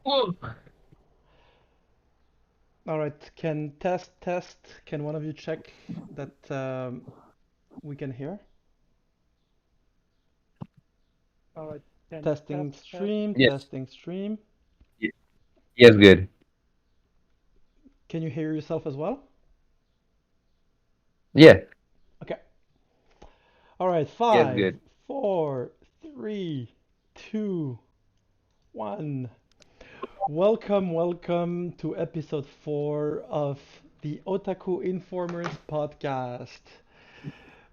All right, can test. Can one of you check that we can hear? All right, testing stream, Yes. testing stream. Y- Yes, good. Can you hear yourself as well? Yeah. Okay. All right, Yes, five, good. 4, 3, 2, 1. Welcome to episode 4 of the Otaku Informers podcast.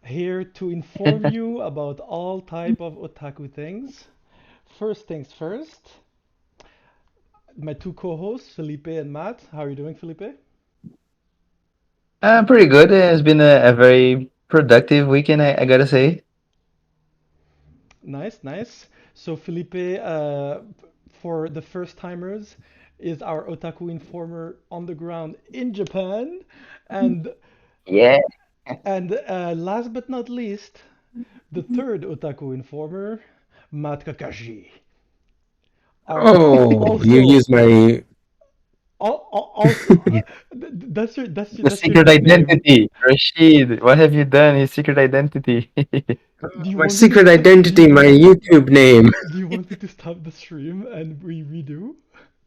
Here to inform you about all type of otaku things. First things first, my two co-hosts, Felipe and Matt. How are you doing, Felipe? Pretty good. It's been a very productive weekend, I gotta say. Nice, nice. So Felipe, for the first timers, is our otaku informer on the ground in Japan, and Yeah. last but not least, the third otaku informer, Matt Kakashi. Our Oh, you also use my also Yeah. The that's your secret nickname. identity. Rashid, what have you done? His secret identity. Do you my want me to secret identity, my YouTube name. stop the stream and we redo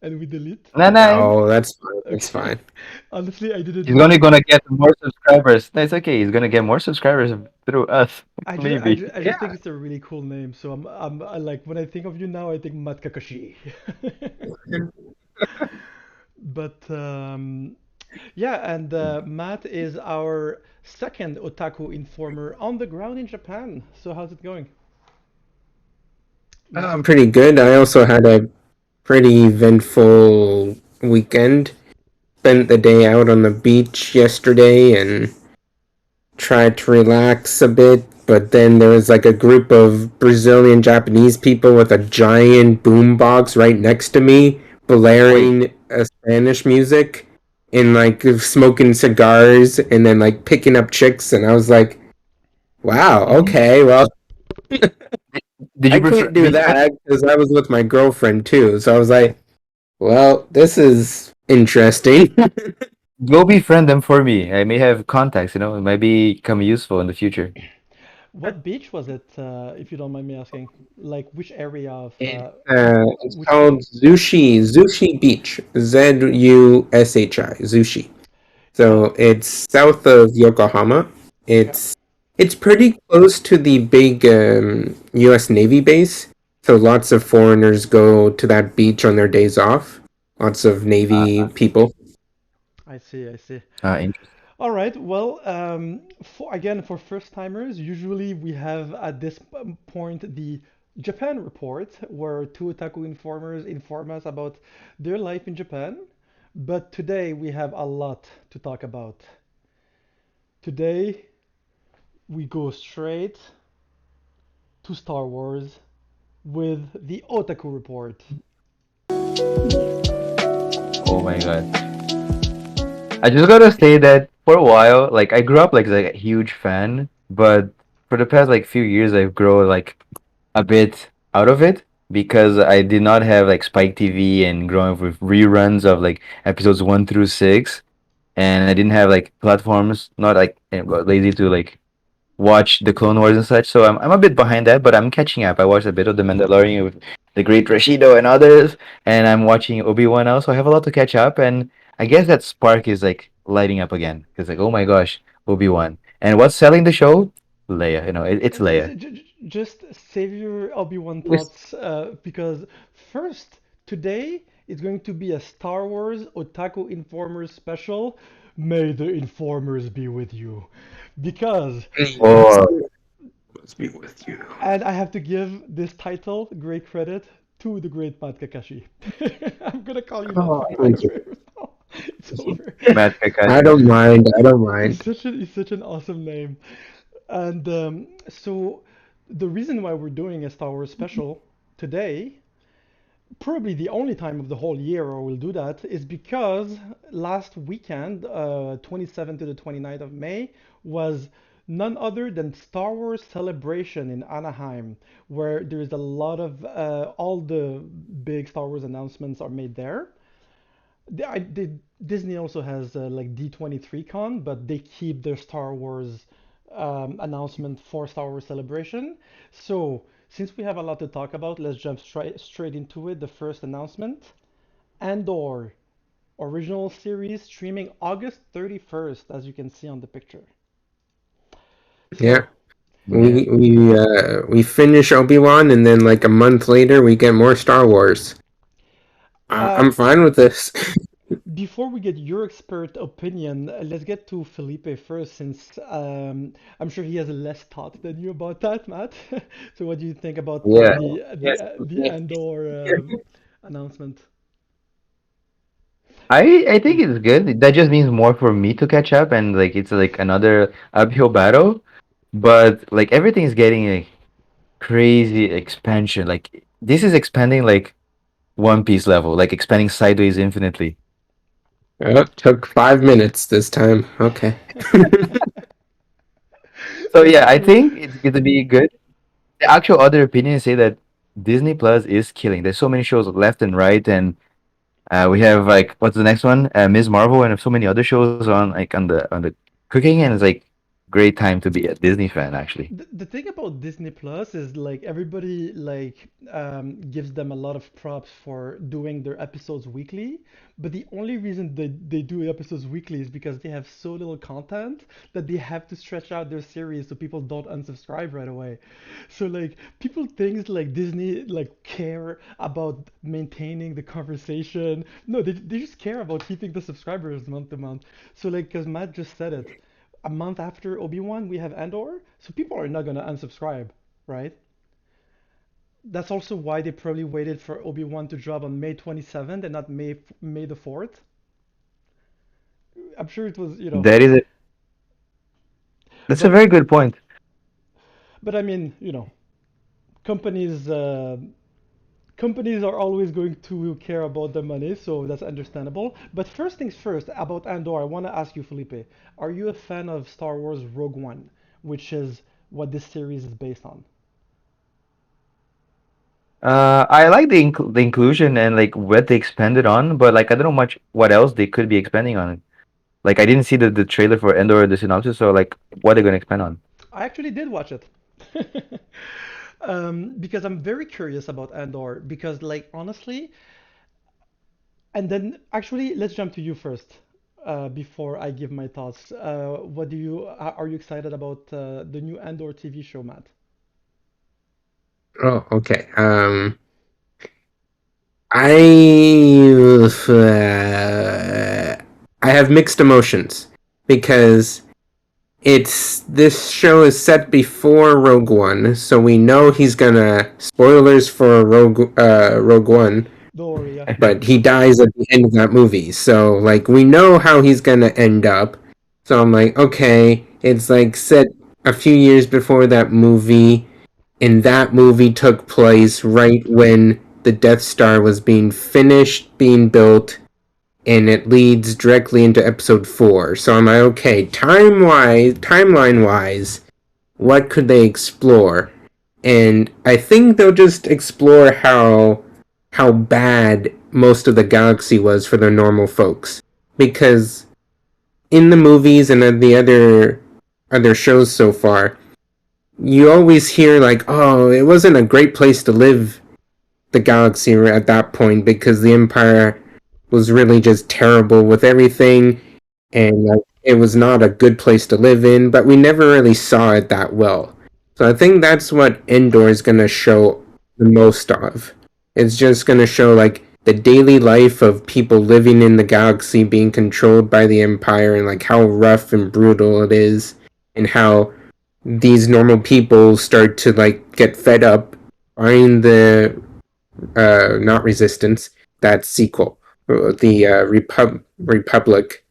and we delete? Nah, nah. No, that's fine. That's Okay. fine. Honestly, I didn't He's know. only gonna get more subscribers. That's okay. He's gonna get more subscribers through us, maybe. I just Yeah. think it's a really cool name. So I like when I think of you now, I think Matt Kakashi. But yeah, and Matt is our second otaku informer on the ground in Japan. So how's it going, Matt? I'm pretty good. I also had a pretty eventful weekend. Spent the day out on the beach yesterday and tried to relax a bit, but then there was like a group of Brazilian Japanese people with a giant boombox right next to me, Wait. blaring Spanish music and like smoking cigars and then like picking up chicks, and I was like, wow, Mhm. okay, well, Did I you prefer? can't do Did you that because I was with my girlfriend too. So I was like, well, this is interesting. go befriend them for me? I may have contacts. It might become useful in the future. What beach was it, if you don't mind me asking? Like which area of It's which called city? Zushi Beach. Zushi. Zushi. Uh, So it's south of Yokohama. okay. It's pretty close to the big U.S. Navy base. So lots of foreigners go to that beach on their days off. Lots of Navy people. I see, I see. Interesting. All right. Well, for first timers, usually we have at this point the Japan report, where two otaku informers inform us about their life in Japan. But today we have a lot to talk about. Today we go straight to Star Wars with the Otaku Report. Oh my god. I just gotta say that for a while, like I grew up like a huge fan, but for the past like few years, I've grown like a bit out of it because I did not have like Spike TV and growing up with reruns of like episodes 1 through 6, and I didn't have like platforms, not like lazy to like watch the Clone Wars and such. So I'm a bit behind that, but I'm catching up. I watched a bit of The Mandalorian with the great Rashido and others, and I'm watching Obi-Wan now, so I have a lot to catch up. And I guess that spark is like lighting up again. It's like, oh my gosh, Obi-Wan. And what's selling the show? Leia. It's Leia. Just save your Obi-Wan thoughts because first, today is going to be a Star Wars Otaku Informers special. May the Informers be with you. Because, Oh, Let's be with you. and I have to give this title great credit to the great Matt Kakashi. I'm gonna call you that Oh, for the thank next you. stream. It's over. Matt I Kakashi. don't mind. I don't mind. It's such an awesome name. And so the reason why we're doing a Star Wars special today, probably the only time of the whole year where we'll do that, is because last weekend, 27th to the 29th of May, was None other than Star Wars Celebration in Anaheim, where there's a lot of all the big Star Wars announcements are made there. Disney also has like D23 Con, but they keep their Star Wars announcement for Star Wars Celebration. So, since we have a lot to talk about, let's jump straight into it. The first announcement, Andor, original series streaming August 31st, as you can see on the picture. Yeah. So, Yeah. We finish Obi-Wan, and then like a month later we get more Star Wars. uh, I'm fine with this. before we get your expert opinion, let's get to Felipe first, since I'm sure he has less thought than you about that, Matt. So, what do you think about Yeah. the Andor announcement? I think it's good. That just means more for me to catch up, and like it's like another uphill battle. But like everything is getting a crazy expansion. Like this is expanding like One Piece level, like expanding sideways infinitely. Oh, it took 5 minutes this time. Okay. So That's yeah, I true. think it's going to be good. The actual other opinions say that Disney Plus is killing. There's so many shows left and right, and we have like what's the next one? Ms. Marvel, and so many other shows on like on the cooking, and it's like great time to be a Disney fan actually. The thing about Disney Plus is like everybody like gives them a lot of props for doing their episodes weekly, but the only reason they do episodes weekly is because they have so little content that they have to stretch out their series so people don't unsubscribe right away. So like people think like Disney like care about maintaining the conversation. No, they just care about keeping the subscribers month to month. So like, because Matt just said it, a month after Obi-Wan, we have Andor, so people are not gonna unsubscribe, right? That's also why they probably waited for Obi-Wan to drop on May 27th and not May the 4th. I'm sure it was, That is it. That's a but very good point. I mean, companies companies are always going to care about the money, so that's understandable. But first things first, about Andor, I want to ask you, Felipe, are you a fan of Star Wars Rogue One, which is what this series is based on? I like the inclusion and like what they expanded on, but like I don't know much what else they could be expanding on. Like I didn't see the trailer for Endor or the synopsis, so like what are they gonna expand on? I actually did watch it. Because I'm very curious about Andor. Because, like, honestly, and then actually, let's jump to you first, before I give my thoughts. What do you are you excited about the new Andor TV show, Matt? Oh, okay. I I have mixed emotions because it's this show is set before Rogue One, so we know he's gonna spoilers for Rogue One, Don't worry, yeah. but he dies at the end of that movie. So like we know how he's gonna end up. So I'm like, okay, it's like set a few years before that movie, and that movie took place right when the Death Star was being finished being built, and it leads directly into episode 4. So I'm like, okay, timeline wise, what could they explore? And I think they'll just explore how bad most of the galaxy was for the normal folks. Because in the movies and in the other shows so far, you always hear like, oh, it wasn't a great place to live the galaxy at that point because the Empire was really just terrible with everything, and like, it was not a good place to live in. But we never really saw it that well. So I think that's what Endor is gonna show the most of. It's just gonna show like the daily life of people living in the galaxy being controlled by the Empire and like how rough and brutal it is and how these normal people start to like get fed up buying the not resistance that sequel the Republic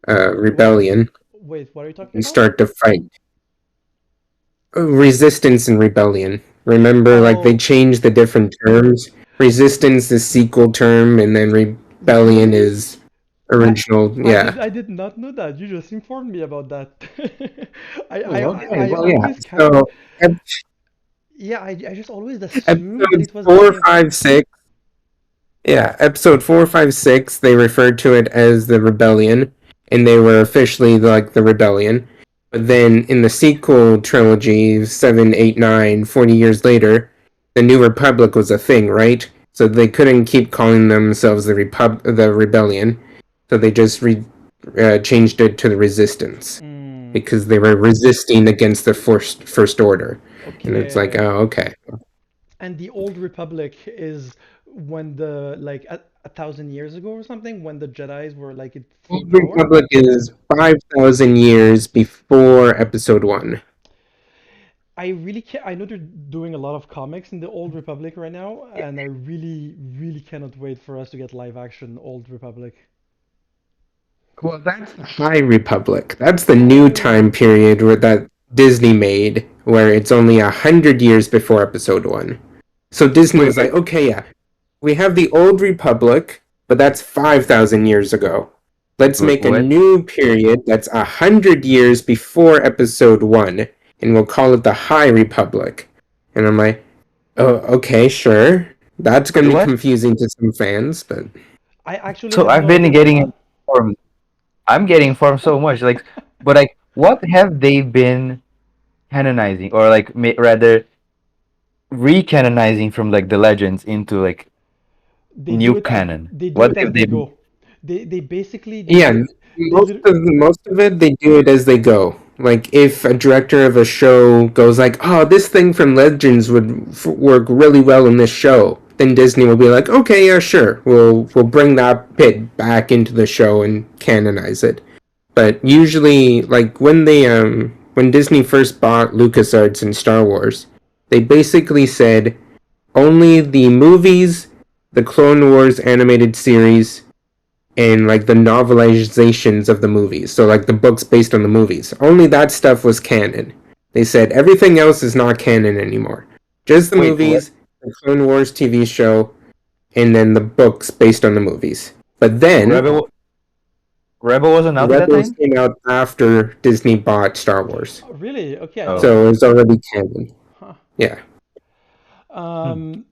Wait, rebellion wait, what are you talking and about? start to fight resistance and rebellion. Remember, like they Oh, changed the different terms. Resistance is sequel term, and then rebellion is really? I original. Yeah. I did not know that. You just informed me about that. Oh, okay. I Well, yeah. always kind of So ep- yeah, I just always assumed that episodes it was the four, same five, thing. six. Yeah, episode 4, 5, 6. They referred to it as the Rebellion, and they were officially like the Rebellion. But then in the sequel trilogy, 7, 8, 9, 40 years later, the New Republic was a thing, right? So they couldn't keep calling themselves the Rebellion, so they just changed it to the Resistance Mm, because they were resisting against the First Order, and it's like, okay. oh, okay. And the old Republic is when the like a thousand years ago or something, when the Jedis were like in full Old power. Republic is 5,000 years before Episode 1. I really can I know they're doing a lot of comics in the Old Republic right now, and I really cannot wait for us to get live action Old Republic. Well, that's the High Republic. That's the new time Oh, period that Disney made, where it's only 100 years before Episode 1. So Disney Wait, was like, okay, yeah, we have the Old Republic, but that's 5,000 years ago. Let's make a what? new period that's 100 years before Episode 1, and we'll call it the High Republic. And I'm like, oh, okay, sure. That's Wait, going to be what? confusing to some fans, but I actually So had I've no been idea about getting that. informed. I'm getting informed so much. Like, but like, what have they been canonizing, or like, rather recanonizing from like the legends into like They do new it as canon? they do What it as have they they been? go. They basically yeah, they most lit of it they do it as they go. Like if a director of a show goes like, "Oh, this thing from Legends would work really well in this show," then Disney will be like, "Okay, yeah, sure. We'll bring that bit back into the show and canonize it." But usually, like when Disney first bought LucasArts and Star Wars, they basically said only the movies, the Clone Wars animated series, and like the novelizations of the movies. So like the books based on the movies. Only that stuff was canon. They said everything else is not canon anymore. Just the Wait, what? movies, the Clone Wars TV show, and then the books based on the movies. But then Huh. Rebel wasn't out at that Rebels time? came out after Disney bought Star Wars. Oh, really? Okay, I thought Oh. So it was already canon. huh. Yeah. Hmm. Um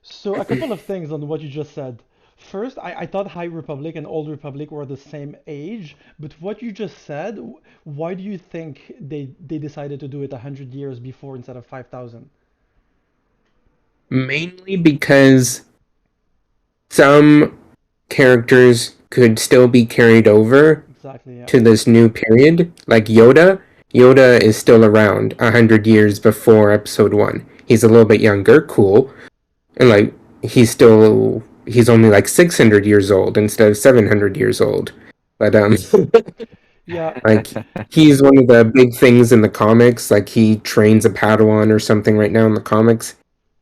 so a couple of things on what you just said. First, I thought High Republic and Old Republic were the same age, but what you just said, why do you think they decided to do it 100 years before instead of 5,000? Mainly because some characters could still be carried over Exactly, yeah. to this new period. Like Yoda. Yoda is still around 100 years before Episode 1. He's a little bit younger, cool. And like he's only like 600 years old instead of 700 years old. But Yeah. like he's one of the big things in the comics. Like he trains a Padawan or something right now in the comics.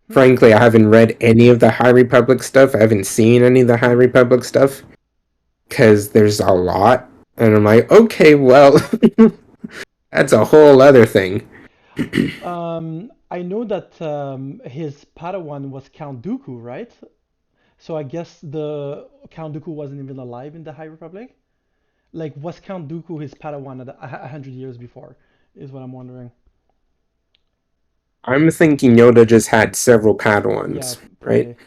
Hmm. Frankly, I haven't read any of the High Republic stuff. I haven't seen any of the High Republic stuff because there's a lot. And I'm like, okay, well, that's a whole other thing. I know that his Padawan was Count Dooku, right? So I guess the Count Dooku wasn't even alive in the High Republic. Like, was Count Dooku his Padawan at 100 years before? Is what I'm wondering. I'm thinking Yoda just had several Yeah, Padawans, right? probably.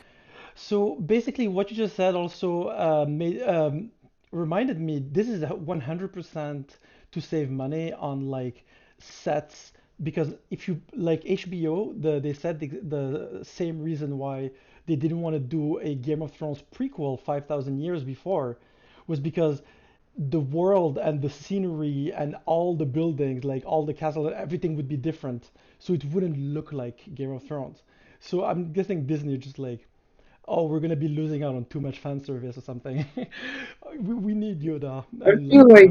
So basically, what you just said also reminded me this is 100% to save money on like sets because if you like HBO, they said the same reason why they didn't want to do a Game of Thrones prequel 5,000 years before was because the world and the scenery and all the buildings, like all the castle, everything would be different, so it wouldn't look like Game of Thrones. So I'm guessing Disney just like, oh, we're gonna be losing out on too much fan service or something. We need Yoda I and feel like like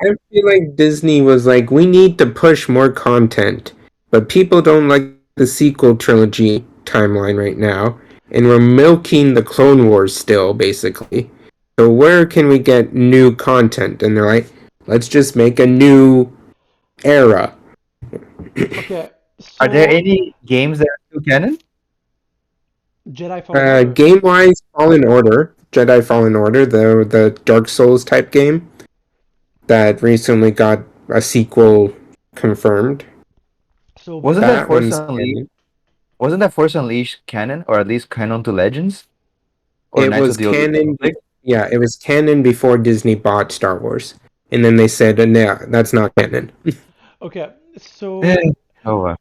I feel like Disney was like, we need to push more content, but people don't like the sequel trilogy timeline right now, and we're milking the Clone Wars still, basically. So where can we get new content? And they're like, let's just make a new era. okay, Are there so any games that are still canon? Jedi Fallen Order. Game wise, Fallen Order. Jedi Fallen Order, the Dark Souls type game that recently got a sequel confirmed. So Wasn't that That Force one's Unleashed? canon. Wasn't that Force Unleashed canon, or at least canon to Legends, or It Knights of was the Old canon. Republic? Yeah, it was canon before Disney bought Star Wars, and then they said, "No, that's not canon." okay, Eh. so Oh,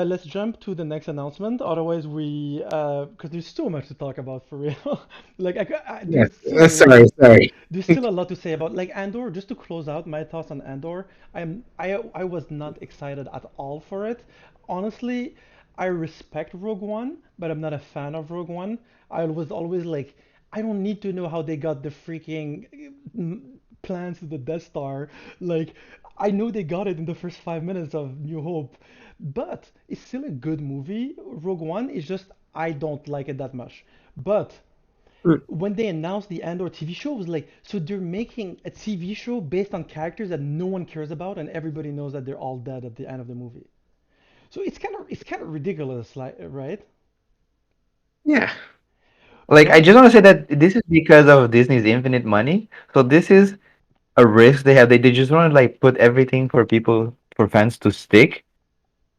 let's jump to the next announcement. Otherwise, because there's so much to talk about for real. Like, Yeah. there's still a lot. Sorry. There's still a lot to say about like Andor. Just to close out my thoughts on Andor, I was not excited at all for it. Honestly, I respect Rogue One, but I'm not a fan of Rogue One. I was always like, I don't need to know how they got the freaking plans to the Death Star. Like, I know they got it in the first 5 minutes of New Hope, but it's still a good movie. Rogue One is just I don't like it that much. But when they announced the Andor TV show, it was like, so they're making a TV show based on characters that no one cares about, and everybody knows that they're all dead at the end of the movie. So it's kind of ridiculous, like, right? Yeah. like I What? just want to say that this is because of Disney's infinite money. So this is a risk they have. They just want to like put everything for people, for fans to stick,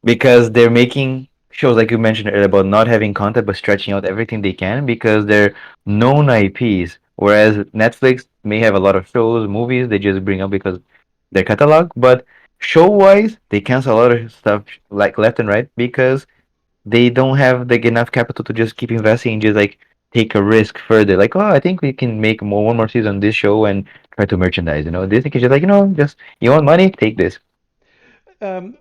because they're making shows like you mentioned earlier about not having content but stretching out everything they can because they're known IPs. Whereas Netflix may have a lot of shows, movies they just bring up because their catalog, but show wise they cancel a lot of stuff like left and right because they don't have like enough capital to just keep investing and just like take a risk further. Like, oh, I think we can make one more season on this show and try to merchandise. Disney is just like, just you want money, take this.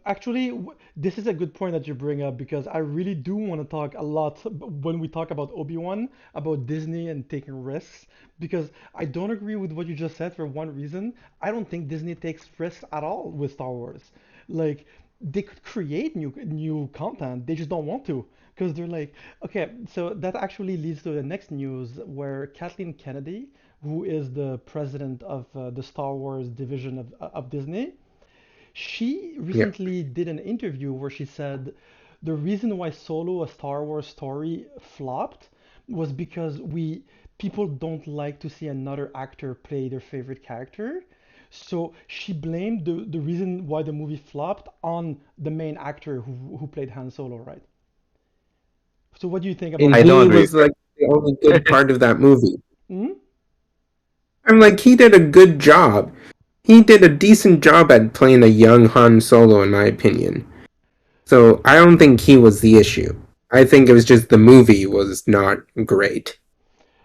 Actually, this is a good point that you bring up because I really do want to talk a lot when we talk about Obi-Wan, about Disney and taking risks, because I don't agree with what you just said for one reason. I don't think Disney takes risks at all with Star Wars. Like, they could create new content, they just don't want to. Because they're like, okay, so that actually leads to the next news where Kathleen Kennedy, who is the president of the Star Wars division of Disney, she Yeah. recently did an interview where she said the reason why Solo, a Star Wars story, flopped was because we people don't like to see another actor play their favorite character. So she blamed the reason why the movie flopped on the main actor who played Han Solo, right? So what do you think And about I that? don't he agree. was like the only good part of that movie. Hmm. I'm like, he did a good job. He did a decent job at playing a young Han Solo, in my opinion. So I don't think he was the issue. I think it was just the movie was not great.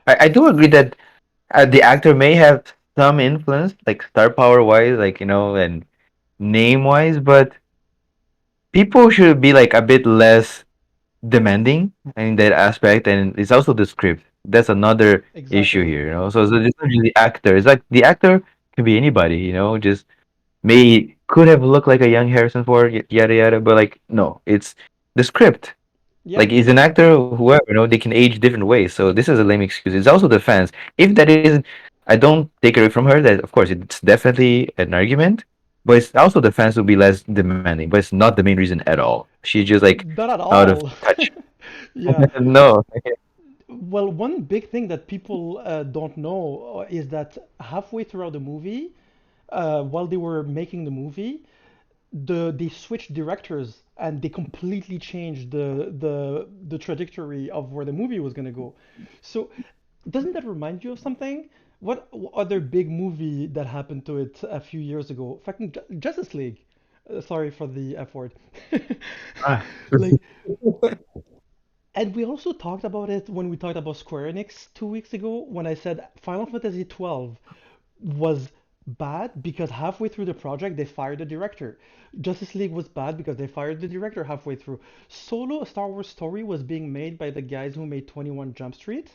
I do agree that the actor may have some influence, like star power wise, like and name wise, but people should be like a bit less demanding in that aspect, and it's also the script. That's another issue Exactly. here, So it's not really the actor. It's like the actor can be anybody, just may could have looked like a young Harrison Ford, yada yada, but like no, it's the script. Yeah. Like he's an actor, whoever, they can age different ways. So this is a lame excuse. It's also the fans. If that isn't, I don't take it away from her. That of course it's definitely an argument, but it's also the fans will be less demanding. But it's not the main reason at all. She's just like Not at out of all. touch. Yeah. No. Well, one big thing that people don't know is that halfway throughout the movie, while they were making the movie, they switched directors and they completely changed the trajectory of where the movie was gonna go. So, doesn't that remind you of something? What other big movie that happened to it a few years ago? Fucking Justice League. Sorry for the F word. Ah, Like, and we also talked about it when we talked about Square Enix 2 weeks ago when I said Final Fantasy 12 was bad because halfway through the project they fired the director. Justice League was bad because they fired the director halfway through. Solo, a Star Wars story, was being made by the guys who made 21 Jump Street,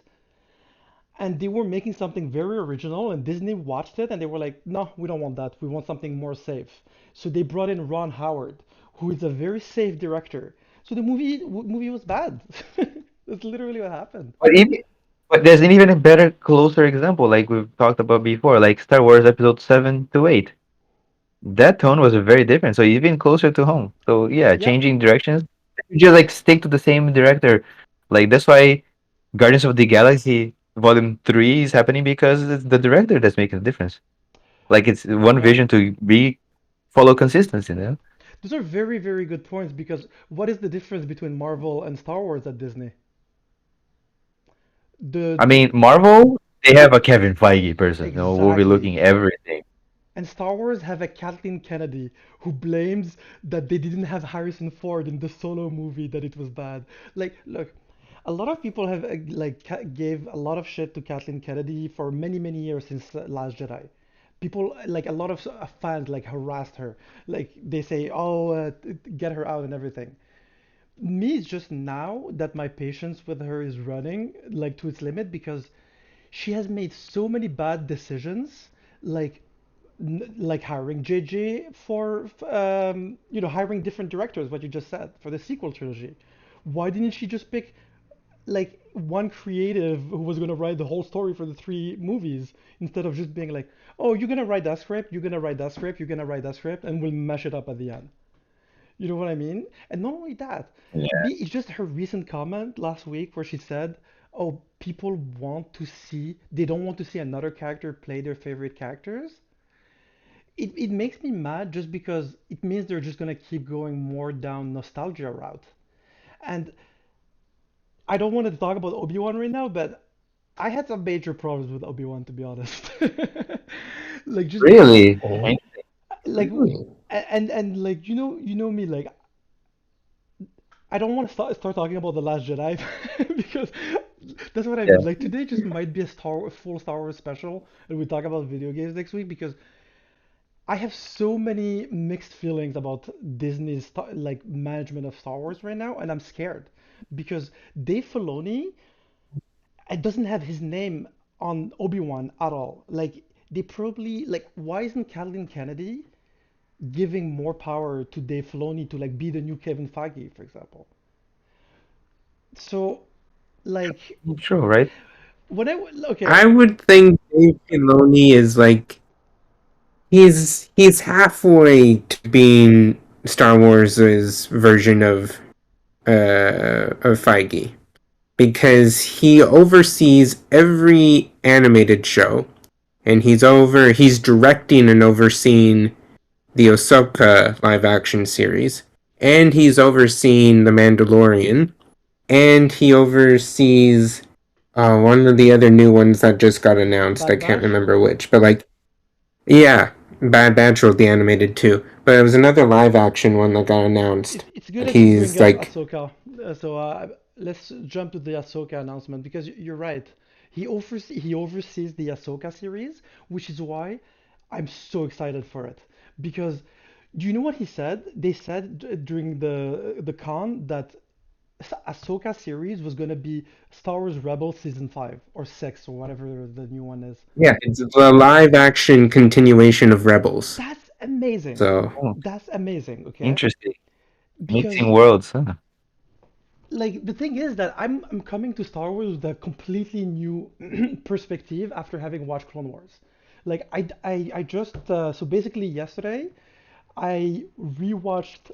and they were making something very original, and Disney watched it and they were like, no, we don't want that. We want something more safe. So they brought in Ron Howard, who is a very safe director. So the movie was bad. That's literally what happened. but even but there's an even a better, closer example, like we've talked about before, like Star Wars Episode 7 to 8. That tone was very different, so even closer to home. So yeah, Yeah. changing directions, you just like stick to the same director. Like that's why Guardians of the Galaxy. Volume 3 is happening because it's the director that's making the difference. Like it's one Yeah. vision to be follow consistency, you know? Those are very, very good points because what is the difference between Marvel and Star Wars at Disney? I The mean, Marvel, they have a Kevin Feige person, you know, exactly. overlooking everything. And Star Wars have a Kathleen Kennedy who blames that they didn't have Harrison Ford in the Solo movie that it was bad. Like, look, a lot of people have gave a lot of shit to Kathleen Kennedy for many, many years since Last Jedi. People like a lot of fans like harassed her. Like they say, "Oh, get her out and everything." Me, it's just now that my patience with her is running like to its limit because she has made so many bad decisions, like like hiring JJ for hiring different directors, what you just said for the sequel trilogy. Why didn't she just pick like one creative who was gonna write the whole story for the three movies instead of just being like, oh, you're gonna write that script, you're gonna write that script, you're gonna write that script, and we'll mash it up at the end. You know what I mean? And not only that, Yeah. me, it's just her recent comment last week where she said, "Oh, people want to see, they don't want to see another character play their favorite characters." It makes me mad just because it means they're just gonna keep going more down nostalgia route. And I don't want to talk about Obi-Wan right now, but I had some major problems with Obi-Wan to be honest. Like just because Really? Oh, like really? and like you know me like I don't want to start talking about the Last Jedi because that's what I Yeah. mean. Like today just might be a full Star Wars special, and we talk about video games next week because I have so many mixed feelings about Disney's like management of Star Wars right now, and I'm scared because Dave Filoni, it doesn't have his name on Obi-Wan at all. Like they probably like why isn't Kathleen Kennedy giving more power to Dave Filoni to like be the new Kevin Feige, for example? So like True, right? when okay, I would think Dave Filoni is like he's halfway to being Star Wars's version of Feige because he oversees every animated show and he's directing and overseeing the Ahsoka live action series and he's overseeing The Mandalorian and he oversees one of the other new ones that just got announced. I Bad can't Batch. remember which, but like yeah, Bad Batch wrote the animated too, but it was another live action one that got announced. It's good That that you bring he's up like, Ahsoka. Let's jump to the Ahsoka announcement because you're right. He oversees the Ahsoka series, which is why I'm so excited for it. Because do you know what he said? They said during the con that Ahsoka series was gonna be Star Wars Rebels season 5 or 6 or whatever the new one is. yeah, it's the live action continuation of Rebels. That's amazing. So Oh, That's amazing, okay? interesting. Because Mixing worlds, huh? like the thing is that I'm coming to Star Wars with a completely new perspective after having watched Clone Wars. Like I just so basically yesterday I rewatched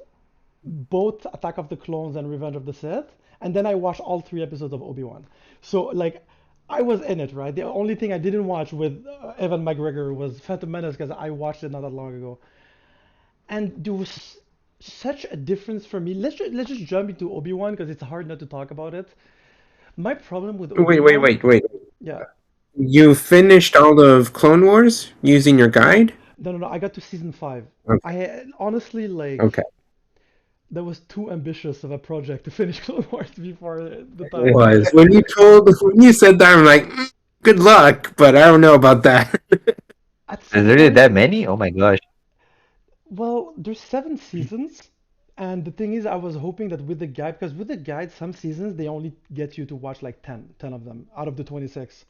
both Attack of the Clones and Revenge of the Sith, and then I watched all three episodes of Obi-Wan. So like I was in it, right? The only thing I didn't watch with Evan McGregor was Phantom Menace because I watched it not that long ago, and there was such a difference for me. Let's just jump into Obi-Wan because it's hard not to talk about it. My problem with wait, wait, Obi-Wan, wait, wait. yeah, You finished all of Clone Wars using your no, guide? no, I got to season 5. Okay, I honestly okay. like that was too ambitious of a project to finish Clone Wars before the It time. was when you said that I'm like, good luck, but I don't know about that. At Is some there point, that many? Oh my gosh. well, there's 7 seasons, and the thing is, I was hoping that with the guide, because with the guide, some seasons they only get you to watch like 10 of them out of the 26.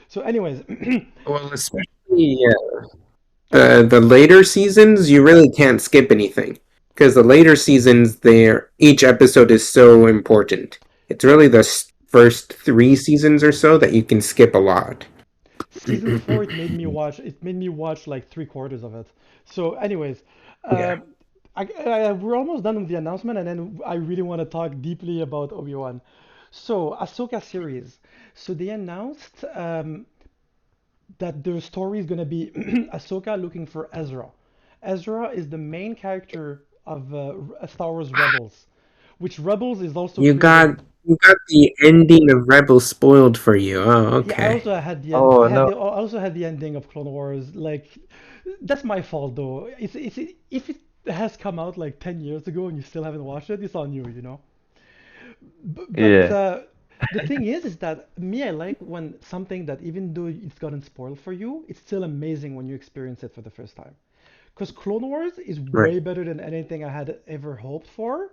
So, anyways, Well, especially okay, the later seasons, you really can't skip anything because the later seasons, there each episode is so important. It's really the first 3 seasons or so that you can skip a lot. season four, it made me watch. It made me watch like three-quarters of it. So, anyways, Yeah. uh, we're almost done with the announcement, and then I really want to talk deeply about Obi-Wan. So, Ahsoka series. So they announced that their story is gonna be Ahsoka looking for Ezra. Ezra is the main character of Star Wars Rebels, which Rebels is also You got created. you got the ending of Rebel spoiled for you. Oh, Yeah, I okay. also had the end. Oh no. I also had the ending of Clone Wars. Like, that's my fault though. It's if it has come out like 10 years ago and you still haven't watched it, it's on you, you know. But Yeah. the thing is that me, I like when something that even though it's gotten spoiled for you, it's still amazing when you experience it for the first time. Because Clone Wars is way Right. better than anything I had ever hoped for,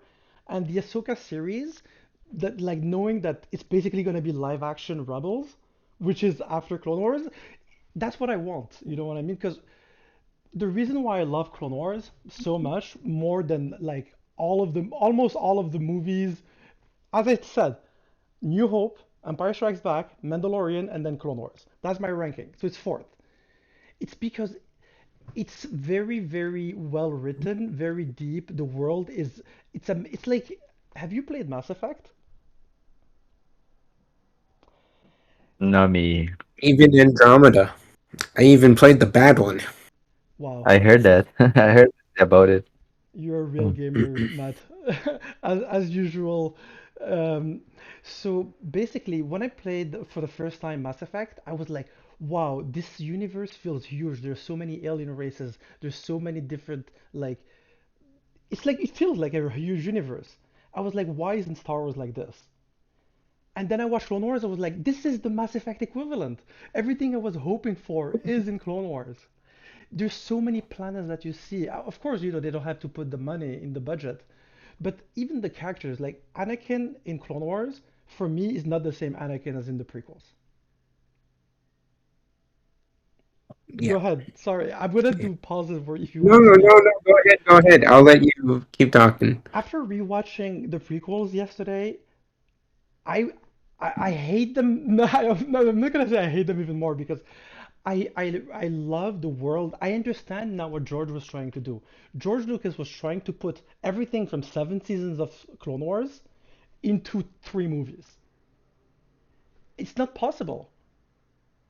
and the Ahsoka series, that like knowing that it's basically gonna be live action Rebels, which is after Clone Wars, that's what I want. You know what I mean? Because the reason why I love Clone Wars so much more than like almost all of the movies, as I said, New Hope, Empire Strikes Back, Mandalorian, and then Clone Wars. That's my ranking. So it's fourth. It's because it's very, very well written, very deep. The world is it's like, have you played Mass Effect? Not me. Even Andromeda. I even played the bad one. Wow, I heard that. I heard about it. you're a real Mm. gamer, Matt, as usual. Um, so basically, when I played for the first time Mass Effect, I was like, wow, this universe feels huge. There's so many alien races. There's so many different like it's like it feels like a huge universe. I was like, why isn't Star Wars like this? And then I watched Clone Wars. I was like, this is the Mass Effect equivalent. Everything I was hoping for is in Clone Wars. There's so many planets that you see. Of course, you know they don't have to put the money in the budget, but even the characters, like Anakin in Clone Wars, for me is not the same Anakin as in the prequels. Go Yeah. ahead. Sorry, I'm gonna do pauses for if you No, want to no, speak. no, no. Go ahead. Go ahead. I'll let you keep talking. After rewatching the prequels yesterday, I I hate them. No, I'm not gonna say I hate them even more because I love the world. I understand now what George was trying to do. George Lucas was trying to put everything from 7 seasons of Clone Wars into 3 movies. It's not possible.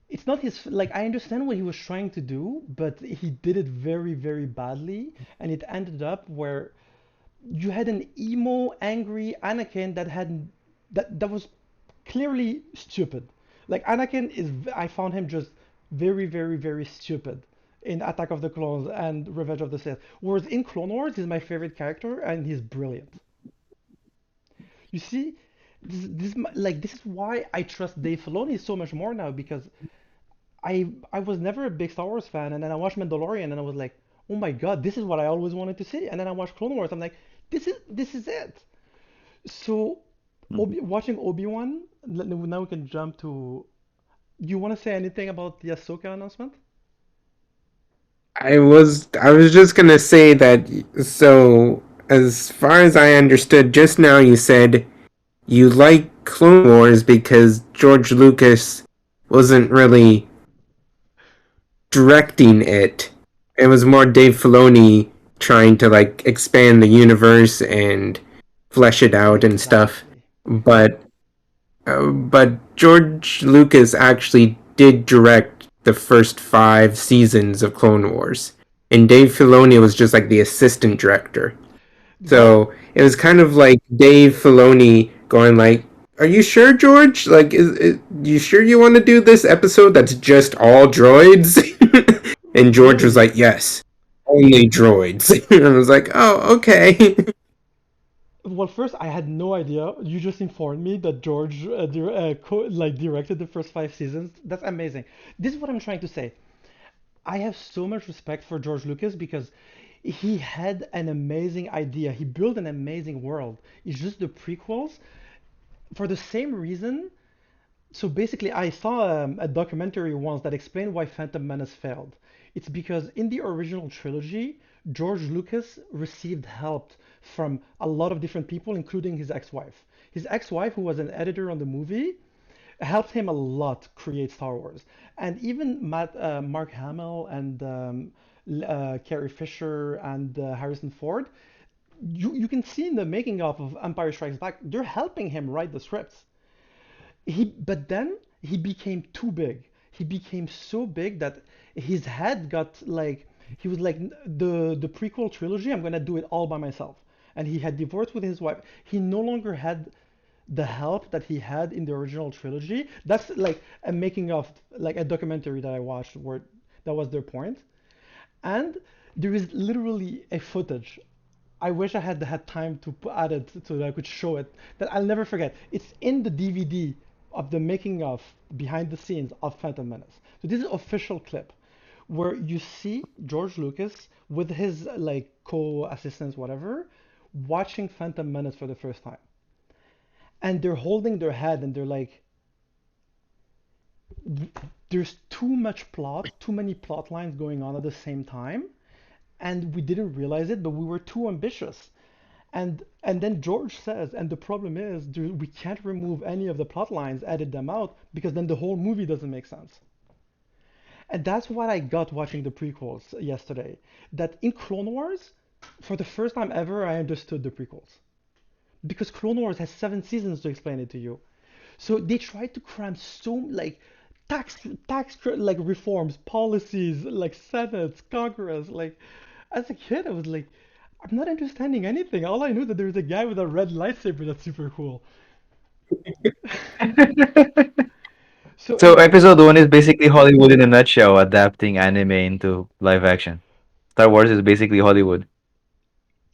It's not his, like, I understand what he was trying to do, but he did it very, very badly, and it ended up where you had an emo, angry Anakin that was clearly stupid. Like Anakin is, I found him just very, very, very stupid in Attack of the Clones and Revenge of the Sith. Whereas in Clone Wars, he's my favorite character and he's brilliant. You see, this is why I trust Dave Filoni so much more now because I was never a big Star Wars fan, and then I watched Mandalorian, and I was like, oh my God, this is what I always wanted to see. And then I watched Clone Wars, I'm like, this is it. So, Mm. Watching Obi-Wan, now we can jump to. Do you want to say anything about the Ahsoka announcement? I was just gonna say that. So, as far as I understood, just now you said you like Clone Wars because George Lucas wasn't really directing it. It was more Dave Filoni trying to like expand the universe and flesh it out and stuff. Exactly. But George Lucas actually did direct the first 5 seasons of Clone Wars, and Dave Filoni was just like the assistant director. That So it was kind of like Dave Filoni going like, "Are you sure, George? Like, is you sure you want to do this episode that's just all droids?" And George was really. like, "Yes, only droids." And I was like, "Oh, okay." Well, first, I had no idea. You just informed me that George directed the first 5 seasons. That's amazing. This is what I'm trying to say. I have so much respect for George Lucas because he had an amazing idea. He built an amazing world. It's just the prequels, for the same reason. So basically, I saw a documentary once that explained why Phantom Menace failed. It's because in the original trilogy, George Lucas received help from a lot of different people, including his ex-wife. His ex-wife, who was an editor on the movie, helped him a lot create Star Wars. And even Mark Hamill and Carrie Fisher and Harrison Ford, you can see in the making of Empire Strikes Back, they're helping him write the scripts. But then he became too big. He became so big that his head got like he was like the prequel trilogy. I'm gonna do it all by myself. And he had divorced with his wife. He no longer had the help that he had in the original trilogy. That's like a making of like a documentary that I watched where that was their point. And there is literally a footage. I wish I had time to add it so that I could show it. That I'll never forget. It's in the DVD of the making of behind the scenes of Phantom Menace. So this is official clip where you see George Lucas with his like co-assistants, whatever, watching Phantom Menace for the first time, and they're holding their head and they're like, "There's too much plot, too many plot lines going on at the same time." And we didn't realize it, but we were too ambitious. And then George says, and the problem is, dude, we can't remove any of the plot lines, edit them out, because then the whole movie doesn't make sense. And that's what I got watching the prequels yesterday. That in Clone Wars, for the first time ever, I understood the prequels. Because Clone Wars has 7 seasons to explain it to you. So they tried to cram so like tax like reforms, policies, like Senate, Congress. Like as a kid, I was like, I'm not understanding anything. All I knew that there's a guy with a red lightsaber that's super cool. So So anyways, episode one is basically Hollywood in a nutshell, adapting anime into live action. Star Wars is basically Hollywood.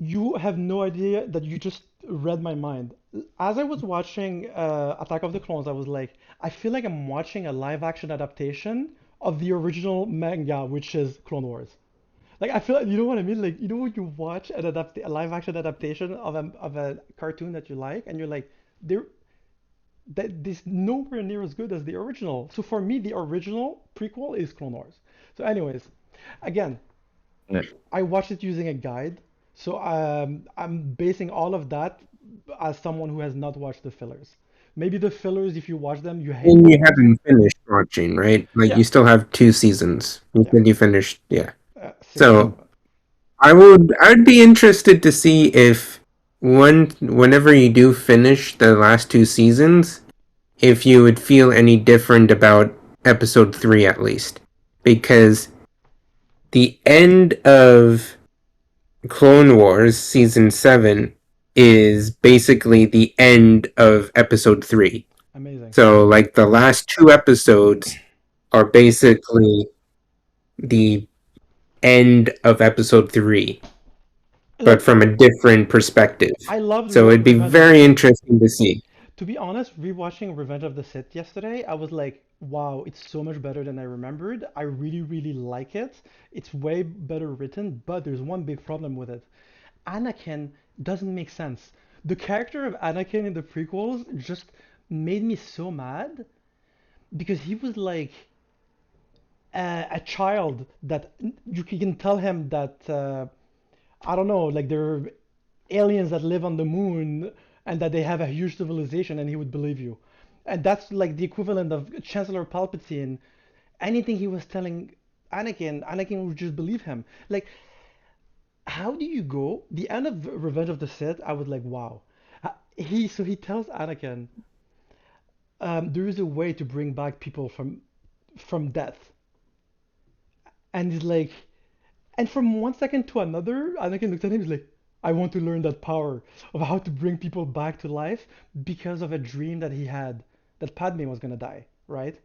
you have no idea that you just read my mind. As I was watching Attack of the Clones, I was like, I feel like I'm watching a live action adaptation of the original manga, which is Clone Wars. Like I feel like, you know what I mean? Like you know when you watch a live action adaptation of a cartoon that you like, and you're like, there that this nowhere near as good as the original. So for me, the original prequel is Clone Wars. So anyways, again, Yeah. I watched it using a guide. So I'm basing all of that as someone who has not watched the fillers. Maybe the fillers, if you watch them, you hate And Clone you Wars. haven't finished watching, right? Like Yeah, you still have 2 seasons. You yeah, said you finished, yeah. 6 or 7. So I would be interested to see if whenever you do finish the last 2 seasons, if you would feel any different about episode 3 at least. Because the end of Clone Wars season 7 is basically the end of episode 3. Amazing. So like the last 2 episodes are basically the end of episode 3, but Look, from a different perspective. I loved So it'd be Revenge of the very Sith. interesting to see. To be honest, rewatching Revenge of the Sith yesterday, I was like, wow, it's so much better than I remembered. I really, really like it. It's way better written, but there's one big problem with it. Anakin doesn't make sense. The character of Anakin in the prequels just made me so mad because he was like a child that you can tell him that I don't know, like there are aliens that live on the moon and that they have a huge civilization, and he would believe you. And that's like the equivalent of Chancellor Palpatine. Anything he was telling Anakin would just believe him. Like, how do you go? The end of Revenge of the Sith, I was like, wow. He tells Anakin, there is a way to bring back people from death, and he's like, and from one second to another, Anakin looked at him. He's like, I want to learn that power of how to bring people back to life because of a dream that he had that Padme was gonna die, right?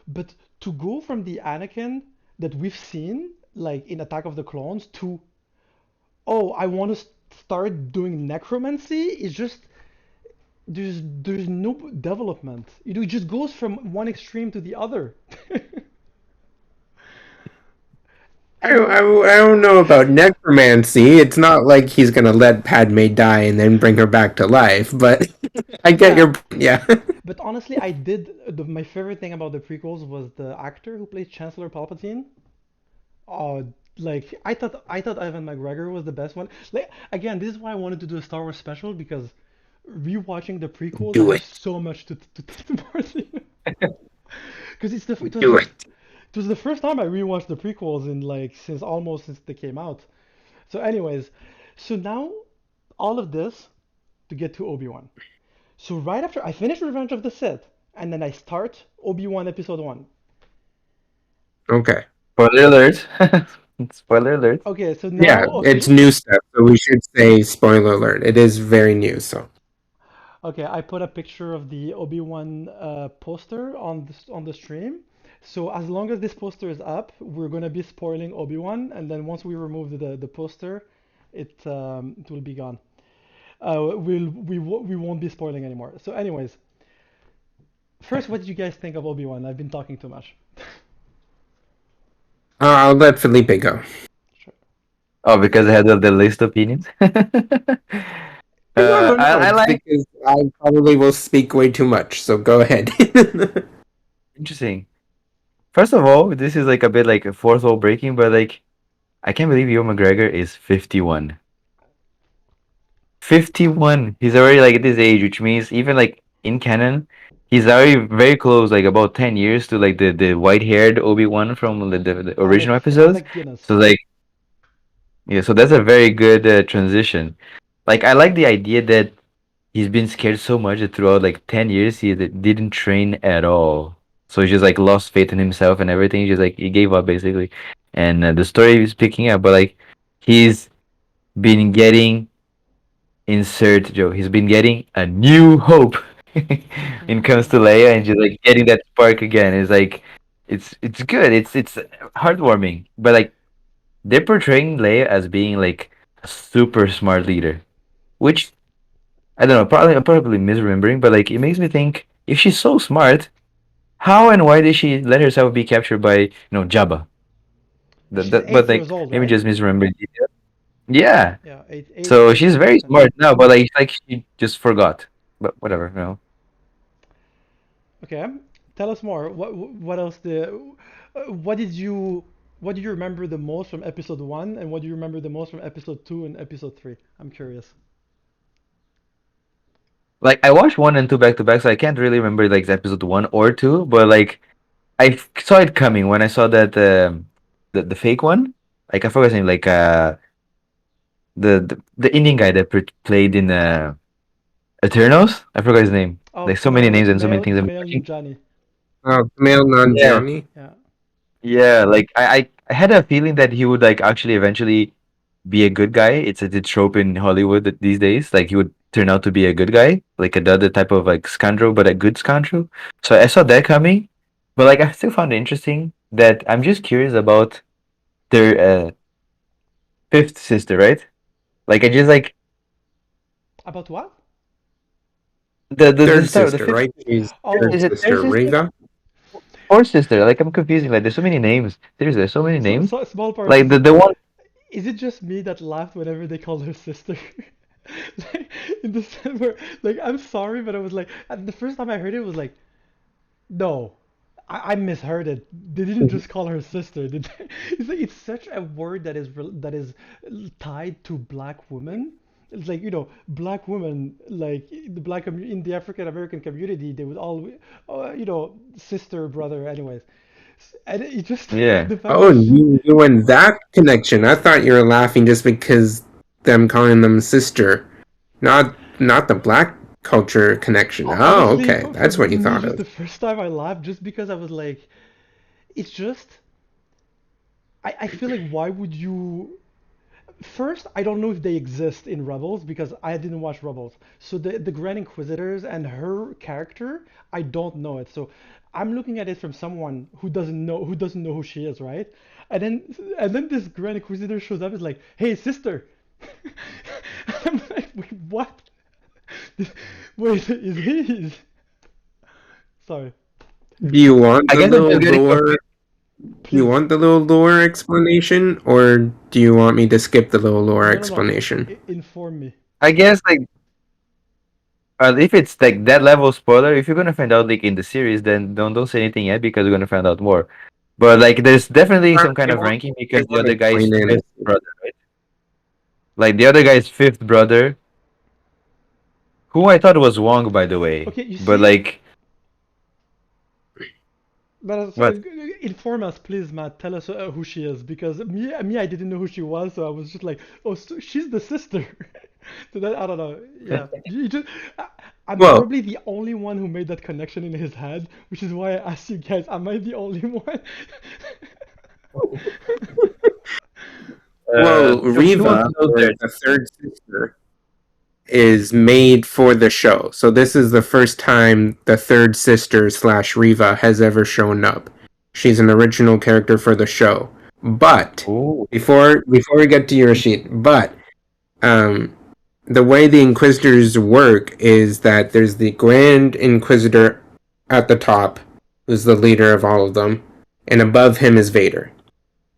But to go from the Anakin that we've seen, like in Attack of the Clones, to oh, I want to start doing necromancy is just there's no development. You know, it just goes from one extreme to the other. And I don't know about necromancy. It's not like he's gonna let Padme die and then bring her back to life, but I get yeah, your yeah. but honestly, I did my favorite thing about the prequels was the actor who plays Chancellor Palpatine. Like I thought Ivan McGregor was the best one. Like again, this is why I wanted to do a Star Wars special because rewatching the prequels, I Do have it. so much to because Do it. it was the first time I rewatched the prequels in like since they came out. So anyways, so now all of this to get to Obi-Wan. So right after I finish Revenge of the Sith, and then I start Obi-Wan episode 1. Okay. Spoiler alert. Spoiler alert. Okay, so Yeah, now it's official. new stuff, so we should say spoiler alert. It is very new, so. Okay, I put a picture of the Obi-Wan poster on the stream. So as long as this poster is up, we're gonna be spoiling Obi-Wan, and then once we remove the poster, it will be gone. We won't be spoiling anymore. So anyways, first, what did you guys think of Obi-Wan? I've been talking too much. I'll let Felipe go. Sure. Oh, because I had the least opinions. No, no, I it's like. because I probably will speak way too much, so go ahead. Interesting. First of all, this is like a bit like a fourth wall breaking, but like I can't believe Ewan McGregor is 51. 51. He's already like at this age, which means even like in canon, he's already very close, like about 10 years to like the white-haired Obi-Wan from the original episodes. Alec Guinness. So like yeah, so that's a very good transition. Like I like the idea that he's been scared so much that throughout like 10 years didn't train at all. So he just like lost faith in himself and everything. He just like he gave up basically. And the story is picking up, but like he's been getting insert Joe. He's been getting a new hope in comes to Leia and just like getting that spark again. It's like it's good. It's heartwarming. But like they're portraying Leia as being like a super smart leader, which I don't know. Probably I'm probably misremembering, but like it makes me think if she's so smart, how and why did she let herself be captured by Jabba? She's But 8 years like old, maybe right? just misremembering details. Yeah. Yeah, eight, So eight, she's eight or very 10. smart now, but like it's like she just forgot. But whatever. Okay, tell us more. What else what did you what do you remember the most from episode 1, and what do you remember the most from episode 2 and episode 3? I'm curious. Like I watched one and two back to back, so I can't really remember like episode one or two. But like saw it coming when I saw that the fake one. Like I forgot his name. Like the Indian guy that played in Eternals. I forgot his name. Oh, Like so many names and so many Kumail things I'm Kumail watching. Nanjiani. Kumail Yeah, Nanjiani. Yeah. yeah. Like I had a feeling that he would like actually eventually be a good guy. It's a trope in Hollywood these days. Like he would turn out to be a good guy, like another type of like scoundrel, but a good scoundrel. So I saw that coming, but like I still found it interesting that I'm just curious about their fifth sister, right? Like I just like About what? the Third start of the sister, fifth. right? She's Oh, third Is it third sister, sister Reva. or sister? Like I'm confusing. Like there's so many names. Seriously, there's so many names. small Like parenthesis. the one. Is it just me that laughed whenever they called her sister? Like, in the sense where, like, I'm sorry, but I was like, the first time I heard it was like, no, I misheard it. They didn't just call her sister, did they? It's like it's such a word that is tied to black women. It's like, black women, like the in the African American community, they would all, sister, brother, anyways. And it just Yeah. the fact Oh, that she, you went that connection. I thought you were laughing just because them calling them sister, not the black culture connection. Oh, honestly, okay, that's for what you me, thought just of. the first time I laughed, just because I was like, it's just, I feel like why would you? First, I don't know if they exist in Rebels because I didn't watch Rebels. So the Grand Inquisitors and her character, I don't know it. So I'm looking at it from someone who doesn't know who she is, right? And then this Grand Inquisitor shows up, is like, "Hey, sister." I'm like, "Wait, what? Wait, is he? Sorry. Do you want I the guess I'm little just getting lore? confused. You Please. want the little lore explanation, or do you want me to skip the little lore No, no, no. explanation? Inform me. I guess like if it's like that level spoiler, if you're gonna find out like in the series, then don't say anything yet because you're gonna find out more. But like, there's definitely some kind It of won't, ranking because it the won't other guy's explain fifth anything. brother, right? Like the other guy's fifth brother, who I thought was Wong, by the way. Okay, you But see, like, but what? inform us, please, Matt. Tell us who she is, because me, I didn't know who she was, so I was just like, oh, so she's the sister. So that I don't know. Yeah, you just, I'm Well, probably the only one who made that connection in his head, which is why I asked you guys, am I the only one? No, he was Riva, close or there. the third sister, is made for the show. So this is the first time the third sister slash Riva has ever shown up. She's an original character for the show. But Oh, before we get to your sheet, but um, the way the Inquisitors work is that there's the Grand Inquisitor at the top, who's the leader of all of them, and above him is Vader.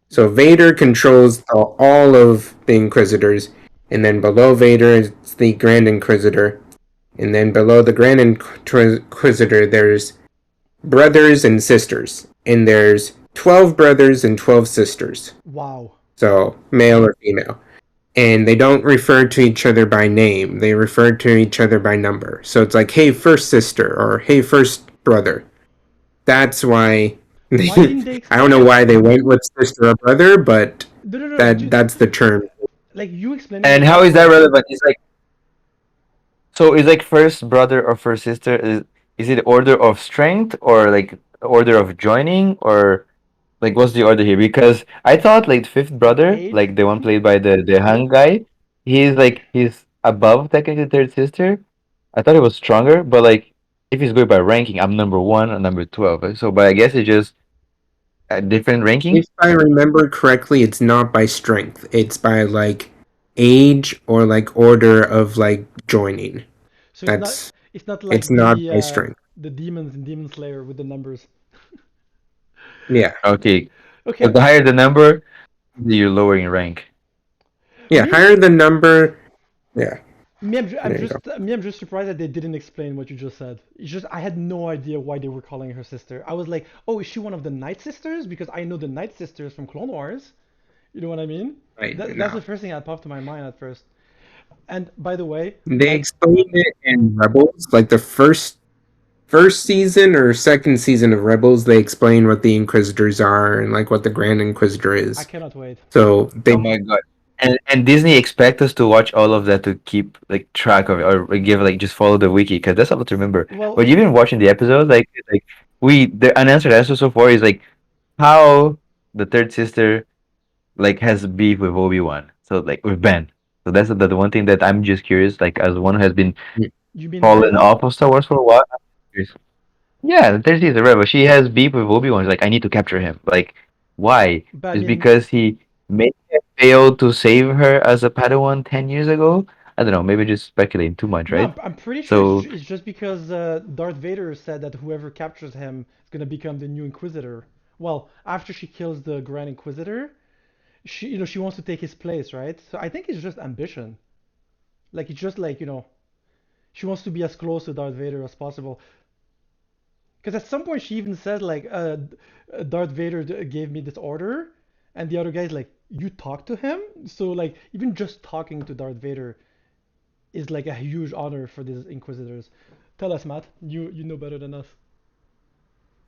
So Vader controls all of the Inquisitors, and then below Vader is the Grand Inquisitor, and then below the Grand Inquisitor there's brothers and sisters, and there's 12 brothers and 12 sisters. Wow. So male or female. And they don't refer to each other by name. They refer to each other by number. So it's like, hey, first sister, or hey, first brother. That's why Why didn't they I don't explain know it? why they went with sister or brother, but No, no, no. that's the term. Like you explaining and it how makes is that sense. relevant? It's like so. Is like first brother or first sister? Is it order of strength or like order of joining or like what's the order here? Because I thought like fifth brother, Eighth? like the one played by the Han guy, he's above technically third sister. I thought he was stronger, but like if he's going by ranking, I'm number one or number 12. So, but I guess it's just a different If ranking. I remember correctly, it's not by strength. It's by like age or like order of like joining. So That's it's not it's like not by strength. the demons in Demon Slayer with the numbers. Yeah. Okay, Okay, but the higher the number, you're lowering rank. Yeah, me higher the number. Yeah. I'm There you go. I'm just surprised that they didn't explain what you just said. It's just I had no idea why they were calling her sister. I was like, oh, is she one of the Night Sisters? Because I know the Night Sisters from Clone Wars. You know what I mean? Right That's the now. first thing that popped to my mind at first. And by the way, They like explained it in Rebels, like the first season or second season of Rebels. They explain what the Inquisitors are and like what the Grand Inquisitor I is. cannot wait. So they Oh my god. And Disney expect us to watch all of that to keep like track of it or give like just follow the wiki because that's a lot to remember. Well, But you've been watching the episodes like we the unanswered answer so far is like how the third sister like has beef with Obi-Wan. So like with Ben. So that's the one thing that I'm just curious. Like as one who has been you mean fallen Riva? off of Star Wars for a while. I'm curious. Yeah, the third sister, right? But she has beef with Obi-Wan. She's like, I need to capture him. Like, why? But I Just mean, because he may have failed to save her as a Padawan 10 years ago? I don't know. Maybe just speculating too much, no, right? I'm pretty sure So, it's just because Darth Vader said that whoever captures him is gonna become the new Inquisitor. Well, after she kills the Grand Inquisitor, she wants to take his place, right? So I think it's just ambition. Like it's just like she wants to be as close to Darth Vader as possible. Because at some point she even said like, Darth Vader gave me this order, and the other guy's like, you talk to him? So like even just talking to Darth Vader is like a huge honor for these Inquisitors. Tell us, Matt. You know better than us.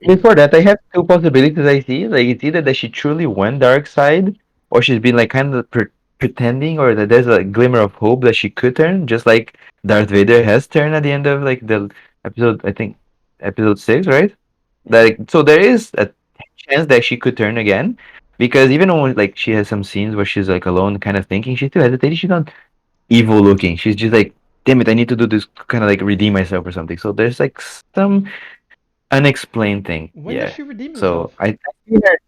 before that, I have two possibilities I see. Like, it's either that she truly went dark side, or she's been like kind of pretending, or that there's a glimmer of hope that she could turn, just like Darth Vader has turned at the end of like the episode, I think episode 6, right? Yeah. Like, so there is a chance that she could turn again, because even when like she has some scenes where she's like alone, kind of thinking, she's still hesitating. She's not evil looking. She's just like, damn it, I need to do this, kind of like redeem myself or something. So there's like some unexplained thing, When does yeah. she redeem So herself? I see her.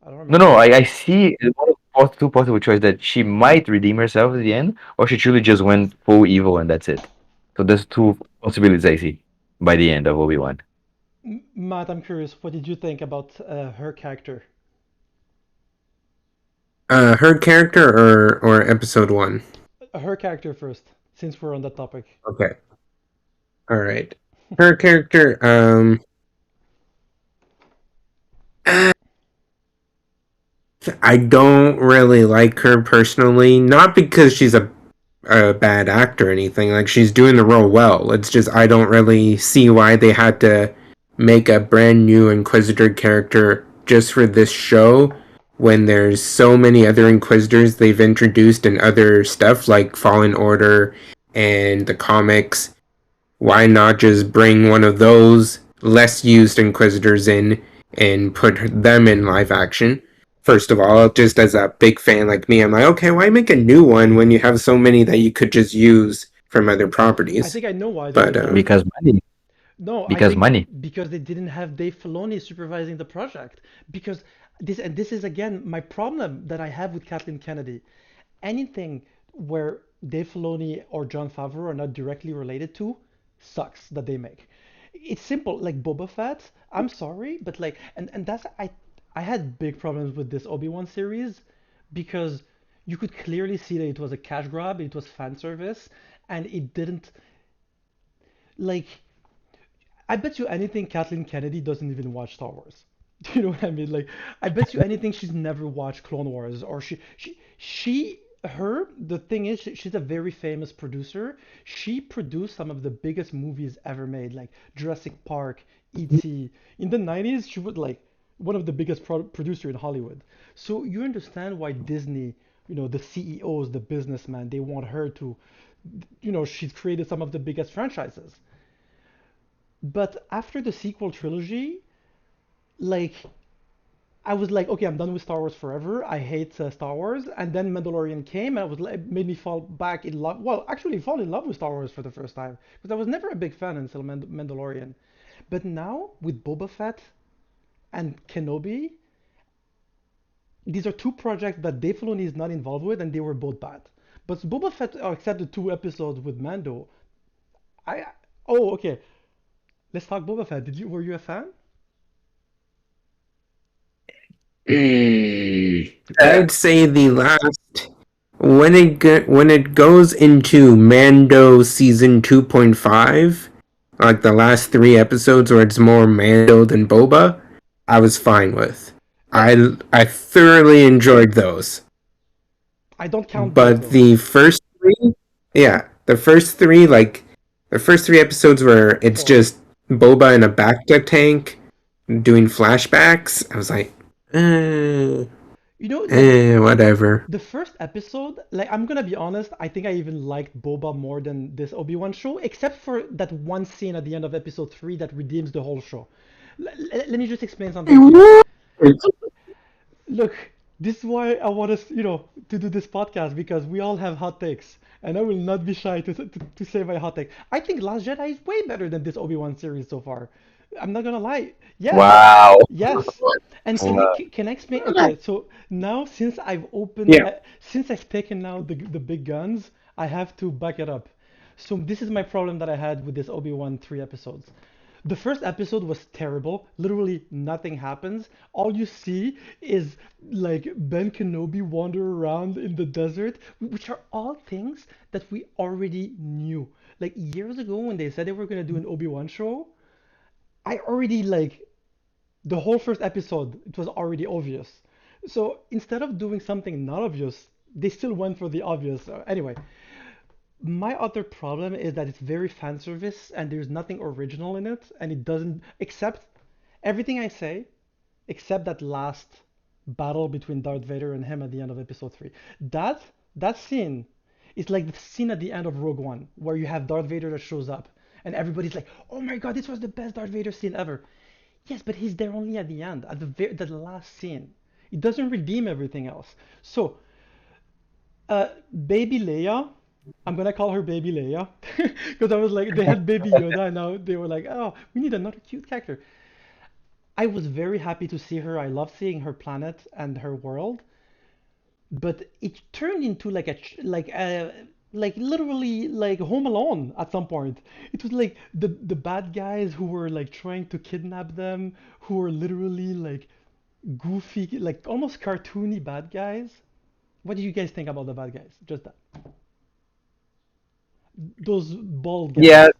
I don't No, remember. no, I see one of two possible choices that she might redeem herself at the end, or she truly just went full evil and that's it. So there's two possibilities I see by the end of Obi-Wan. Matt, I'm curious. What did you think about her character? her character or episode 1. Her character first, since we're on that topic. Okay. All right. Her character I don't really like her personally, not because she's a bad actor or anything. Like she's doing the role well. It's just I don't really see why they had to make a brand new Inquisitor character just for this show when there's so many other Inquisitors they've introduced in other stuff like Fallen Order and the comics. why not just bring one of those less used Inquisitors in and put them in live action? First of all, just as a big fan like me, I'm like, okay, why make a new one when you have so many that you could just use from other I properties? think I know why they But did that. Because money. No, I Because think money. because they didn't have Dave Filoni supervising the project. Because this is again my problem that I have with Kathleen Kennedy. Anything where Dave Filoni or Jon Favreau are not directly related to sucks that they make. It's simple, like Boba Fett. I'm sorry, but like, and that's I had big problems with this Obi-Wan series because you could clearly see that it was a cash grab, it was fan service, and it didn't like. I bet you anything Kathleen Kennedy doesn't even watch Star Wars. Do you know what I mean? Like, I bet you anything she's never watched Clone Wars or her, the thing is, she's a very famous producer. She produced some of the biggest movies ever made, like Jurassic Park, E.T. In the 90s, she was like one of the biggest producer in Hollywood. So you understand why Disney, the CEOs, the businessmen, they want her to, she's created some of the biggest franchises. But after the sequel trilogy, like I was like, okay, I'm done with Star Wars forever. I hate Star Wars. And then Mandalorian came, and it made me fall back in love. Well, actually, fall in love with Star Wars for the first time because I was never a big fan until Mandalorian. But now with Boba Fett and Kenobi, these are two projects that Dave Filoni is not involved with, and they were both bad. But Boba Fett, except the two episodes with Mando, I oh okay, let's talk Boba Fett. Were you a fan? I'd say the last when it goes into Mando season 2.5, like the last 3 episodes where it's more Mando than Boba, I was fine with. Yeah, I thoroughly enjoyed those. I don't count those But though. the first three, yeah, the first 3 episodes where it's Four. just Boba in a bacta tank doing flashbacks, I was like, Like whatever. the first episode, like I'm gonna be honest, I think I even liked Boba more than this Obi-Wan show, except for that one scene at the end of episode 3 that redeems the whole show. Let me just explain something to you. Look, this is why I want us, to do this podcast because we all have hot takes, and I will not be shy to say my hot take. I think Last Jedi is way better than this Obi-Wan series so far. I'm not gonna lie. Yes, Wow. yes. And Wow. can I explain? Okay, so now Yeah. since I've taken out the big guns, I have to back it up. So this is my problem that I had with this Obi-Wan 3 episodes. The first episode was terrible. Literally nothing happens. All you see is like Ben Kenobi wander around in the desert, which are all things that we already knew. Like years ago when they said they were gonna do an Obi-Wan show, I already like the whole first episode, it was already obvious. So instead of doing something not obvious, they still went for the obvious. Anyway, my other problem is that it's very fan service and there's nothing original in it, and it doesn't except everything I say, except that last battle between Darth Vader and him at the end of episode 3. That that scene is like the scene at the end of Rogue One, where you have Darth Vader that shows up, and everybody's like, "Oh my God, this was the best Darth Vader scene ever." Yes, but he's there only at the end, at the last scene. It doesn't redeem everything else. So, Baby Leia, I'm gonna call her Baby Leia, because I was like, they had Baby Yoda, and now they were like, oh, we need another cute character. I was very happy to see her. I love seeing her planet and her world, but it turned into like like literally like Home Alone at some point. It was like the bad guys who were like trying to kidnap them, who were literally like goofy, like almost cartoony bad guys. What do you guys think about the bad guys? Just that. Those bald Yeah, guys.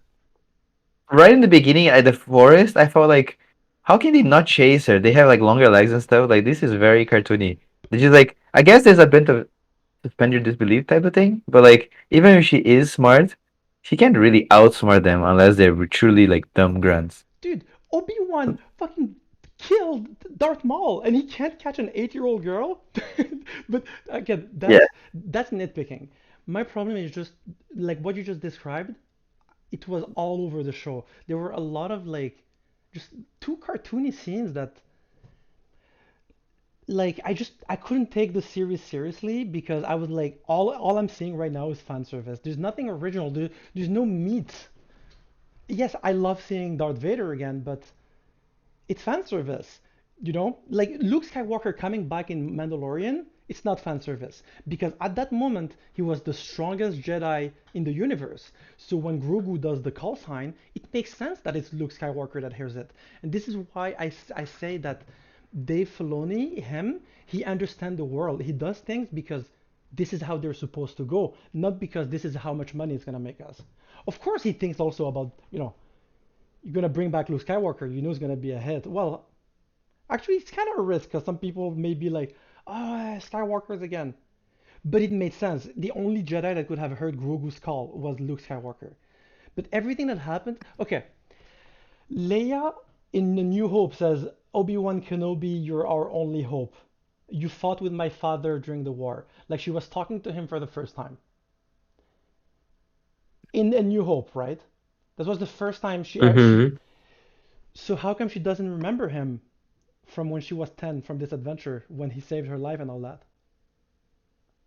right in the beginning at the forest, I felt like, how can they not chase her? They have like longer legs and stuff. Like this is very cartoony. They just like, I guess there's a bit of suspend your disbelief type of thing. But like, even if she is smart, she can't really outsmart them unless they're truly like dumb grunts. Dude, Obi-Wan fucking killed Darth Maul and he can't catch an 8-year-old girl? But again, Yeah. that's nitpicking. My problem is just like what you just described. it was all over the show. There were a lot of like just too cartoony scenes that like I couldn't take the series seriously because I was like all I'm seeing right now is fan service. There's nothing original. There's no meat. Yes, I love seeing Darth Vader again, but it's fan service. You know, like Luke Skywalker coming back in Mandalorian, it's not fan service because at that moment he was the strongest Jedi in the universe. So when Grogu does the call sign, it makes sense that it's Luke Skywalker that hears it. And this is why I say that Dave Filoni, he understands the world. He does things because this is how they're supposed to go, not because this is how much money it's gonna make us. Of course, he thinks also about, you're gonna bring back Luke Skywalker. You know it's gonna be a hit. Well, actually, it's kind of a risk because some people may be like, "Oh, Skywalker's again," but it made sense. The only Jedi that could have heard Grogu's call was Luke Skywalker. But everything that happened, okay, Leia in The New Hope says, "Obi-Wan Kenobi, you're our only hope. You fought with my father during the war." Like she was talking to him for the first time in A New Hope, right? That was the first time Mm-hmm. so how come she doesn't remember him from when she was 10 from this adventure when he saved her life and all that?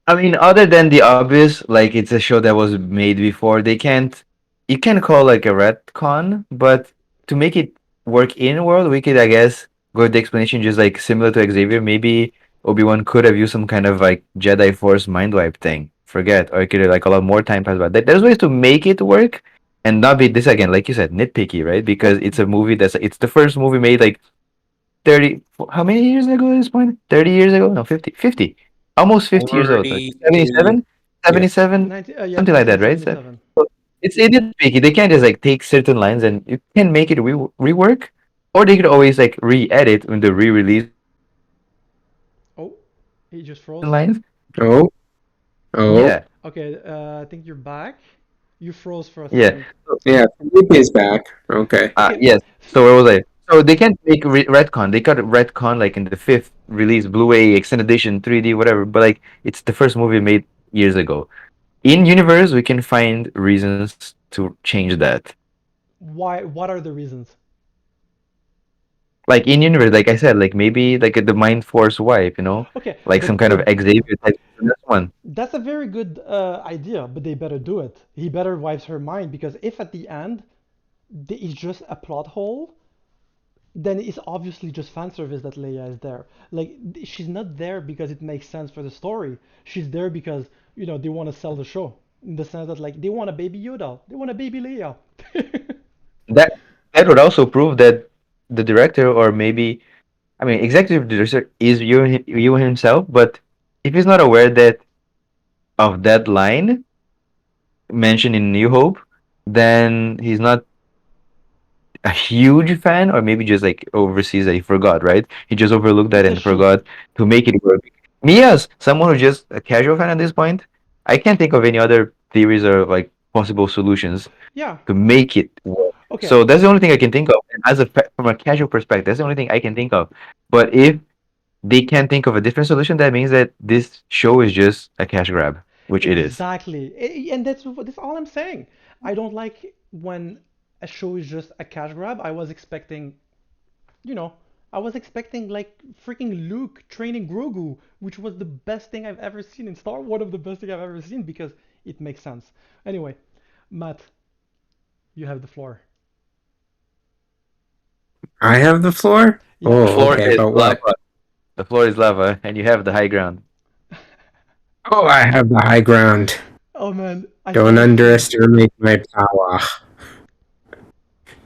I mean, other than the obvious, like it's a show that was made before, they can't. You can call like a retcon, but to make it work in world, we could, I guess, go with the explanation just like similar to Xavier. Maybe Obi-Wan could have used some kind of like Jedi Force mind wipe thing. Forget, or it could have like a lot more time pass by. There's ways to make it work and not be this again, like you said, nitpicky, right? Because it's a movie it's the first movie made like 30, how many years ago at this point? 30 years ago? No, 50, 50. Almost 50 years old. Like 40, 77? yeah. 77? 19, yeah, Something like that, right? So, 1977. so it is tricky. They can't just like take certain lines and you can make it rework, or they could always like re-edit when the re-release lines. Oh, he just froze. Yeah. Oh, oh, Okay, I think you're back. You froze for a Yeah. second. So, yeah. Felipe is back. Okay. Okay, yes. So where was I? So they can't make retcon. They got retcon like in the fifth release, Blu-ray, extended edition, 3D, whatever. But like it's the first movie made years ago. In universe, we can find reasons to change that. why? What are the reasons? Like in universe, like I said, like maybe like the Mind Force wipe, Okay, like some kind of Xavier type. That's one. that's a very good idea, but they better do it. He better wipes her mind because if at the end it's just a plot hole, then it's obviously just fan service that Leia is there. Like she's not there because it makes sense for the story. She's there because they want to sell the show in the sense that like they want a baby Yoda, they want a baby Leia. That that would also prove that the director, or maybe, I mean, executive producer is you himself, but if he's not aware that of that line mentioned in New Hope, then he's not a huge fan, or maybe just like overseas that he forgot, right? He just overlooked that It's a and she. forgot to make it work. Me, as someone who's just a casual fan at this point, I can't think of any other theories or like possible solutions Yeah. to make it work. Okay. So that's the only thing I can think of. And from a casual perspective, that's the only thing I can think of. But if they can't think of a different solution, that means that this show is just a cash grab, which it is. Exactly. And that's all I'm saying. I don't like when a show is just a cash grab. You know, I was expecting like freaking Luke training Grogu, which was the best thing I've ever seen in Star Wars, one of the best thing I've ever seen because it makes sense. Anyway, Matt, you have the floor. I have the floor? Yeah. The Oh, floor okay. is About what? lava. The floor is lava, and you have the high ground. Oh, I have the high ground. Oh man, I Don't saw the scene. underestimate my power.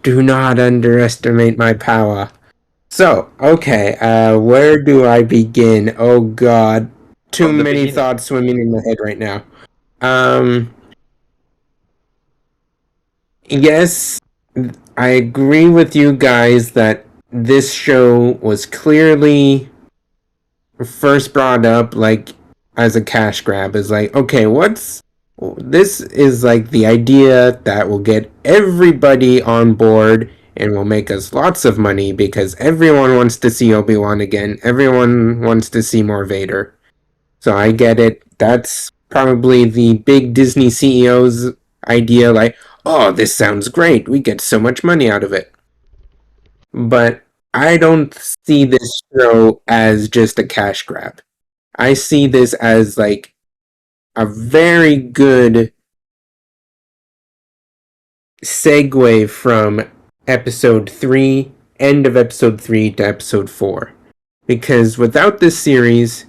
Do not underestimate my power. So, okay, where do I begin? Oh god. Too From the many beginning. thoughts swimming in my head right now. Um, yes, I agree with you guys that this show was clearly first brought up like as a cash grab. Is like, okay, this is like the idea that will get everybody on board and will make us lots of money because everyone wants to see Obi-Wan again. Everyone wants to see more Vader. So I get it. That's probably the big Disney CEO's idea, like, oh, this sounds great. We get so much money out of it. But I don't see this show as just a cash grab. I see this as like a very good segue from episode 3, end of episode 3 to episode 4. Because without this series,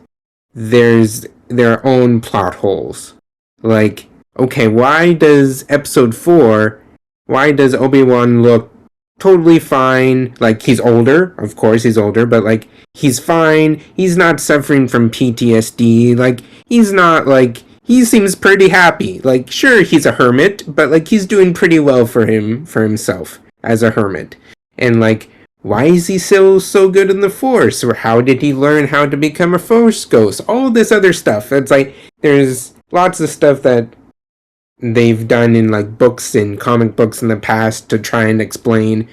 there's their own plot holes. Like, okay, why does Obi-Wan look totally fine? Like, he's older, of course he's older, but like, he's fine. He's not suffering from PTSD. Like, he's not like, he seems pretty happy. Like, sure, he's a hermit, but like, he's doing pretty well for himself as a hermit. And like, why is he so good in the Force? Or how did he learn how to become a Force ghost? All this other stuff. It's like there's lots of stuff that they've done in like books and comic books in the past to try and explain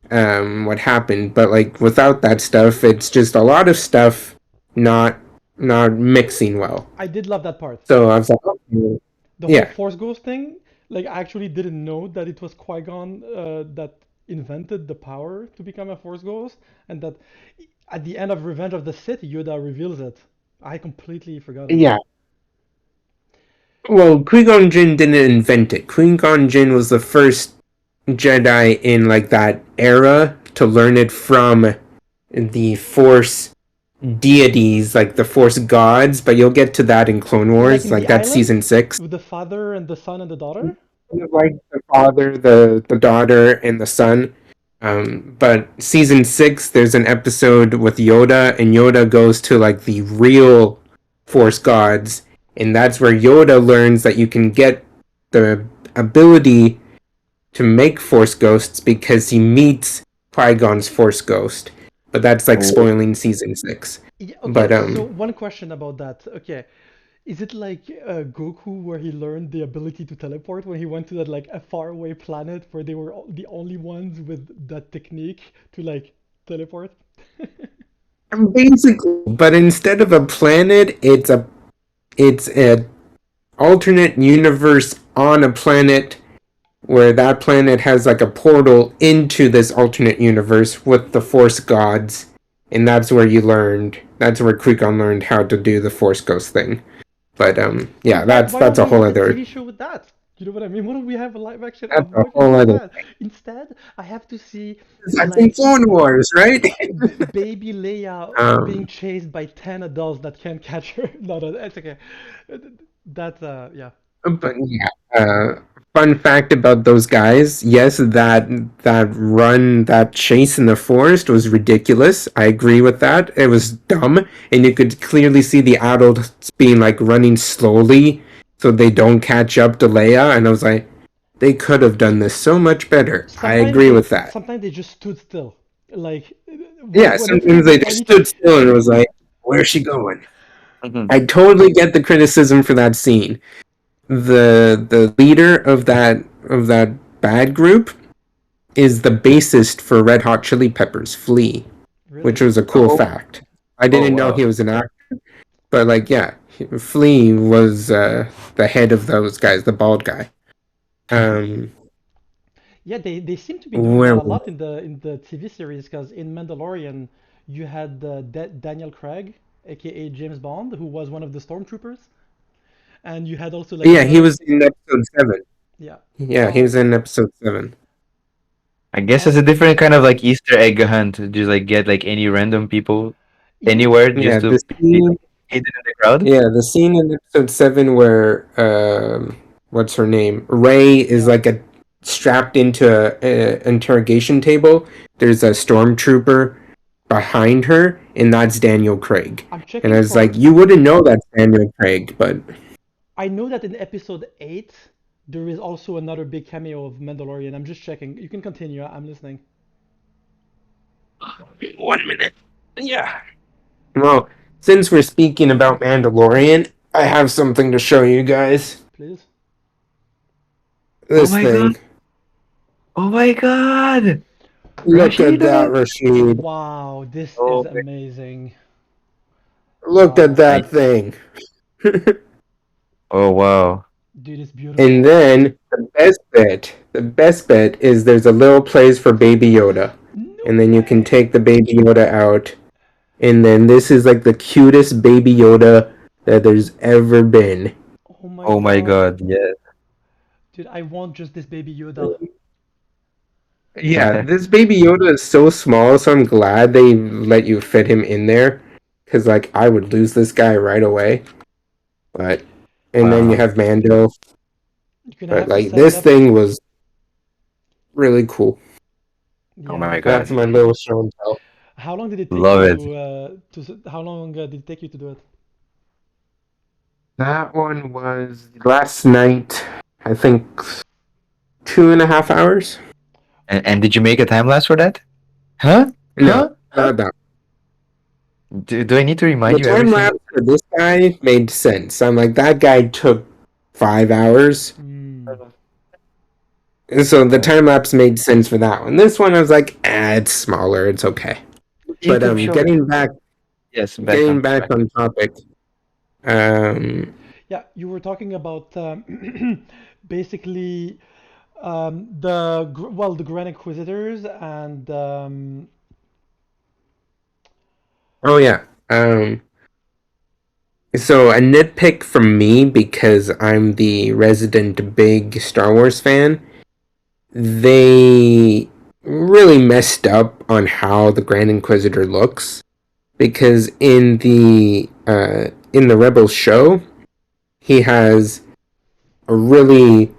what happened. But like without that stuff, it's just a lot of stuff not mixing well. I did love that part. So I was like, okay, The whole yeah, Force Ghost thing, like I actually didn't know that it was Qui-Gon that invented the power to become a Force Ghost, and that at the end of Revenge of the Sith, Yoda reveals it. I completely forgot it. yeah. Well, Qui-Gon Jinn didn't invent it. Qui-Gon Jinn was the first Jedi in like that era to learn it from the Force deities, like the Force gods. But you'll get to that in Clone Like Wars, in like the that's island season 6. with the father and the son and the daughter. Like the father, the daughter, and the son. But season 6, there's an episode with Yoda, and Yoda goes to like the real Force gods, and that's where Yoda learns that you can get the ability to make Force ghosts because he meets Qui-Gon's Force ghost. But that's like Oh, spoiling season 6. Yeah, But okay, so one question about that. Okay, is it like Goku where he learned the ability to teleport when he went to that like a faraway planet where they were the only ones with that technique to like teleport? basically, but instead of a planet, it's a alternate universe on a planet where that planet has like a portal into this alternate universe with the Force gods, and that's where that's where Qui-Gon learned how to do the Force Ghost thing. But But yeah, why don't that's a we whole have a other TV show with that? You know what I mean? Why don't we have a live action that's a movie whole with other that? Instead, I have to see that's in like Clone Wars, right? baby Leia being um chased by 10 adults that can't catch her. No, no, it's okay. That, yeah. But yeah, fun fact about those guys. Yes, that chase in the forest was ridiculous. I agree with that. It was dumb, and you could clearly see the adults being like running slowly so they don't catch up to Leia. And I was like, they could have done this so much better. I agree with that. Sometimes they just stood still. Like Yeah, when it's sometimes they moving, I just need to. stood still and it was like, where's she going? mhm. I totally get the criticism for that scene. The leader of that bad group is the bassist for Red Hot Chili Peppers, Flea, which Really? was a cool Oh, fact. I oh didn't know wow. he was an actor, but like yeah, Flea was the head of those guys, the bald guy. Um, Yeah, they seem to be doing where that a lot in the TV series because in Mandalorian you had Daniel Craig, aka James Bond, who was one of the stormtroopers, and you had also like yeah, he another. was in episode 7. Yeah. Yeah, he Oh, was in episode 7. I guess it's a oh, different kind of like Easter egg hunt. Just like get like any random people yeah. anywhere Yeah, just to the be scene like hidden in the crowd. Yeah, the scene in episode 7 where what's her name? Ray is Yeah. like a strapped into a interrogation table. There's a stormtrooper behind her, and that's Daniel Craig. I'm And I checking was like, for. you wouldn't know that's Daniel Craig, but I know that in episode 8 there is also another big cameo of Mandalorian. I'm just checking. You can continue. I'm listening. 1 minute. Yeah. Well, since we're speaking about Mandalorian, I have something to show you guys. Please. Oh This my god! thing. Oh my god! Look at that, Rashida! Rashid. Wow, this is Oh, amazing. Look at Wow. I, that thing. oh wow! Dude, it's And beautiful. then the best bit. The best bet is there's a little place for Baby Yoda, No and then you can way! take the Baby Yoda out, and then this is like the cutest Baby Yoda that there's ever been. Oh my Oh my god. god, yes. Dude, I want just this baby Yoda. Yeah, this Baby Yoda is so small, so I'm glad they let you fit him in there, because like I would lose this guy right away. But and then you Wow. have Mando, You're gonna but have to like set it this up. thing was really cool. Oh Yeah, my That's god. my little show and tell. how long did it take you Love it. how long did it take you to do it? That one was last night. I think 2.5 hours. And did you make a time lapse for that? Huh? No, Huh? Huh? not that. Do I need to remind The you every time single lapse for this guy made sense. I'm like, that guy took 5 hours. Hmm. And so the Oh. time lapse made sense for that one. This one I was like, it's smaller, it's okay. But YouTube show. Yes, back getting on back track. on topic. Um Yeah, you were talking about basically the Grand Inquisitors and oh yeah. So a nitpick from me because I'm the resident big Star Wars fan. They really messed up on how the Grand Inquisitor looks because in the Rebels show, he has a really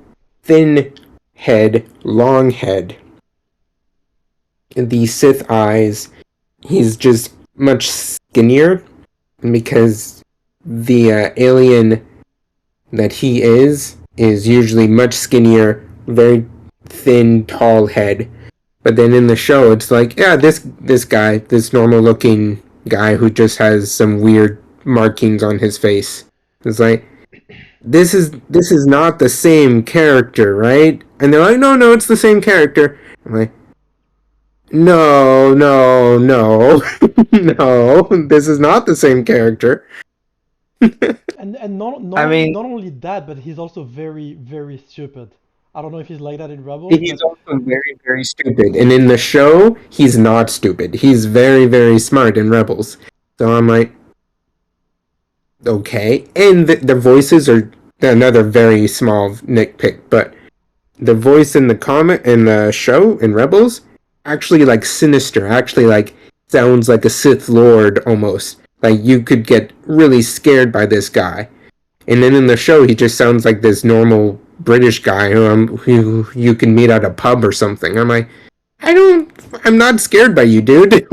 thin head, long head, the Sith eyes. He's just much skinnier because the alien that he is usually much skinnier, very thin, tall head. But then in the show, it's like, yeah, this guy, this normal looking guy who just has some weird markings on his face. It's like this is not the same character, right? And they're like, no, it's the same character. I'm like, no, no, this is not the same character. and I mean, not only that, but he's also very stupid. I don't know if he's like that in Rebels, He's but also very, very stupid. And in the show, he's not stupid. He's very, very smart in Rebels. So I'm like, okay. And the voices are another very small nitpick, but the voice in the comic in the show in Rebels actually like sinister, actually like sounds like a Sith Lord almost. Like you could get really scared by this guy. And then in the show, he just sounds like this normal British guy who you can meet at a pub or something. I'm like, I don't, I'm not scared by you, dude.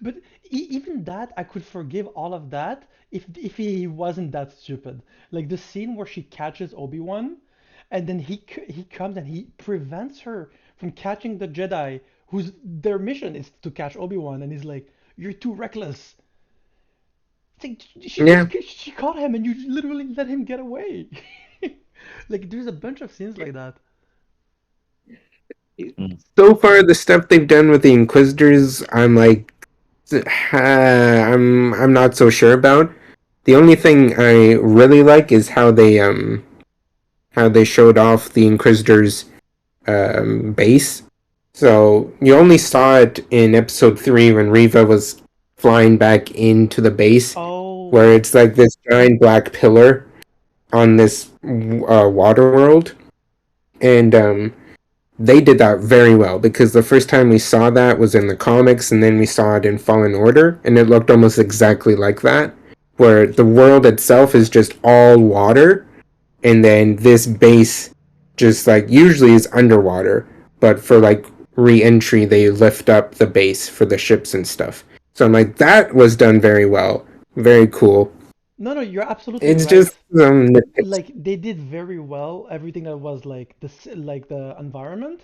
but even that I could forgive all of that if he wasn't that stupid. Like the scene where she catches Obi-Wan, and then he comes and he prevents her from catching the Jedi, whose their mission is to catch Obi-Wan, and he's like, "You're too reckless." It's like Yeah. she caught him, and you literally let him get away. Like there's a bunch of scenes like that. mm, So far, the stuff they've done with the Inquisitors, I'm like, I'm not so sure about. The only thing I really like is how they showed off the Inquisitors base. So you only saw it in episode 3 when Riva was flying back into the base, where Oh, it's like this giant black pillar on this water world, and they did that very well because the first time we saw that was in the comics, and then we saw it in Fallen Order, and it looked almost exactly like that, where the world itself is just all water, and then this base just like usually is underwater, but for like re-entry they lift up the base for the ships and stuff. So I'm like, that was done very well, very cool. no, you're absolutely It's right. just some nitpicks. Like they did very well everything that was like like the environment.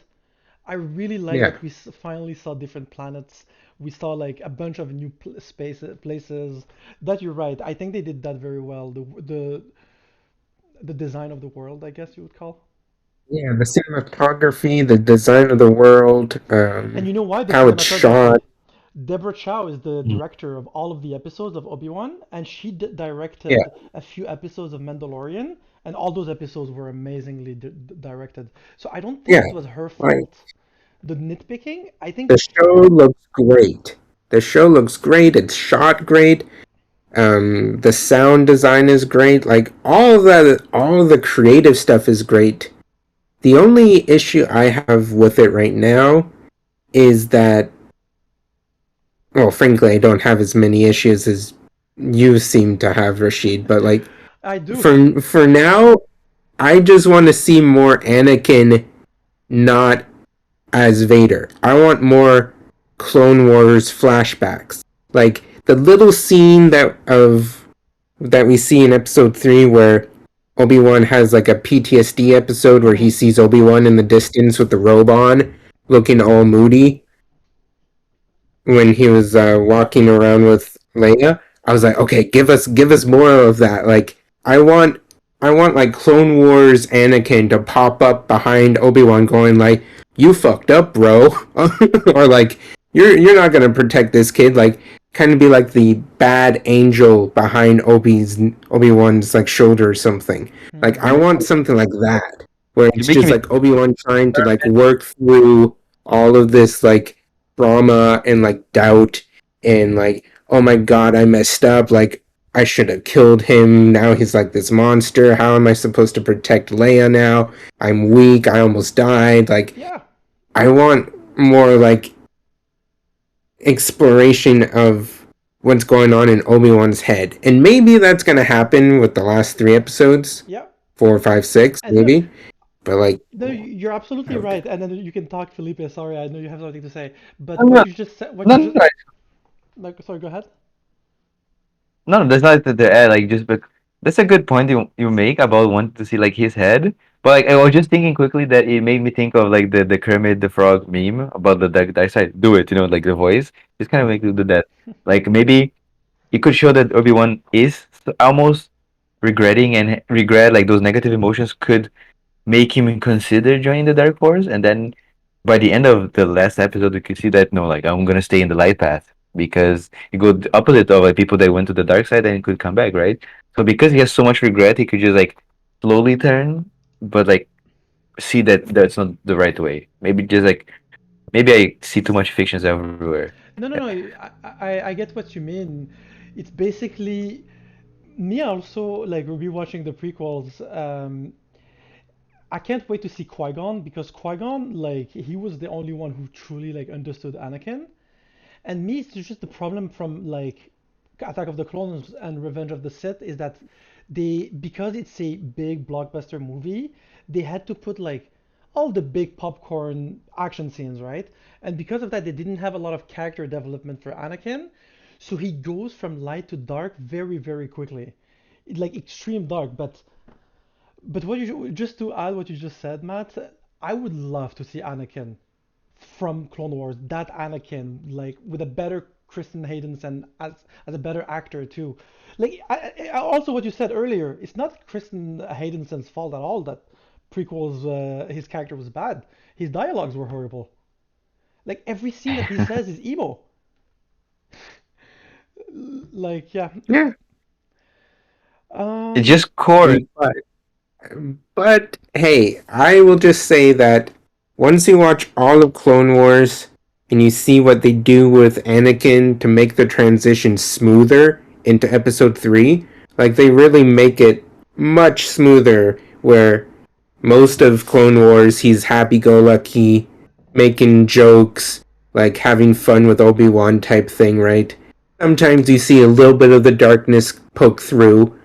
I really like Yeah, that we finally saw different planets. We saw like a bunch of new places. That you're right. I think they did that very well. The design of the world, I guess you would call. yeah, the cinematography, the design of the world, And you know why the how it's shot. cinematography? Deborah Chow is the mm. director of all of the episodes of Obi-Wan, and she Yeah, directed a few episodes of Mandalorian, And all those episodes were amazingly directed. So I don't think Yeah, it was her like fault. The nitpicking, I think, the show looks great. The show looks great. It's shot great. The sound design is great. Like all of that, all of the creative stuff is great. The only issue I have with it right now is that, well, frankly, I don't have as many issues as you seem to have, Rashid. But like I do. for now, I just want to see more Anakin not as Vader. I want more Clone Wars flashbacks. Like the little scene that we see in episode 3 where Obi-Wan has like a PTSD episode where he Hmm. sees Obi-Wan in the distance with the robe on, looking all moody when he was walking around with Leia. I was like, okay, give us more of that. Like I want like Clone Wars Anakin to pop up behind Obi-Wan going like, "You fucked up, bro." Or like, "You're not going to protect this kid." Like kind of be like the bad angel behind Obi-Wan's like shoulder or something. Like I Hmm. want something like that where You're it's making just me like Obi-Wan trying to like work through all of this like trauma and like doubt and like, oh my god, I messed up. Like I should have killed him. Now he's like this monster. How am I supposed to protect Leia now? I'm weak. I almost died. Like Yeah. I want more like exploration of what's going on in Obi-Wan's head. And maybe that's gonna happen with the last 3 episodes. Yeah. 4, 5, 6, And no, maybe. But like no, you're absolutely okay. right. And then you can talk, Felipe. Sorry, I know you have something to say. But no, what no, you just said, what no, you no, just, no, like, sorry, go ahead. no, that's not the add. Like, that's a good point you make about wanting to see like his head. But like, I was just thinking quickly that it made me think of like the Kermit the Frog meme about the dark side. Do it, like the voice. Just kind of make you do that. Like maybe you could show that Obi-Wan is almost regretting and regret like those negative emotions could make him consider joining the Dark Force, and then by the end of the last episode, we could see that no, like I'm gonna stay in the light path because you go the opposite of like people that went to the dark side and could come back, right? So because he has so much regret, he could just like slowly turn, but like see that that's not the right way. Maybe just like maybe I see too much fictions everywhere. No, no, no. I get what you mean. It's basically me also like rewatching the prequels. I can't wait to see Qui-Gon because Qui-Gon, like, he was the only one who truly like understood Anakin. And me, it's just the problem from like Attack of the Clones and Revenge of the Sith is that because it's a big blockbuster movie, they had to put like all the big popcorn action scenes, right? And because of that, they didn't have a lot of character development for Anakin. So he goes from light to dark very, very quickly. Like extreme dark, but what you just to add what you just said, Matt, I would love to see Anakin from Clone Wars, that Anakin, like with a better Kristen Hayden's and as a better actor too. Like also what you said earlier, it's not Kristen Hayden's fault at all that prequels his character was bad. His dialogues were horrible. Like every scene that he says is emo. Like yeah. Yeah. It's Um just core. But But hey, I will just say that once you watch all of Clone Wars and you see what they do with Anakin to make the transition smoother into episode 3, like they really make it much smoother where most of Clone Wars he's happy go lucky, making jokes, like having fun with Obi-Wan type thing, right? Sometimes you see a little bit of the darkness poke through,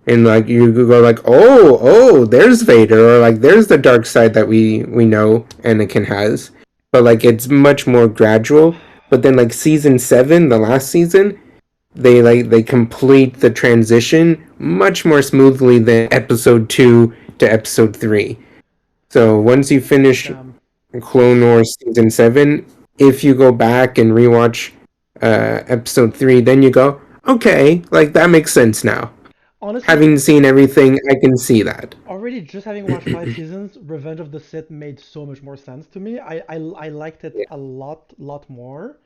and like you go like, oh, there's Vader, or like there's the dark side that we know Anakin has, but like it's much more gradual. But then like season 7, the last season, they complete the transition much more smoothly than episode 2 to episode 3. So once you finish damn. Clone Wars season 7, if you go back and rewatch episode 3, then you go, okay, like that makes sense now. Honestly, Having seen everything, I can see that. already just having watched 5 seasons, Revenge of the Sith made so much more sense to me. I liked it Yeah. a lot more.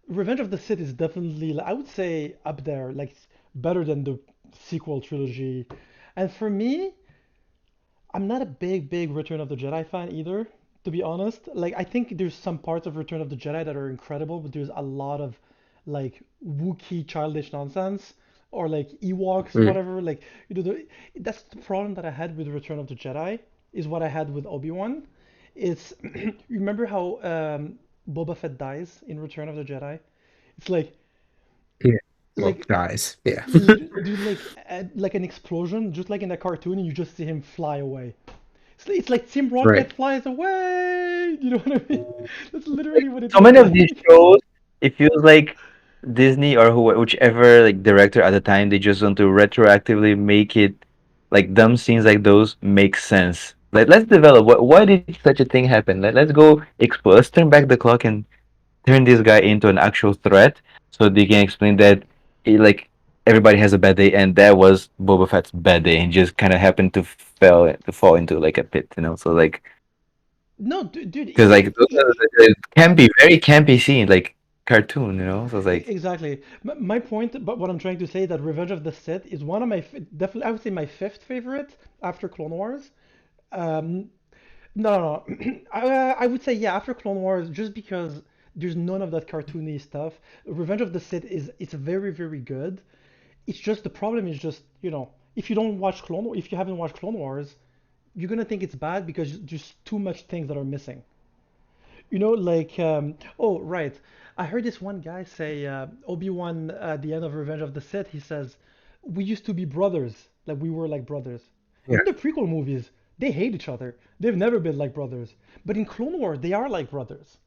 Revenge of the Sith is definitely, I would say, up there, like better than the sequel trilogy. And for me, I'm not a big Return of the Jedi fan either, to be honest. Like I think there's some parts of Return of the Jedi that are incredible, but there's a lot of like Wookiee childish nonsense or like Ewoks, Mm, whatever. Like that's the problem that I had with Return of the Jedi is what I had with Obi-Wan. It's you remember how Boba Fett dies in Return of the Jedi? It's yeah. Well, like guys. Yeah. dude, like an explosion, just like in the cartoon, and you just see him fly away. It's like Team Right. Rocket flies away. You know what I mean? That's literally what it So looks many of these like. shows, it feels like Disney or whichever like director at the time, they just want to retroactively make it like dumb scenes like those make sense. Like let's develop why did such a thing happen? Let's go explore. Let's turn back the clock and turn this guy into an actual threat, so they can explain that like everybody has a bad day, and that was Boba Fett's bad day, and just kind of happened to fall into like a pit, you know. So like No, dude, because like those are the campy, very campy scene, like cartoon, you know. So it's like exactly. My point, but what I'm trying to say that Revenge of the Sith is one of my definitely I would say my fifth favorite after Clone Wars. Um, no, no. I would say yeah after Clone Wars just because there's none of that cartoony stuff. Revenge of the Sith is it's very good. It's just the problem is just if you don't watch if you haven't watched Clone Wars, you're gonna think it's bad because there's too much things that are missing. Like oh right, I heard this one guy say Obi-Wan at the end of Revenge of the Sith. He says we used to be brothers, like we were like brothers. Yeah. In the prequel movies, they hate each other. They've never been like brothers. But in Clone Wars, they are like brothers.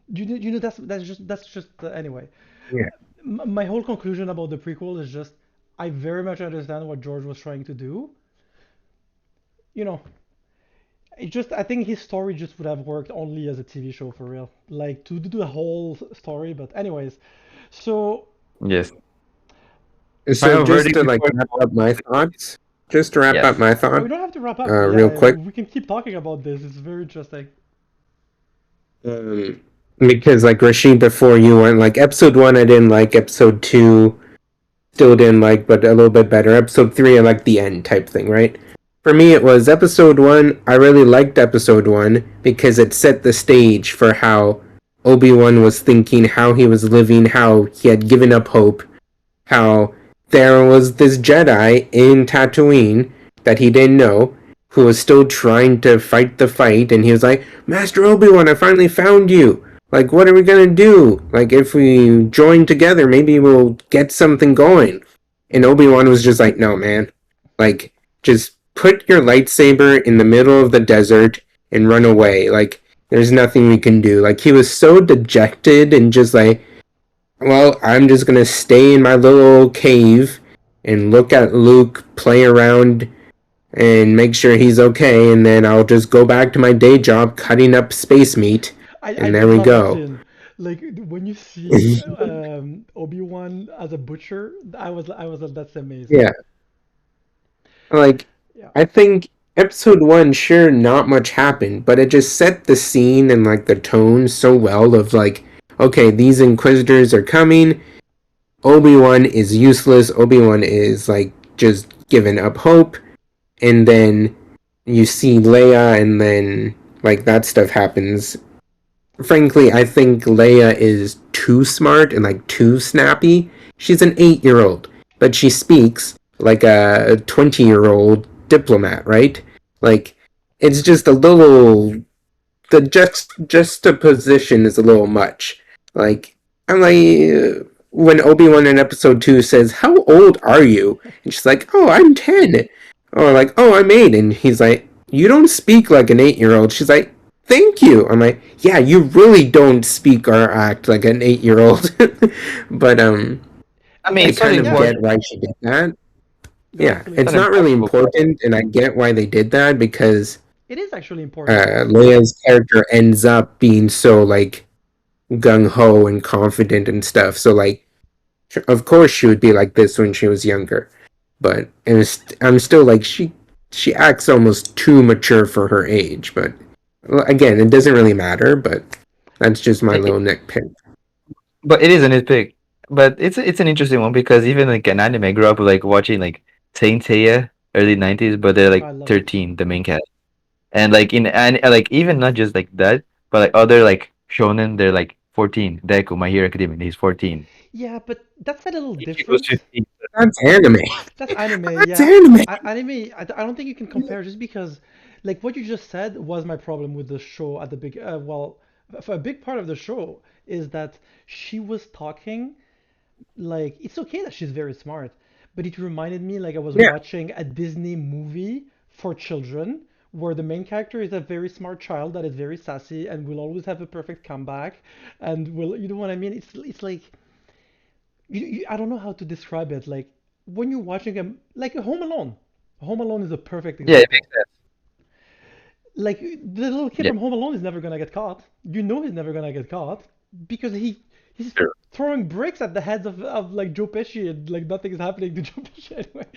That's just anyway. Yeah. My whole conclusion about the prequel is just I very much understand what George was trying to do. You know, I think his story just would have worked only as a TV show for real. Like to do the whole story, but anyways. So yes. So Final just verdict to like before wrap up my thoughts, just to wrap up yes. my oh, thoughts, we don't have to wrap up. real Yeah, quick. we can keep talking about this. It's very interesting. Um, because like Rashid, before you went, like episode one, I didn't like. Episode two, still didn't like, but a little bit better. Episode three, I like the end type thing, right? For me, it was episode one. I really liked episode one because it set the stage for how Obi-Wan was thinking, how he was living, how he had given up hope, how there was this Jedi in Tatooine that he didn't know who was still trying to fight the fight, and he was like, Master Obi-Wan, I finally found you. Like, what are we gonna do? Like, if we join together, maybe we'll get something going. And Obi-Wan was just like, no, man. Like, just put your lightsaber in the middle of the desert and run away. Like, there's nothing we can do. Like, he was so dejected and just like, well, I'm just gonna stay in my little cave and look at Luke play around and make sure he's okay, and then I'll just go back to my day job cutting up space meat, I and there just we love that go. scene. Like when you see Obi-Wan as a butcher, I was like, that's amazing. Yeah, like, Yeah. I think episode one, sure, not much happened, but it just set the scene and like the tone so well of like, okay, these Inquisitors are coming. Obi-Wan is useless. Obi-Wan is like just giving up hope, and then you see Leia, and then like that stuff happens. Frankly, I think Leia is too smart and like too snappy. She's an 8-year old, but she speaks like a 20-year old diplomat, right? Like, it's just a little. The juxtaposition is a little much. Like, I'm like. When Obi-Wan in episode 2 says, How old are you? And she's like, Oh, I'm 10. Or like, Oh, I'm 8. And he's like, You don't speak like an 8-year-old. She's like, Thank you. I'm like, Yeah, you really don't speak or act like an 8-year-old. But I mean, I it's not kind of Yeah, get important. why she did that. Yeah, exactly. It's it's an not really impossible question. important, and I get why they did that because It is actually important. Leia's character ends up being so like gung ho and confident and stuff. So like, of course she would be like this when she was younger, but I'm still like she acts almost too mature for her age. But well, again, it doesn't really matter. But that's just my It, little nitpick. but it is a nitpick. But it's an interesting one because even like an anime, I grew up like watching like Saint Seiya early 90s, but they're like I love it. 13, the main cast. And like like even not just like that, but like other like shonen, they're like 14. Deku, My Hero Academia, he's 14. Yeah, but that's a little Ichigo's different. 15. That's anime. That's anime, That's yeah. anime. Anime, I don't think you can compare just because, like, what you just said was my problem with the show at the big, well, for a big part of the show is that she was talking, like, it's okay that she's very smart, but it reminded me like I was Yeah. watching a Disney movie for children where the main character is a very smart child that is very sassy and will always have a perfect comeback and will, you know what I mean? It's like, I don't know how to describe it. Like when you're watching a like a Home Alone. Home Alone is a perfect Yeah, it makes example. sense. Like the little kid Yeah, from Home Alone is never gonna get caught. You know he's never gonna get caught because he's true. throwing bricks at the heads of like Joe Pesci and like nothing is happening to Joe Pesci anyway.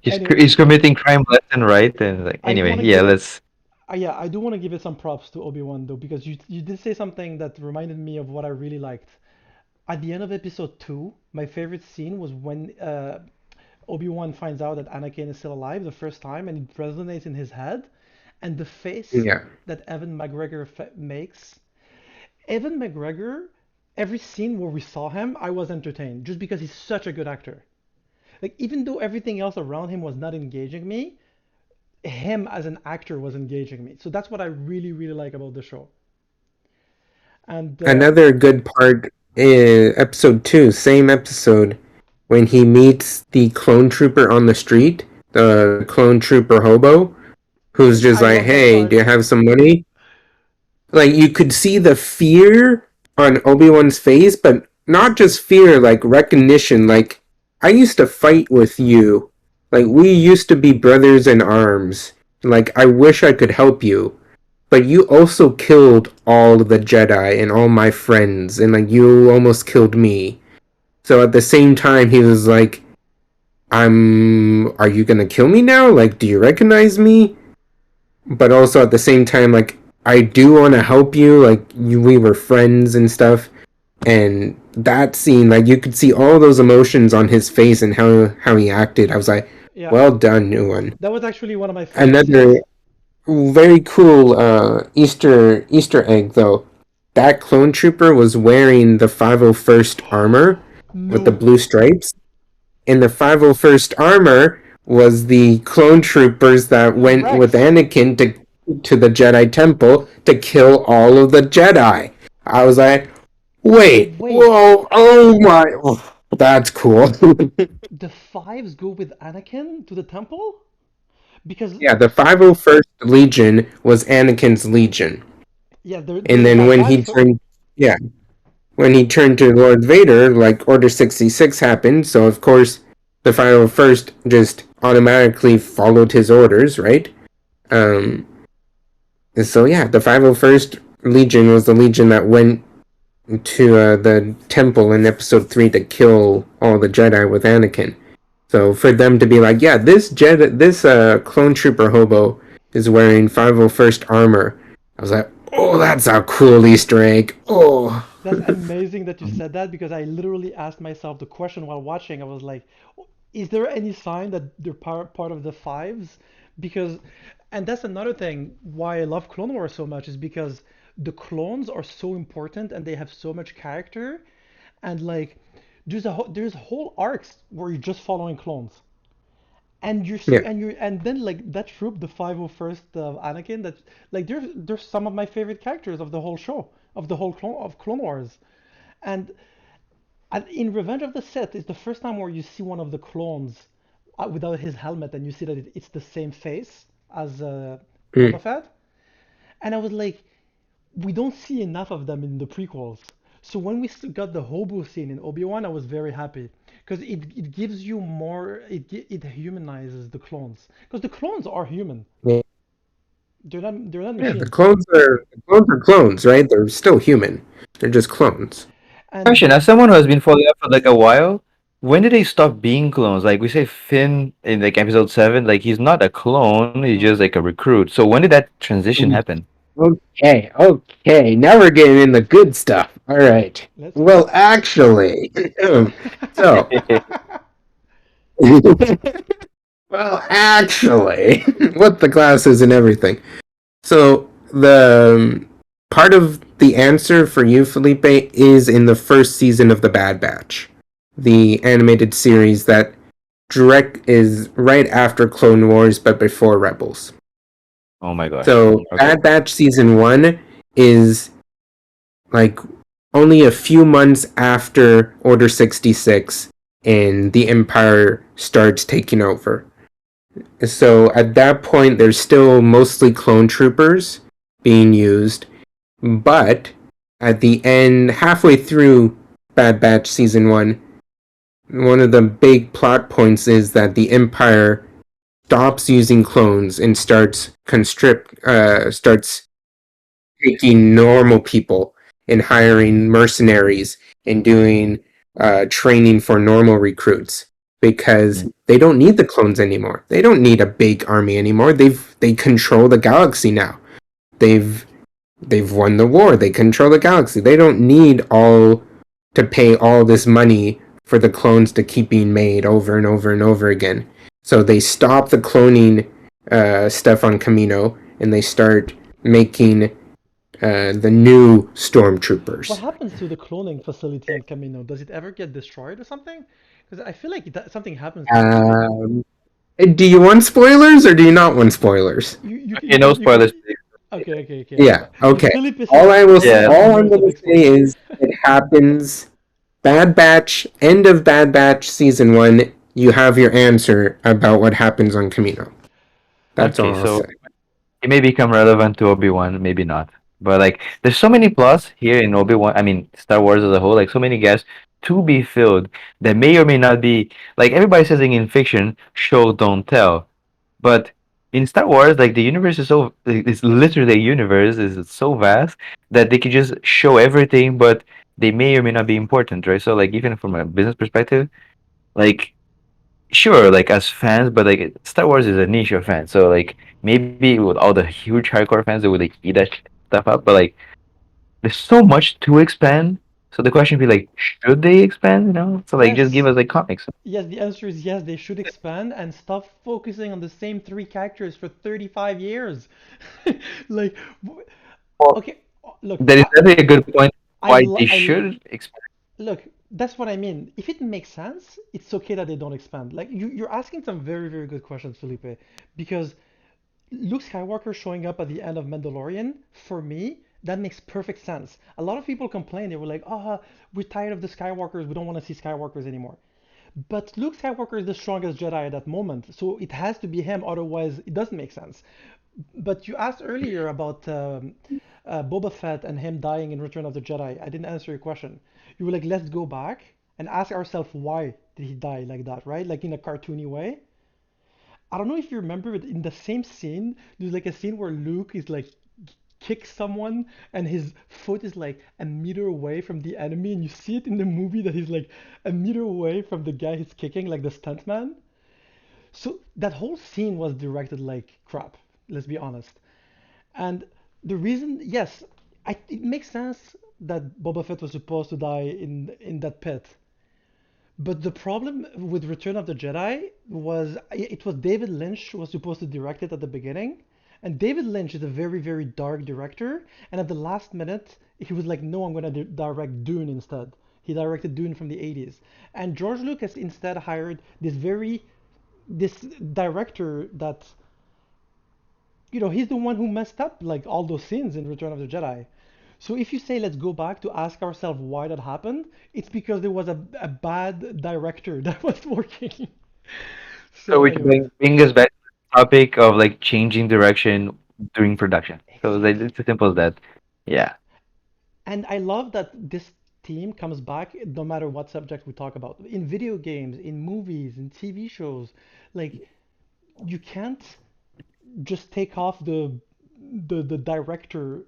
Anyway, He's committing crime left and right, and like I do anyway, want to yeah, give it. let's. Yeah, I do want to give it some props to Obi-Wan though because you did say something that reminded me of what I really liked. At the end of episode 2, my favorite scene was when Obi-Wan finds out that Anakin is still alive the first time and it resonates in his head and the face Yeah. that Evan McGregor makes. Evan McGregor, every scene where we saw him, I was entertained just because he's such a good actor. Like even though everything else around him was not engaging me, him as an actor was engaging me. So that's what I really really like about the show. And Another good part is episode 2, same episode, when he meets the clone trooper on the street, the clone trooper hobo, who's just I like, love that "Hey, do part. you have some money?" Like you could see the fear on Obi-Wan's face, but not just fear, like recognition. Like, I used to fight with you. Like, we used to be brothers in arms. Like, I wish I could help you. But you also killed all the Jedi and all my friends, and like you almost killed me. So at the same time, he was like, Are you gonna kill me now? Like, do you recognize me? But also at the same time, like, I do want to help you. Like, we were friends and stuff. And that scene, like, you could see all those emotions on his face and how he acted. I was like, Yeah, well done, new one. that was actually one of my favorite Another scenes. very cool Easter egg though. That clone trooper was wearing the 501st armor with the No, blue stripes. And the 501st armor was the clone troopers that went with Rex. Anakin to the Jedi Temple to kill all of the Jedi. I was like, wait, Wait, whoa, oh my, oh, that's cool. the fives go with Anakin to the temple? Because Yeah, the 501st Legion was Anakin's Legion. yeah, And there's then that when guy. he So turned, yeah, when he turned to Lord Vader, like Order 66 happened, so of course the 501st just automatically followed his orders, right? Um, and so yeah, the 501st Legion was the Legion that went to the temple in Episode 3 to kill all the Jedi with Anakin. So for them to be like, yeah, this clone trooper hobo is wearing 501st armor, I was like, oh, that's a cool Easter egg. Oh, that's amazing that you said that because I literally asked myself the question while watching. I was like, is there any sign that they're part of the fives? Because, and that's another thing why I love Clone Wars so much is because the clones are so important and they have so much character, and like there's whole arcs where you're just following clones. And yeah, and then like that troop, the 501st Anakin, that like there's some of my favorite characters of the whole show, of the whole Clone Wars. And in Revenge of the Sith is the first time where you see one of the clones without his helmet, and you see that it's the same face as Boba mm, Fett. And I was like, we don't see enough of them in the prequels. So when we got the hobo scene in Obi-Wan, I was very happy because it gives you more, it humanizes the clones because the clones are human. yeah. They're not Yeah, machines. the clones are clones, right? They're still human. They're just clones. And Question: as someone who has been following up for like a while, when did they stop being clones? Like we say, Finn in like episode 7, like he's not a clone; he's just no, like a recruit. So when did that transition happen? Okay, okay. Now we're getting in the good stuff. All right. Well, let's. actually, so Well, actually, with the glasses and everything. So the part of the answer for you, Felipe, is in the first season of The Bad Batch, the animated series that direct is right after Clone Wars but before Rebels. Oh my gosh. So Okay. Bad Batch season 1 is like only a few months after Order 66 and the Empire starts taking over. So at that point, there's still mostly clone troopers being used, but at the end, halfway through Bad Batch season one of the big plot points is that the Empire stops using clones and starts taking normal people and hiring mercenaries and doing training for normal recruits because Mm. they don't need the clones anymore. They don't need a big army anymore. They control the galaxy now. They've they've won the war. They control the galaxy. They don't need all to pay all this money for the clones to keep being made over and over and over again. So they stop the cloning stuff on Camino and they start making the new What stormtroopers. happens to the cloning facility on Camino? Does it ever get destroyed or something? Because I feel like something happens to it. Um, do you want spoilers or do you not want spoilers? You Okay, no can you can. spoilers, please. Okay. Yeah. Because Okay. Felipe said Yeah. spoilers, All I'm I'm also a gonna big say spoiler. is it happens. Bad Batch, end of Bad Batch season 1. You have your answer about what happens on Camino. That's Okay, all I'll so say. it may become relevant to Obi-Wan, maybe not. But like, there's so many plots here in Obi-Wan. I mean, Star Wars as a whole. Like, so many gaps to be filled that may or may not be. Like everybody says in fiction, show don't tell. But in Star Wars, like the universe is so it's literally a universe is so vast that they could just show everything, but they may or may not be important, right? So like even from a business perspective, like sure, like as fans, but like Star Wars is a niche of fans, so like maybe with all the huge hardcore fans, they would like eat that stuff up. But like there's so much to expand. So the question would be like, should they expand? You know, so like just give Yes, us like comics. yes, the answer is yes, they should expand and stop focusing on the same three characters for 35 years. Like, Well, okay, look, that is definitely a good point. I, Why lo- they I, should expand. look, that's what I mean. If it makes sense, it's okay that they don't expand. Like, you're asking some very, very good questions, Felipe, because Luke Skywalker showing up at the end of Mandalorian, for me, that makes perfect sense. A lot of people complain, they were like, ah, we're tired of the Skywalkers, we don't want to see Skywalkers anymore. But Luke Skywalker is the strongest Jedi at that moment, so it has to be him, otherwise it doesn't make sense. But you asked earlier about Boba Fett and him dying in Return of the Jedi. I didn't answer your question. You were like, let's go back and ask ourselves why did he die like that, right? Like in a cartoony way. I don't know if you remember, but in the same scene, there's like a scene where Luke is like kicks someone and his foot is like a meter away from the enemy, and you see it in the movie that he's like a meter away from the guy he's kicking, like the stuntman. So that whole scene was directed like crap, let's be honest. And the reason, yes, it makes sense that Boba Fett was supposed to die in that pit. But the problem with Return of the Jedi was it was David Lynch who was supposed to direct it at the beginning. And David Lynch is a very, very dark director. And at the last minute, he was like, no, I'm going to direct Dune instead. He directed Dune from the 80s. And George Lucas instead hired this director that, he's the one who messed up like all those scenes in Return of the Jedi. So if you say let's go back to ask ourselves why that happened, it's because there was a bad director that was working. So So which anyways, bring us back to the topic of like changing direction during production. So like, exactly. it's as simple as that. Yeah. And I love that this theme comes back no matter what subject we talk about. In video games, in movies, in TV shows, like you can't just take off the director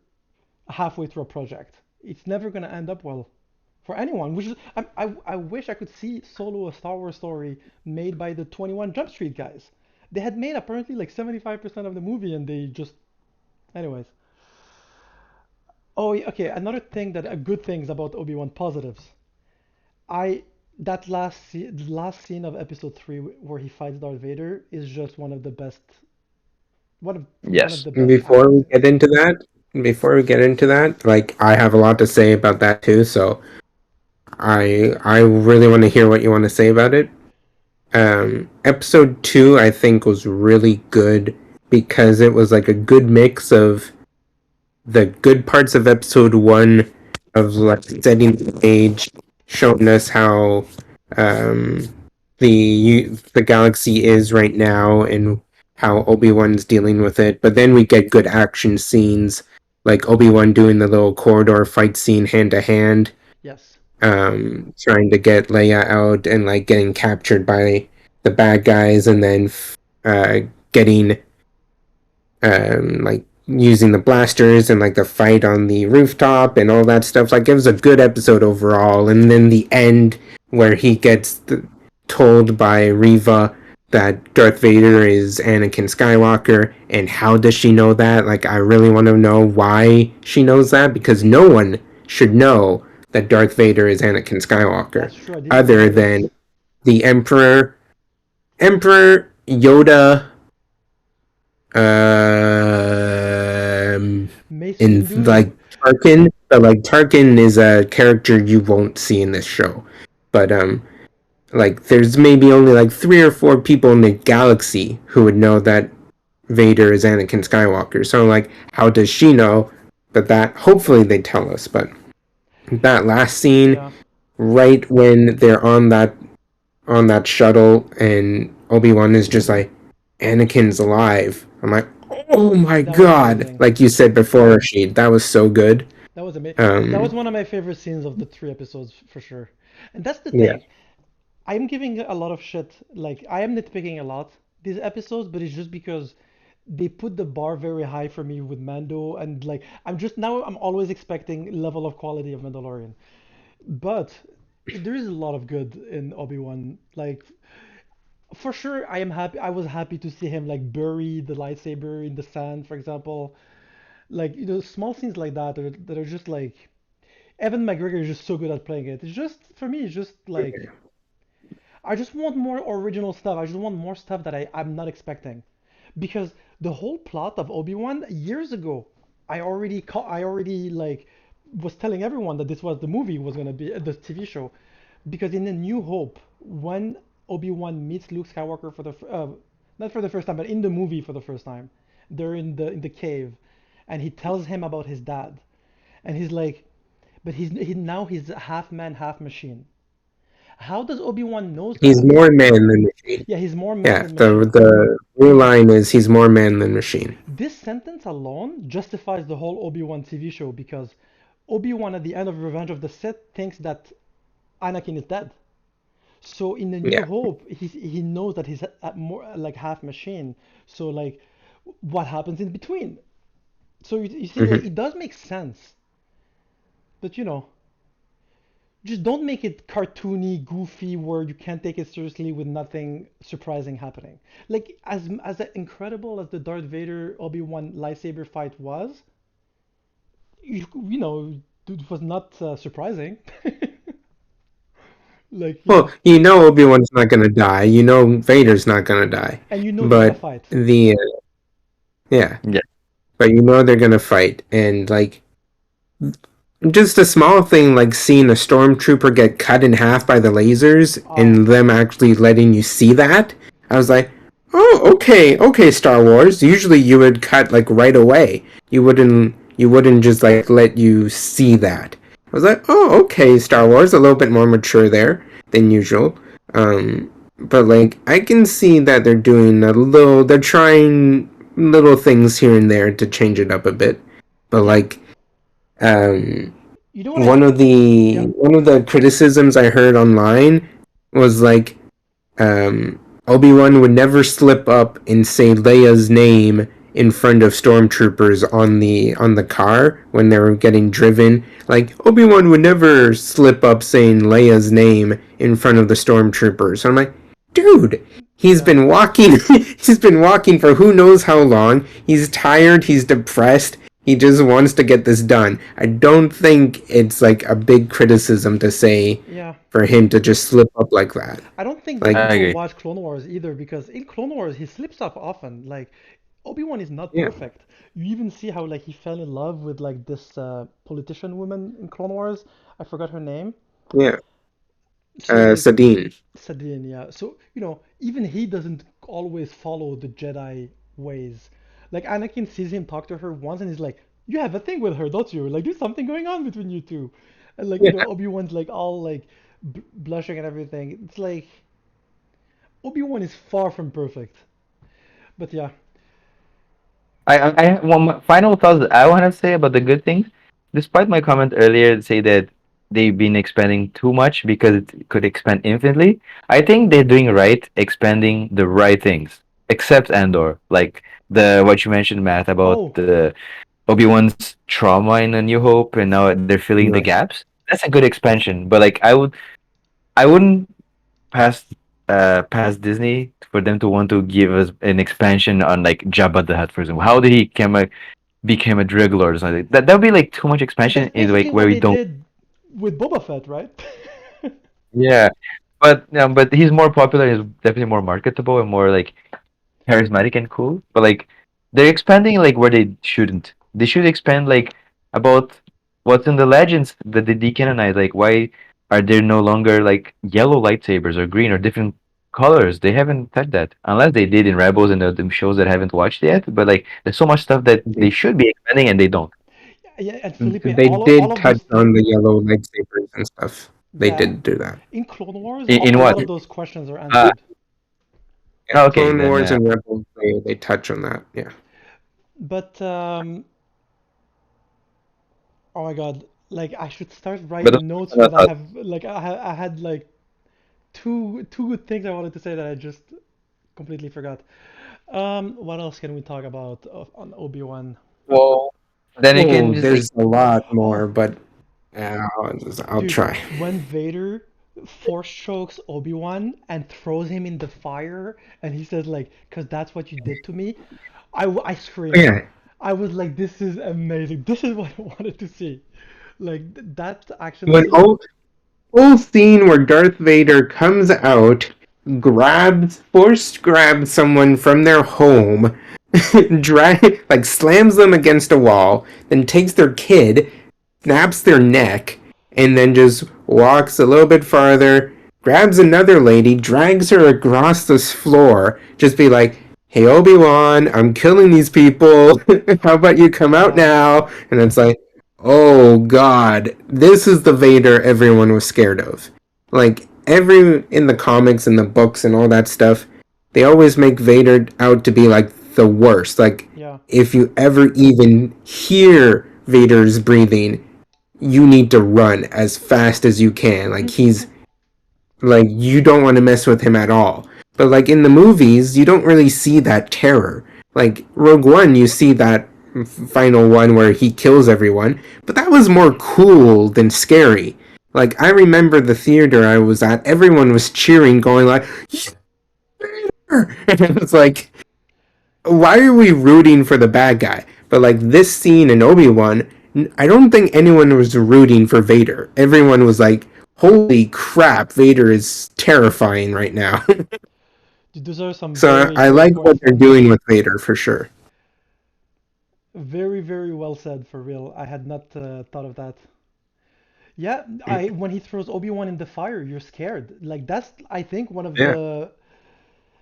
halfway through a project. It's never gonna end up well for anyone. Which is, I wish I could see Solo, a Star Wars story made by the 21 Jump Street guys. They had made apparently like 75% of the movie, and they just, anyways. Oh, okay. Another thing that good things about Obi-Wan positives. I The last scene of episode 3 where he fights Darth Vader is just one of Yes. the best Before action we scenes. get into that, like I have a lot to say about that too, so I really want to hear what you want to say about it. Episode 2 I think was really good because it was like a good mix of the good parts of episode 1 of like setting the stage, showing us how um the galaxy is right now and how Obi-Wan's dealing with it. But then we get good action scenes like Obi-Wan doing the little corridor fight scene hand to hand, Yes. trying to get Leia out and like getting captured by the bad guys, and then uh, getting like using the blasters and like the fight on the rooftop and all that stuff. Like it was a good episode overall. And then the end where he gets told by Reva that Darth Vader is Anakin Skywalker, and how does she know that? Like I really want to know why she knows that, because no one should know that Darth Vader is Anakin Skywalker That's true. I didn't even other notice. than the Emperor Yoda, um, Mace in Windu. like Tarkin, but like Tarkin is a character you won't see in this show. But like there's maybe only like 3 or 4 people in the galaxy who would know that Vader is Anakin Skywalker. So like, how does she know? But that hopefully they tell us. But that last scene, Yeah, right when they're on that shuttle, and Obi-Wan is just like, Anakin's alive. I'm like, oh my that was god! amazing. Like you said before, Rashid, that was so good. That was amazing. That was Um, one of my favorite scenes of the 3 episodes for sure. And that's the yeah, thing. I'm giving a lot of shit. Like I am nitpicking a lot these episodes, but it's just because they put the bar very high for me with Mando, and like I'm always expecting level of quality of Mandalorian. But there is a lot of good in Obi-Wan. Like for sure, I was happy to see him like bury the lightsaber in the sand, for example. Like small scenes like that are just like Evan McGregor is just so good at playing it. It's just for me, it's just like I just want more original stuff. I just want more stuff that I'm not expecting. Because the whole plot of Obi-Wan years ago, I already like was telling everyone that this was the movie was gonna be the TV show. Because in A New Hope, when Obi-Wan meets Luke Skywalker for the not for the first time, but in the movie for the first time, they're in the cave, and he tells him about his dad, and he's like, but he's half man, half machine. How does Obi-Wan knows he's that? more man than machine. Yeah, he's more man Yeah, than the machine. the real line is he's more man than machine. This sentence alone justifies the whole Obi-Wan TV show because Obi-Wan at the end of Revenge of the Sith thinks that Anakin is dead. So in the New Yeah. Hope, he knows that he's more like half machine. So like, what happens in between? So you see, like Hmm. it does make sense, but just don't make it cartoony, goofy, where you can't take it seriously with nothing surprising happening. Like as incredible as the Darth Vader Obi-Wan lightsaber fight was, you know, it was not surprising. Like Well, you know Obi-Wan's not gonna die. You know Vader's not gonna die. and they're gonna But fight. the yeah, Yeah. but you know they're gonna fight, and like just a small thing like seeing a stormtrooper get cut in half by the lasers Ah, and them actually letting you see that. I was like, oh, okay, okay, Star Wars. Usually you would cut like right away. You wouldn't just like let you see that. I was like, oh, okay, Star Wars, a little bit more mature there than usual. But like I can see that they're trying little things here and there to change it up a bit. But yeah. like um You know what one of the yeah. one of the criticisms I heard online was like Obi-Wan would never slip up and say Leia's name in front of stormtroopers on the car when they were getting driven. Like Obi-Wan would never slip up saying Leia's name in front of the stormtroopers. I'm like, dude, he's Yeah. been walking he's been walking for who knows how long. He's tired, he's depressed. He just wants to get this done. I don't think it's like a big criticism to say Yeah. for him to just slip up like that. I don't think that Like, I people agree. watch Clone Wars either because in Clone Wars he slips up often. Like Obi-Wan is not yeah, perfect. You even see how like he fell in love with like this politician woman in Clone Wars. I forgot her name. yeah. So like Sadine. Sadine, yeah. So even he doesn't always follow the Jedi ways. Like Anakin sees him talk to her once and he's like, "You have a thing with her, don't you? Like there's something going on between you two." And like Yeah. Obi-Wan's like all like blushing and everything. It's like Obi-Wan is far from perfect. But yeah. One final thoughts that I want to say about the good things. Despite my comment earlier to say that they've been expanding too much because it could expand infinitely, I think they're doing right, expanding the right things. Except Andor, like the what you mentioned, Matt, about Oh, the Obi-Wan's trauma in A New Hope, and now they're filling the Yeah. gaps. That's a good expansion, but like I wouldn't past past Disney for them to want to give us an expansion on like Jabba the Hutt, for example. How did he became a drug lord or something? That'd be like too much that's expansion in basically like where what we they don't. did with Boba Fett, right? Yeah, but he's more popular. He's definitely more marketable and more like charismatic and cool. But like they're expanding like where they shouldn't. They should expand like about what's in the legends that they decanonize. Like why are there no longer like yellow lightsabers or green or different colors? They haven't touched that unless they did in Rebels and the shows that I haven't watched yet. But like there's so much stuff that They, they should be expanding and they don't. Yeah, and Felipe, they all did of touch those on the things, yellow lightsabers and stuff. They yeah, did do that. in Clone Wars, In a lot what? of those questions are Uh, answered. okay, Clone then Wars and Rebels, they touch on that. Yeah. But oh my God, like I should start but those writing notes, are but I not have like I had like two good things I wanted to say that I just completely forgot. What else can we talk about on Obi-Wan? well. Then you Oh, can just like there's a lot more, Oh, but I'll dude, try. when Vader force chokes Obi-Wan and throws him in the fire, and he says like, "Cause that's what you did to me," I screamed. Yeah. I was like, "This is amazing. This is what I wanted to see." Like that action When scene. whole scene where Darth Vader comes out, force grabs someone from their home, like slams them against a wall, then takes their kid, snaps their neck, and then just walks a little bit farther, grabs another lady, drags her across this floor, just be like, "Hey Obi-Wan, I'm killing these people. How about you come out Yeah. now?" And it's like, oh god, this is the Vader everyone was scared of. Like every in the comics and the books and all that stuff, they always make Vader out to be like the worst. Like Yeah. if you ever even hear Vader's breathing, you need to run as fast as you can. Like he's like you don't want to mess with him at all. But like in the movies, you don't really see that terror. Like Rogue One, you see that final one where he kills everyone, but that was more cool than scary. Like I remember the theater I was at, everyone was cheering, going like, and it's like, why are we rooting for the bad guy? But like this scene in Obi-Wan, I don't think anyone was rooting for Vader. Everyone was like, holy crap, Vader is terrifying right now. Dude, those are some So very I great like what points, they're man. doing with Vader for sure. Very, very well said for real. I had not thought of that. Yeah, I when he throws Obi-Wan in the fire, you're scared. Like that's I think one of Yeah. the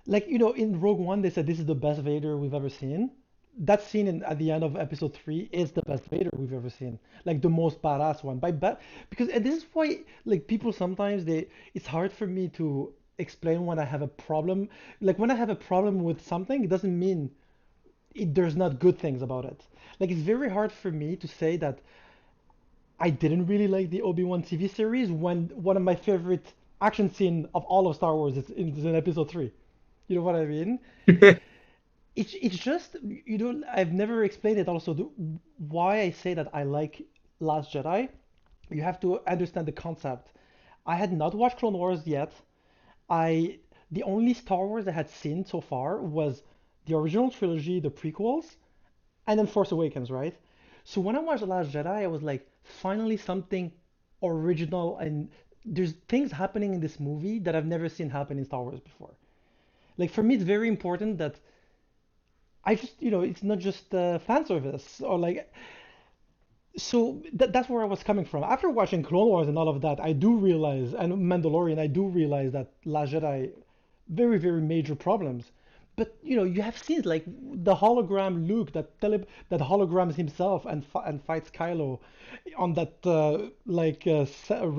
like in Rogue One they said this is the best Vader we've ever seen. That scene at the end of episode 3 is the best Vader we've ever seen. Like the most badass one. Because and this is why like people sometimes they it's hard for me to explain when I have a problem. Like when I have a problem with something, it doesn't mean there's not good things about it. Like it's very hard for me to say that I didn't really like the Obi-Wan TV series when one of my favorite action scene of all of Star Wars is in episode 3. You know what I mean? It's just I've never explained it also why I say that I like Last Jedi. You have to understand the concept. I had not watched Clone Wars yet. I The only Star Wars I had seen so far was the original trilogy, the prequels, and then Force Awakens, right? So when I watched The Last Jedi, I was like, finally something original, and there's things happening in this movie that I've never seen happen in Star Wars before. Like for me, it's very important that I just, it's not just fan service or like. So that's where I was coming from. After watching Clone Wars and all of that, I do realize, and Mandalorian, I do realize that Last Jedi, very, very major problems. But you have scenes like the hologram Luke that holograms himself and fights Kylo on that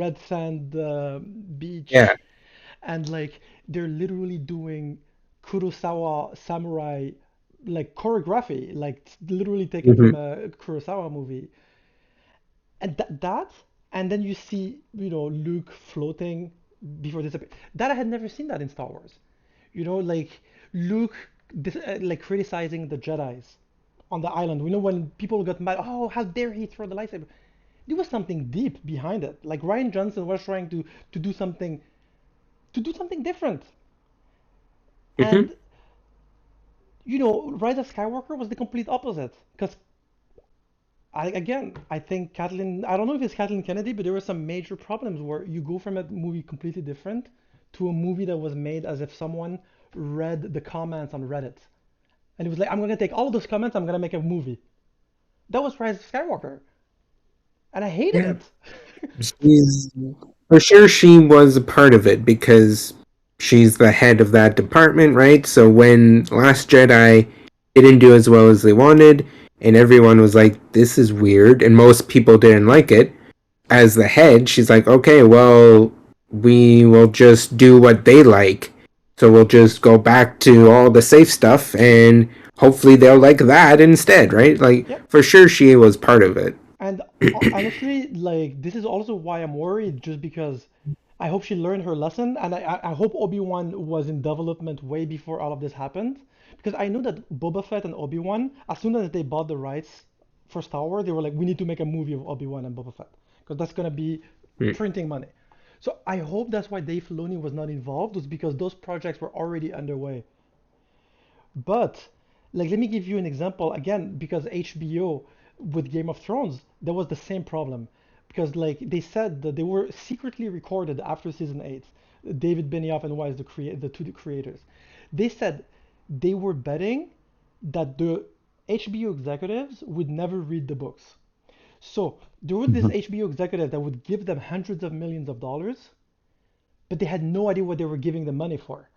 red sand Yeah. beach, and like they're literally doing Kurosawa samurai like choreography, like literally taken Hmm. from a Kurosawa movie. And that, and then you see, Luke floating before disappear. That I had never seen that in Star Wars. Like Luke, like criticizing the Jedi's on the island. When people got mad, oh, how dare he throw the lightsaber? There was something deep behind it. Like Ryan Johnson was trying to do something different. Hmm. And Rise of Skywalker was the complete opposite. Because I think Kathleen, I don't know if it's Kathleen Kennedy, but there were some major problems where you go from a movie completely different to a movie that was made as if someone read the comments on Reddit. And it was like, I'm going to take all of those comments, I'm going to make a movie. That was Rise of Skywalker. And I hated Yeah. it. She's for sure she was a part of it because she's the head of that department, right? So when Last Jedi didn't do as well as they wanted, and everyone was like, "This is weird," and most people didn't like it. As the head, she's like, "Okay, well, we will just do what they like. So we'll just go back to all the safe stuff, and hopefully they'll like that instead, right?" Like Yep. for sure, she was part of it. And honestly, like, this is also why I'm worried, just because I hope she learned her lesson, and I hope Obi-Wan was in development way before all of this happened. Because I know that Boba Fett and Obi-Wan, as soon as they bought the rights for Star Wars, they were like, we need to make a movie of Obi-Wan and Boba Fett. Because that's gonna be printing money. So I hope that's why Dave Filoni was not involved, was because those projects were already underway. But like, let me give you an example again, because HBO with Game of Thrones, there was the same problem. Because like they said that they were secretly recorded after season 8. David Benioff and Weiss, the two creators, they said they were betting that the HBO executives would never read the books. So there were this HBO executive that would give them hundreds of millions of dollars, but they had no idea what they were giving the money for.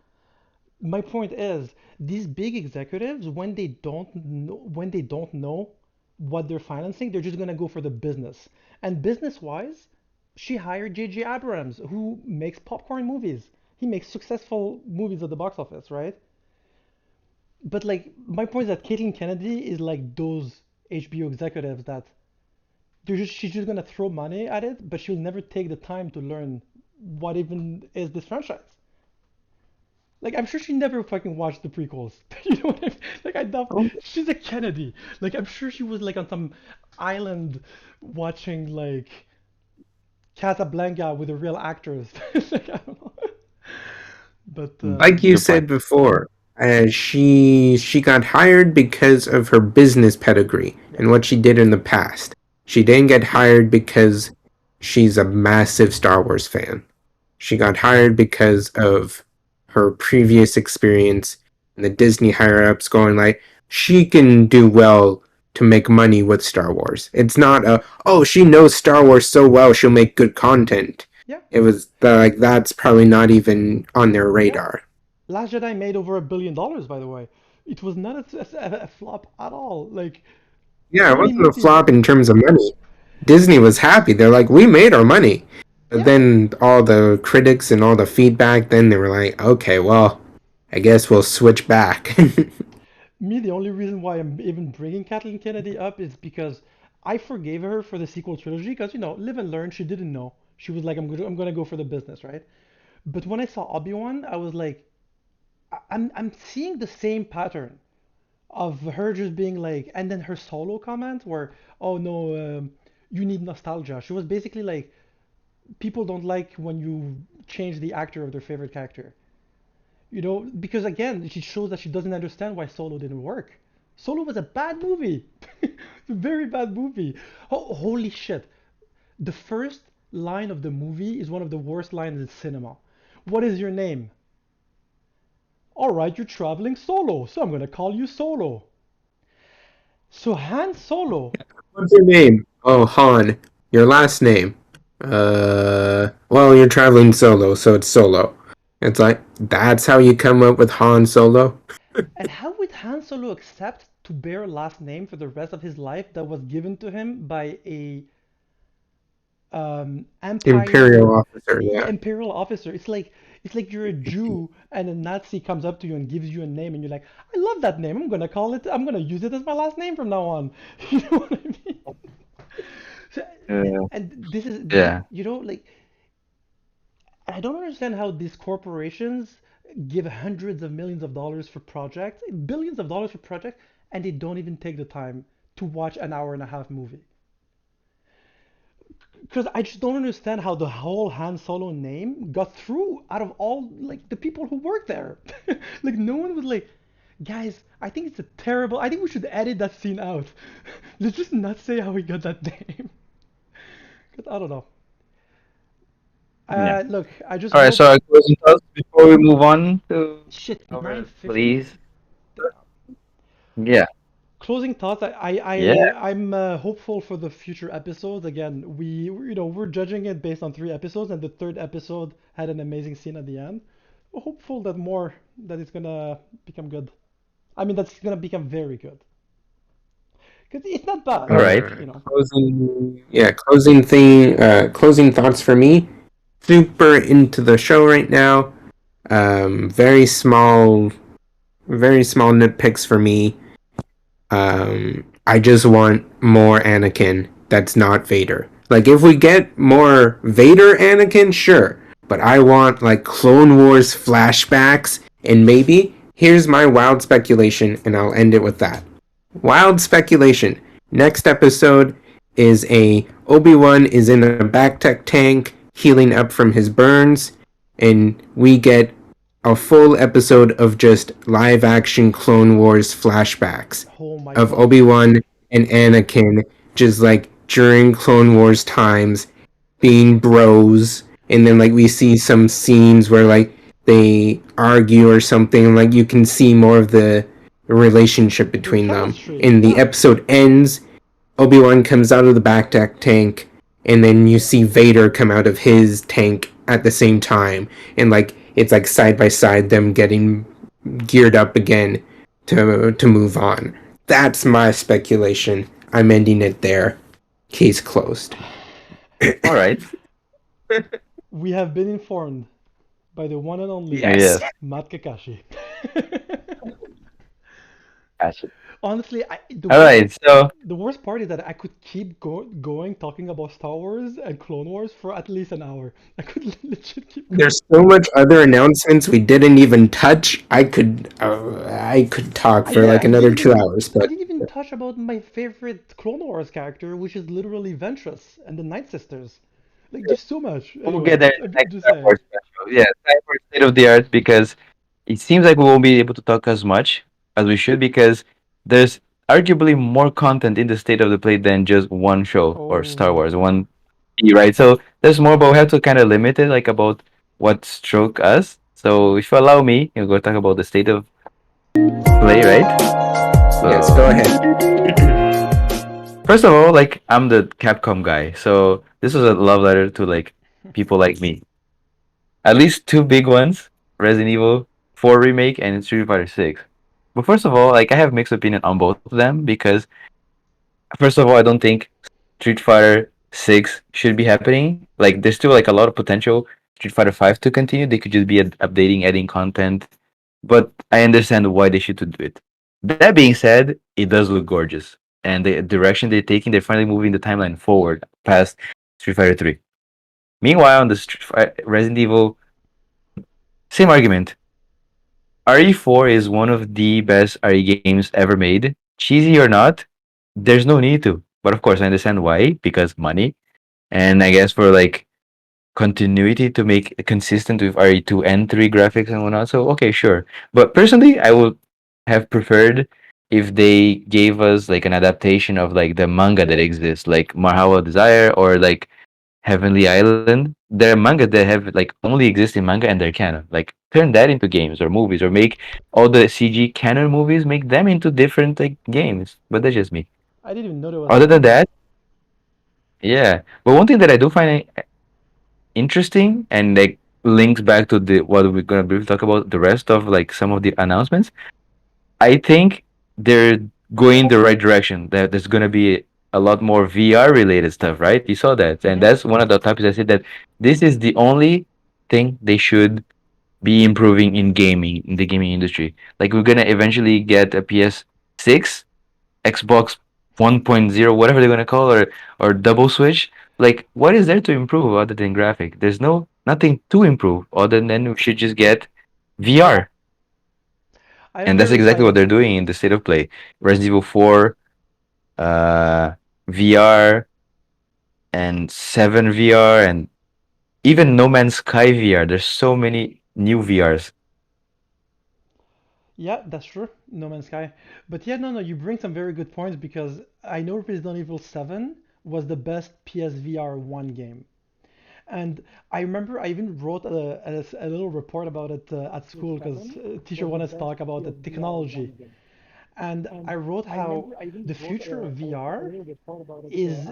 My point is, these big executives, when they don't know what they're financing, they're just gonna go for the business. And business-wise, she hired J.J. Abrams, who makes popcorn movies. He makes successful movies at the box office, right? But like, my point is that Caitlyn Kennedy is like those HBO executives that she's just gonna throw money at it, but she'll never take the time to learn what even is this franchise. Like, I'm sure she never fucking watched the prequels. You know what I mean? Like, I doubt she's a Kennedy. Like, I'm sure she was like on some island watching like Casablanca with the real actors. Like, I don't know. But Like you Good point. said before, she got hired because of her business pedigree yeah, and what she did in the past. She didn't get hired because she's a massive Star Wars fan. She got hired because of her previous experience and the Disney higher ups going like she can do well to make money with Star Wars. It's not a oh she knows Star Wars so well she'll make good content. yeah, It was like that's probably not even on their yeah. radar. Last Jedi made over $1 billion, by the way. It was not a flop at all. Like, Yeah, how it many wasn't a movies? flop in terms of money. Disney was happy. They're like, we made our money. But Yeah. then all the critics and all the feedback, then they were like, okay, well, I guess we'll switch back. Me, the only reason why I'm even bringing Kathleen Kennedy up is because I forgave her for the sequel trilogy because, live and learn, she didn't know. She was like, I'm gonna go for the business, right? But when I saw Obi-Wan, I was like, I'm seeing the same pattern of her just being like, and then her solo comment where, oh no, you need nostalgia. She was basically like, people don't like when you change the actor of their favorite character. Because again, she shows that she doesn't understand why Solo didn't work. Solo was a bad movie. A very bad movie. Oh, holy shit. The first line of the movie is one of the worst lines in cinema. What is your name? All right, you're traveling solo, so I'm gonna call you Solo. So Han Solo, What's your name? Oh, Han. Your last name? Well, you're traveling solo, so it's Solo. It's like, that's how you come up with Han Solo? and how would Han Solo accept to bear a last name for the rest of his life that was given to him by a Imperial empire, officer, yeah, yeah. imperial officer? It's like you're a Jew and a Nazi comes up to you and gives you a name and you're like, I love that name. I'm gonna use it as my last name from now on. You know what I mean? So, Uh, and this is yeah. like I don't understand how these corporations give hundreds of millions of dollars for projects, billions of dollars for projects, and they don't even take the time to watch an hour and a half movie. Because I just don't understand how the whole Han Solo name got through out of all like the people who work there. Like no one was like, guys, I think it's a terrible. I think we should edit that scene out. Let's just not say how we got that name. 'Cause I don't know. Yeah. Look, I just All right. hope. So, closing thoughts before we move on to Shit, our 9:50. please. Yeah. Closing thoughts. Yeah. I'm hopeful for the future episodes. Again, we're judging it based on 3 episodes, and the third episode had an amazing scene at the end. We're hopeful that it's gonna become good. I mean, that's gonna become very good. Cause it's not bad, All right. Closing thoughts for me. Super into the show right now. Very small nitpicks for me. I just want more Anakin that's not Vader. Like, if we get more Vader Anakin, sure. But I want, like, Clone Wars flashbacks, and maybe, here's my wild speculation, and I'll end it with that. Wild speculation. Next episode is a Obi-Wan is in a Bactec tank healing up from his burns, and we get a full episode of just live action Clone Wars flashbacks Oh my of God. Obi-Wan and Anakin just like during Clone Wars times being bros, and then like we see some scenes where like they argue or something, like you can see more of the relationship Their between them. chemistry. And the Yeah. episode ends, Obi-Wan comes out of the backpack tank, and then you see Vader come out of his tank at the same time, and like it's like side by side them getting geared up again to move on. That's my speculation. I'm ending it there. Case closed. All right. We have been informed by the one and only Yes. Yes. Matt Kakashi. Gotcha. Honestly, All right. So, the worst part is that I could keep going talking about Star Wars and Clone Wars for at least an hour. I could legit keep going. There's so much other announcements we didn't even touch. I could talk for Yeah, like another 2 hours, we but didn't even touch about my favorite Clone Wars character, which is literally Ventress and the Night Sisters. Like, there's so much. we'll Anyway, get there in the I'm next just Star saying. Wars special. Yeah, Star Wars State of the Art because it seems like we won't be able to talk as much as we should because there's arguably more content in the State of the Play than just one show or Star Oh, Wars, one right? So there's more, but we have to kind of limit it, like about what struck us. So if you allow me, we'll go talk about the State of Play, right? yes, go So ahead. first of all, like I'm the Capcom guy, so this was a love letter to like people like me. At least two big ones: Resident Evil 4 remake and Street Fighter 6. But first of all, like I have mixed opinion on both of them because first of all, I don't think Street Fighter 6 should be happening. Like there's still like a lot of potential Street Fighter 5 to continue. They could just be updating, adding content. But I understand why they should do it. That being said, it does look gorgeous. And the direction they're taking, they're finally moving the timeline forward past Street Fighter 3. Meanwhile, on the Resident Evil, same argument. RE4 is one of the best RE games ever made. Cheesy or not, there's no need to. But of course, I understand why, because money. And I guess for like continuity to make it consistent with RE2 and 3 graphics and whatnot. So, okay, sure. But personally, I would have preferred if they gave us like an adaptation of like the manga that exists, like Marhawa Desire or like Heavenly Island. There are manga that have like only exist in manga and they're canon. Like turn that into games or movies, or make all the CG canon movies, make them into different like games. But that's just me. I didn't even know there was a Other than thing. that, yeah. But one thing that I do find interesting and like links back to the what we're gonna briefly talk about the rest of like some of the announcements. I think they're going the right direction. That there's gonna be a lot more VR related stuff, right? You saw that, and Hmm. that's one of the topics I said that this is the only thing they should be improving in gaming in the gaming industry. Like we're gonna eventually get a PS6, Xbox 1.0, whatever they're gonna call it, or double switch. Like, what is there to improve other than graphic? There's nothing to improve other than we should just get VR, I am and that's very exactly what excited. they're doing in the state of play. Resident Evil 4, uh, VR, and 7 VR, and even No Man's Sky VR. There's so many new VRs. Yeah, that's true. No Man's Sky. But yeah, no, no, you bring some very good points because I know Resident Evil 7 was the best PSVR 1 game. And I remember I even wrote a little report about it at school because teacher wanted to talk about the technology. And I wrote how the future of VR is.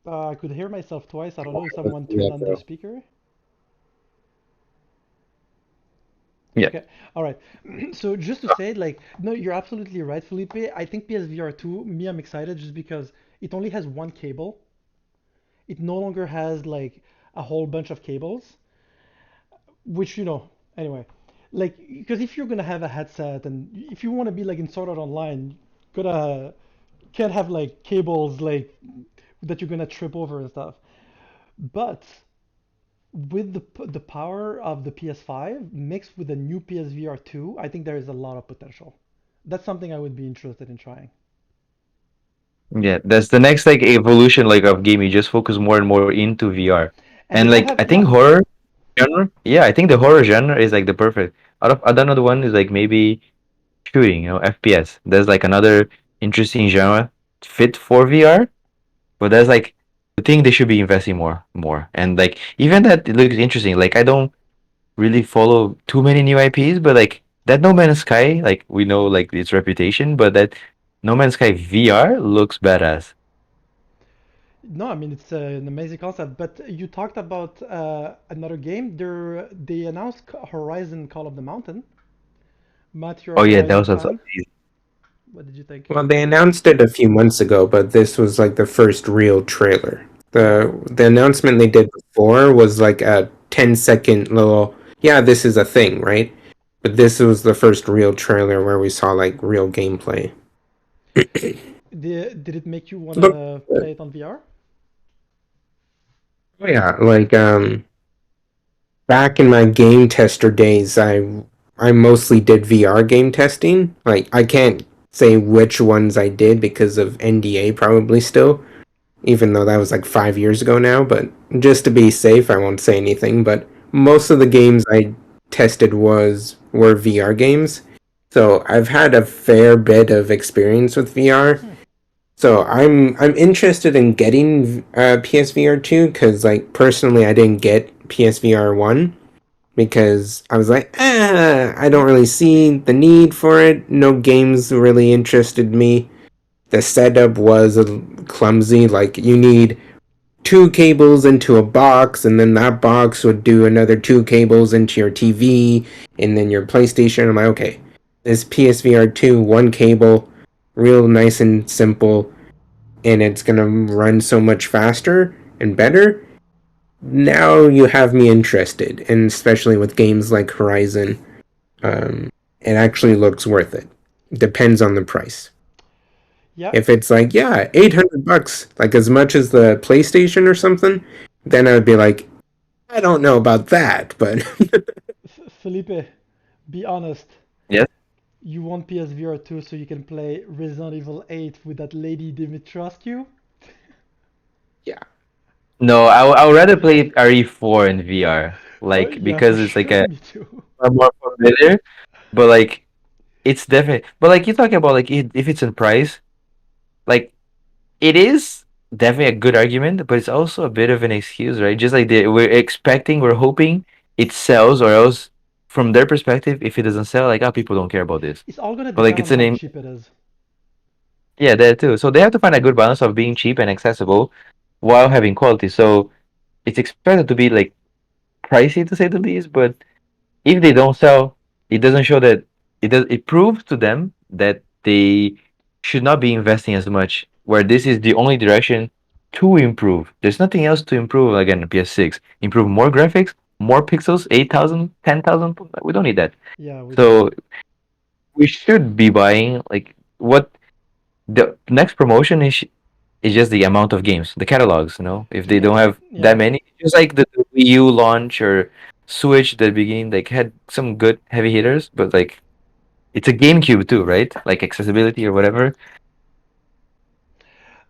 I could hear myself twice. I don't know if someone Yeah, turned on their bro. speaker. Yeah. Okay, all right. So just to say, like, no, you're absolutely right, Felipe. I think PSVR 2, me, I'm excited just because it only has one cable. It no longer has like a whole bunch of cables, which, anyway, like, because if you're gonna have a headset and if you want to be like in Sword Art Online, gotta can't have like cables like that you're gonna trip over and stuff. But with the power of the PS5 mixed with the new PSVR 2, I think there is a lot of potential. That's something I would be interested in trying. Yeah, that's the next like evolution like of gaming. Just focus more and more into VR. And And they don't like I have think not horror genre, yeah, I think the horror genre is like the perfect. Out of another one is like maybe shooting, FPS. There's like another interesting genre fit for VR, but that's like the thing they should be investing more. And like even that it looks interesting. Like I don't really follow too many new IPs, but like that No Man's Sky, like we know like its reputation, but that No Man's Sky VR looks badass. No, I mean it's an amazing concept. But you talked about another game. They announced Horizon Call of the Mountain. Matt, you're a Oh yeah, that Horizon was also fan. amazing. What did you think? Well, they announced it a few months ago, but this was like the first real trailer. Yeah. The announcement they did before was like a 10-second little, yeah, this is a thing, right? But this was the first real trailer where we saw like real gameplay. Did it make you Look, wanna play it on VR? oh yeah, like back in my game tester days, I mostly did VR game testing. Like I can't say which ones I did because of NDA probably still, even though that was like 5 years ago now. But just to be safe, I won't say anything. But most of the games I tested were VR games, so I've had a fair bit of experience with VR. Hmm. So I'm interested in getting PSVR 2 because like personally I didn't get PSVR 1 because I was like, I don't really see the need for it. No games really interested me. The setup was clumsy. Like you need two cables into a box, and then that box would do another two cables into your TV, and then your PlayStation. I'm like, okay, this PSVR 2, one cable, real nice and simple, and it's gonna run so much faster and better. Now you have me interested, and especially with games like Horizon, it actually looks worth it. Depends on the price. Yeah. If it's like, yeah, $800, like as much as the PlayStation or something, then I would be like, I don't know about that, but Felipe, be honest. Yes. You want PSVR 2 so you can play Resident Evil 8 with that lady Dimitrescu? yeah. No, I would rather play RE4 in VR. Oh like yeah, for because it's like sure. a Me too. more familiar. But like it's definitely. But like you're talking about like if it's in price, like it is definitely a good argument, but it's also a bit of an excuse, right? Just like we're hoping it sells, or else from their perspective, if it doesn't sell, like people don't care about this. It's all gonna But like depend on it's an how cheap it is. yeah, that too. So they have to find a good balance of being cheap and accessible while having quality. So it's expected to be like pricey to say the least, but if they don't sell, it doesn't show that it proves to them that they should not be investing as much where this is the only direction to improve. There's nothing else to improve again PS6. Improve more graphics, more pixels, 8,000, 10,000. We don't need that. Yeah, we don't. So we should be buying like what the next promotion is just the amount of games, the catalogs, if they Yeah, don't have that yeah. many, just like the Wii U launch or Switch at the beginning, like had some good heavy hitters, but like it's a GameCube too, right? Like accessibility or whatever.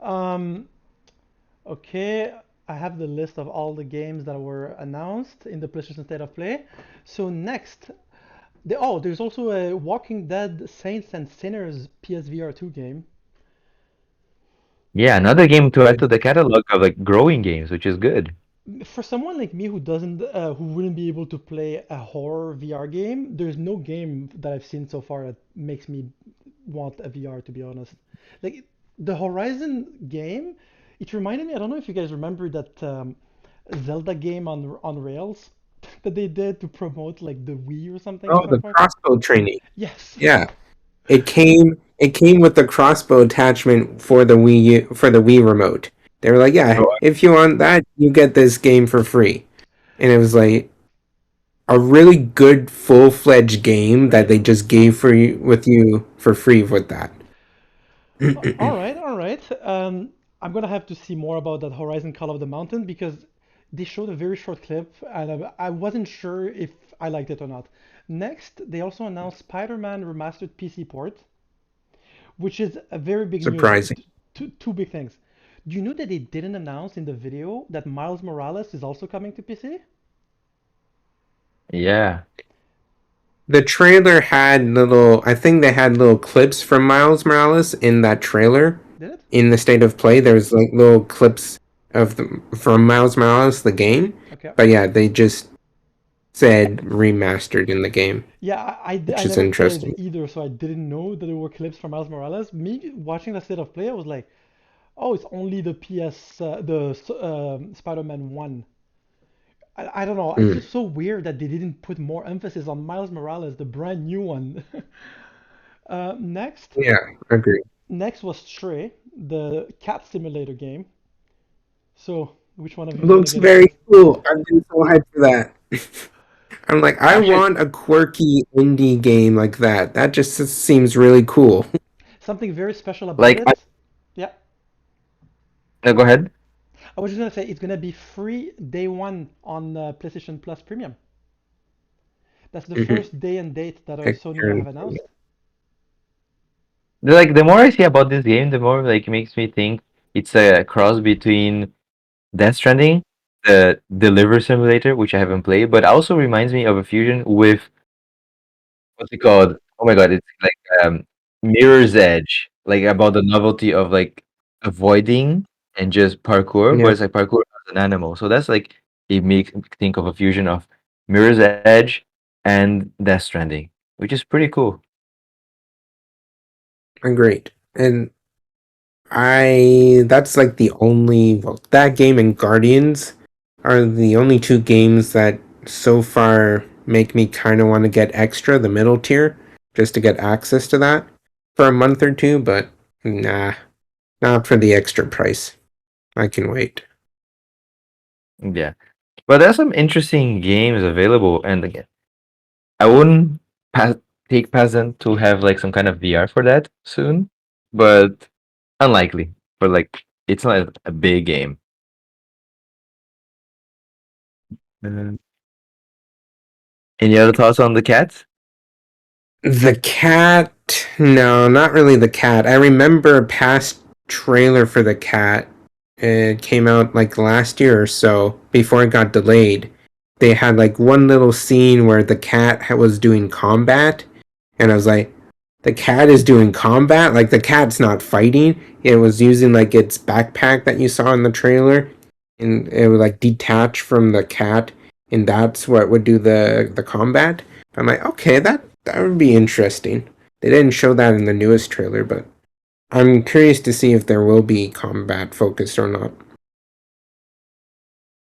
Um, okay, I have the list of all the games that were announced in the PlayStation State of Play. So next, there's also a Walking Dead Saints and Sinners PSVR 2 game. Yeah, another game to add to the catalog of like growing games, which is good. For someone like me who wouldn't be able to play a horror VR game, there's no game that I've seen so far that makes me want a VR, to be honest. Like the Horizon game, it reminded me, I don't know if you guys remember that Zelda game on Rails that they did to promote like the Wii or something at Oh, some the point. crossbow training. Yes. Yeah. It came with the crossbow attachment for the Wii remote. They were like, yeah, Oh, if you want that, you get this game for free. And it was like a really good full-fledged game that they just gave for you with you for free with that. All right, all right. I'm gonna have to see more about that Horizon Call of the Mountain because they showed a very short clip and I wasn't sure if I liked it or not. Next, they also announced Spider-Man remastered PC port, which is a very big news. Surprising. Two big things. Do you know that they didn't announce in the video that Miles Morales is also coming to PC? yeah. The trailer had I think they had little clips from Miles Morales in that trailer. Did it? In the state of play, there's like little clips from Miles Morales, the game. Okay. But yeah, they just said remastered in the game, Yeah, which I is never played interesting. either, so I didn't know that there were clips from Miles Morales. Me watching the state of play, I was like, oh, it's only the Spider-Man 1. I don't know. It's Mm, just so weird that they didn't put more emphasis on Miles Morales, the brand new one. Next, yeah, agree. next was Stray, the cat simulator game. So, which one of you is gonna Looks get into very it? cool. I've been so hyped for that. I'm like, I Actually, want a quirky indie game like that. That just seems really cool. Something very special about like, it. Yeah, go ahead. I was just gonna say it's gonna be free day one on PlayStation Plus Premium. That's the Mhm. first day and date that Sony have Experience. announced. Like the more I see about this game, the more like it makes me think it's a cross between Death Stranding, the Deliver Simulator, which I haven't played, but also reminds me of a fusion with what's it called? Oh my god, it's like Mirror's Edge, like about the novelty of like avoiding and just parkour, but Yeah, it's like parkour as an animal. So that's like it makes me think of a fusion of Mirror's Edge and Death Stranding, which is pretty cool. great. And I that's like the only that game and Guardians are the only two games that so far make me kind of want to get extra, the middle tier, just to get access to that for a month or two, but nah, not for the extra price. I can wait. Yeah. But there's some interesting games available, and again, I wouldn't pass take past them to have like some kind of VR for that soon, but unlikely. But like, it's not a big game. Uh, any other thoughts on the cats? The cat, no, not really the cat. I remember a past trailer for the cat. It came out like last year or so before it got delayed. they had like one little scene where the cat was doing combat, and I was like, the cat is doing combat? Like the cat's not fighting. It was using like its backpack that you saw in the trailer, and it would like detach from the cat, and that's what would do the combat. I'm like, okay, that would be interesting. They didn't show that in the newest trailer, but I'm curious to see if there will be combat focused or not.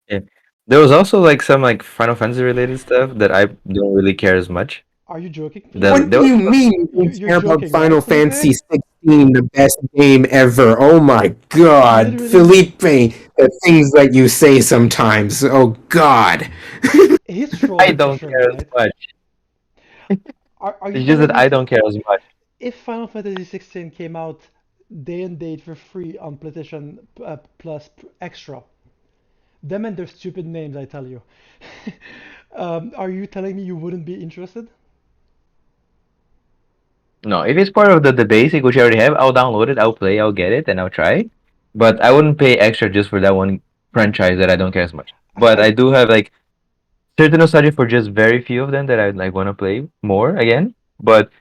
Yeah. There was also like some like Final Fantasy related stuff that I don't really care as much. Are you joking, Felipe? The What there do was you mean you don't You're care about joking, right, Final Felipe? Fantasy 16, the best game ever? Oh my god, Literally, Felipe, the things that you say sometimes. Oh god. he's I trolling for don't sure, care as right? much. Are you It's just telling that me I don't care as much. if Final Fantasy 16 came out day and date for free on PlayStation Plus Extra, them and their stupid names, I tell you. Are you telling me you wouldn't be interested? No, if it's part of the basic which I already have, I'll download it, I'll play, I'll get it, and I'll try. But I wouldn't pay extra just for that one franchise that I don't care as much. But I I do have like certain nostalgia for just very few of them that I like want to play more again. But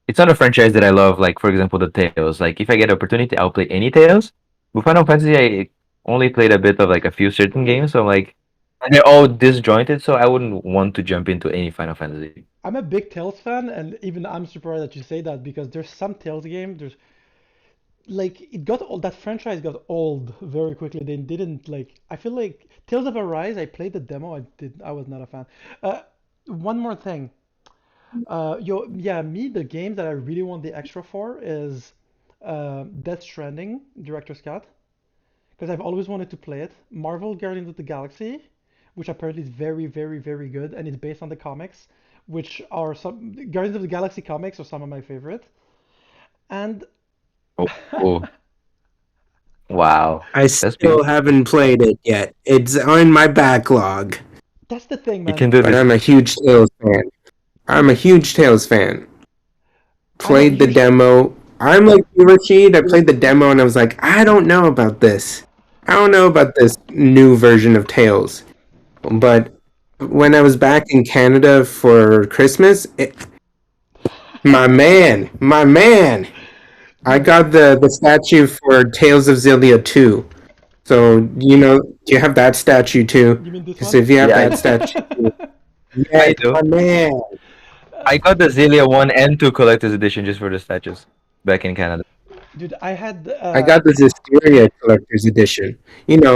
it's not a franchise that I love. Like for example, the Tales. Like if I get opportunity, I'll play any Tales. With Final Fantasy, I only played a bit of like a few certain games. So I'm like, and they're all disjointed. So I wouldn't want to jump into any Final Fantasy. I'm a big Tales fan, and even I'm surprised that you say that because there's some Tales game. There's like it got old. That franchise got old very quickly. They didn't like. I feel like Tales of Arise. I played the demo. I was not a fan. Uh, one more thing. Yeah, me, the game that I really want the extra for is Death Stranding, Director's Cut, because I've always wanted to play it. Marvel Guardians of the Galaxy, which apparently is very, very, very good, and it's based on the comics, which are some Guardians of the Galaxy comics are some of my favorite. And Oh, oh, wow, I that's still beautiful. haven't played it yet. It's on my backlog, that's the thing, You man. can do but this. I'm a huge Tales fan. I'm a huge Tales fan. I know Played the you're. demo. I'm like you, Rachid. I played the demo and I was like, I don't know about this. I don't know about this new version of Tales. But when I was back in Canada for Christmas, my man, I Dude, got the statue for Tales of Xillia 2. So, do you have that statue too? you mean this Because one? if you have Yeah, that statue, I yes, do. my man. I got the Zelia 1 and 2 collector's edition just for the statues back in Canada. Dude, I had I got the Zisteria collector's edition.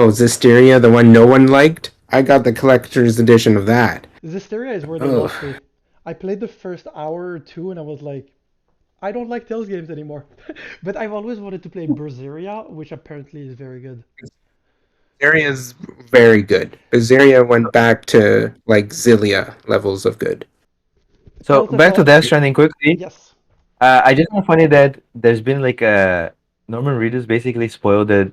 Zisteria, the one no one liked. I got the collector's edition of that. Zisteria is where they Ugh. lost me. I played the first hour or two and I was like, I don't like Tales games anymore. But I've always wanted to play Berseria, which apparently is very good. Zisteria is very good. Zisteria went back to like Xillia levels of good. So Tales of back to Death Stranding quickly. yes. I just find funny that there's been like a Norman Reedus basically spoiled that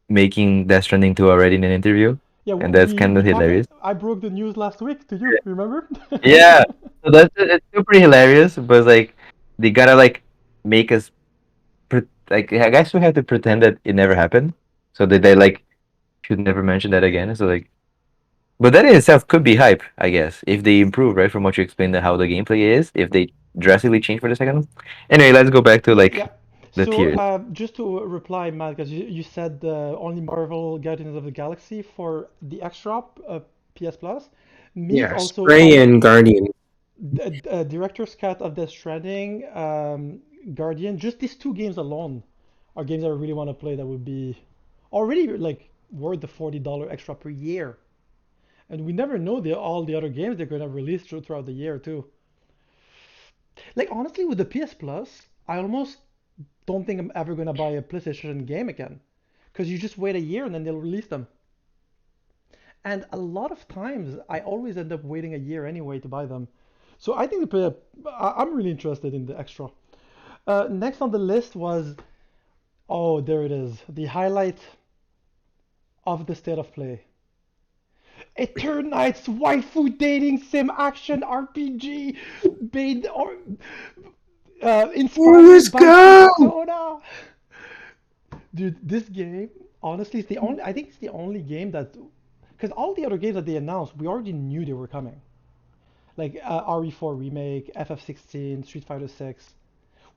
making Death Stranding 2 already in an interview, Yeah, and that's kind we of talked. hilarious. I broke the news last week to you. Remember? Yeah, so that's it's still pretty hilarious, but it's like they gotta like make us like I guess we have to pretend that it never happened, so that they like should never mention that again. So like, but that in itself could be hype, I guess, if they improve right from what you explained how the gameplay is, if they drastically change for the second one. Anyway, let's go back to Yeah. like the So tiers. just to reply, Matt, because you said only Marvel Guardians of the Galaxy for the extra PS Plus. Me Yeah, also Stray on and Guardian. Director's Cut of Death Stranding, Guardian. Just these two games alone are games I really want to play. That would be already like worth the $40 extra per year. And we never know all the other games they're gonna release throughout the year too. Like honestly, with the PS Plus, I almost don't think I'm ever gonna buy a PlayStation game again, because you just wait a year and then they'll release them. And a lot of times, I always end up waiting a year anyway to buy them. So I think I'm really interested in the extra. Next on the list was, oh, there it is, the highlight of the state of play. Eternite's waifu dating sim action RPG, made or Oh, let's inspired by go! Persona. Dude, this game, honestly, is the only. I think it's the only game that Because all the other games that they announced, we already knew they were coming. Like RE4 remake, FF16, Street Fighter 6.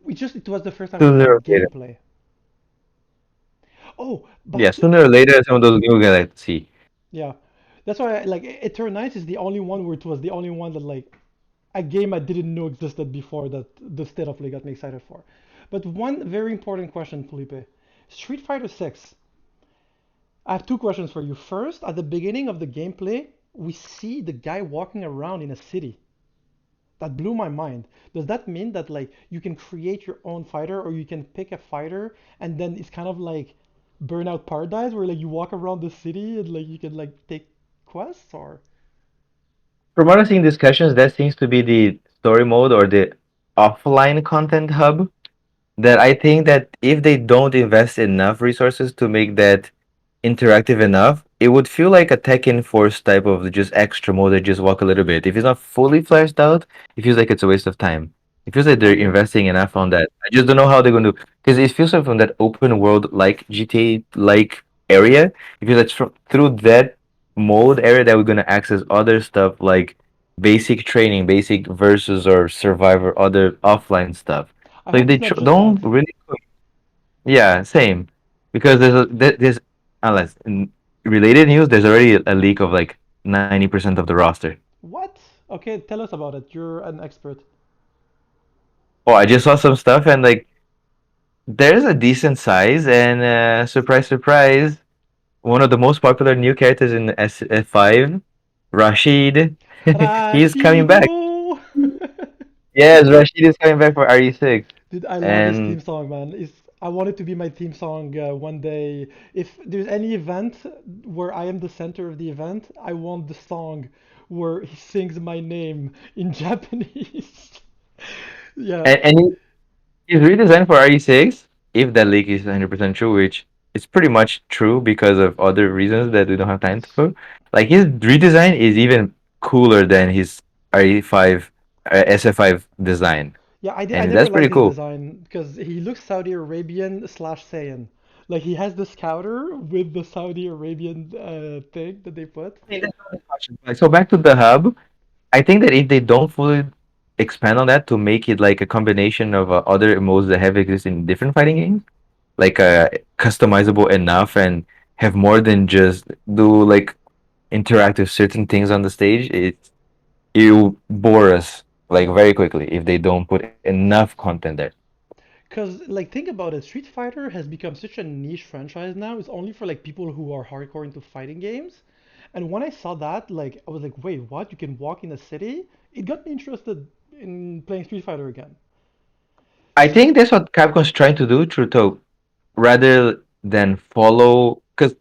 We just it was the first time we Sooner saw or later. gameplay. Oh, Yeah, but sooner or later, some of those new guys like see. yeah, that's why like Eternal Nights is the only one where it was the only one that like a game I didn't know existed before that the state of play got me excited for. But one very important question, Felipe. Street Fighter 6. I have two questions for you. First, at the beginning of the gameplay, we see the guy walking around in a city. That blew my mind. Does that mean that like you can create your own fighter or you can pick a fighter and then it's kind of like Burnout Paradise where like you walk around the city and like you can like take quests or From what I've seen discussions, that seems to be the story mode or the offline content hub. That I think that if they don't invest enough resources to make that interactive enough, it would feel like a Tekken Force type of just extra mode that just walk a little bit. If it's not fully fleshed out, it feels like it's a waste of time. It feels like they're okay. investing enough on that. I just don't know how they're going to, because it feels like from that open world like GTA like area, it feels like through that mode area that we're going to access other stuff like basic training, basic versus or survivor, other offline stuff. I So if hope they it's not just don't that. really, yeah, same. Because there's unless in related news, there's already a leak of like 90% of the roster. What? Okay, tell us about it. You're an expert. Oh, I just saw some stuff and like there's a decent size and surprise, surprise, one of the most popular new characters in SF5, Rashid, he's coming back. Rashido! Yes, Rashid is coming back for RE6. Dude, I love his theme And song, man. I want it to be my theme song one day. If there's any event where I am the center of the event, I want the song where he sings my name in Japanese. Yeah, and he's redesigned for RE6, if that leak is 100% true, which is pretty much true because of other reasons that we don't have time to. Like his redesign is even cooler than his RE5 SF5 design, I and never that's liked pretty his cool. design because he looks Saudi Arabian slash Saiyan. Like he has the scouter with the Saudi Arabian thing that they put. I mean, that's not the question. Like, so back to the hub, I think that if they don't fully expand on that to make it like a combination of other modes that have existed in different fighting games, like customizable enough and have more than just do like interactive certain things on the stage, it'll bore us like Yeah. very quickly if they don't put enough content there. Because, like, think about it. Street Fighter has become such a niche franchise now. It's only for, like, people who are hardcore into fighting games. And when I saw that, like, I was like, wait, what? You can walk in a city? It got me interested in playing Street Fighter again. I think that's what Capcom's trying to do, Truto, rather than follow, because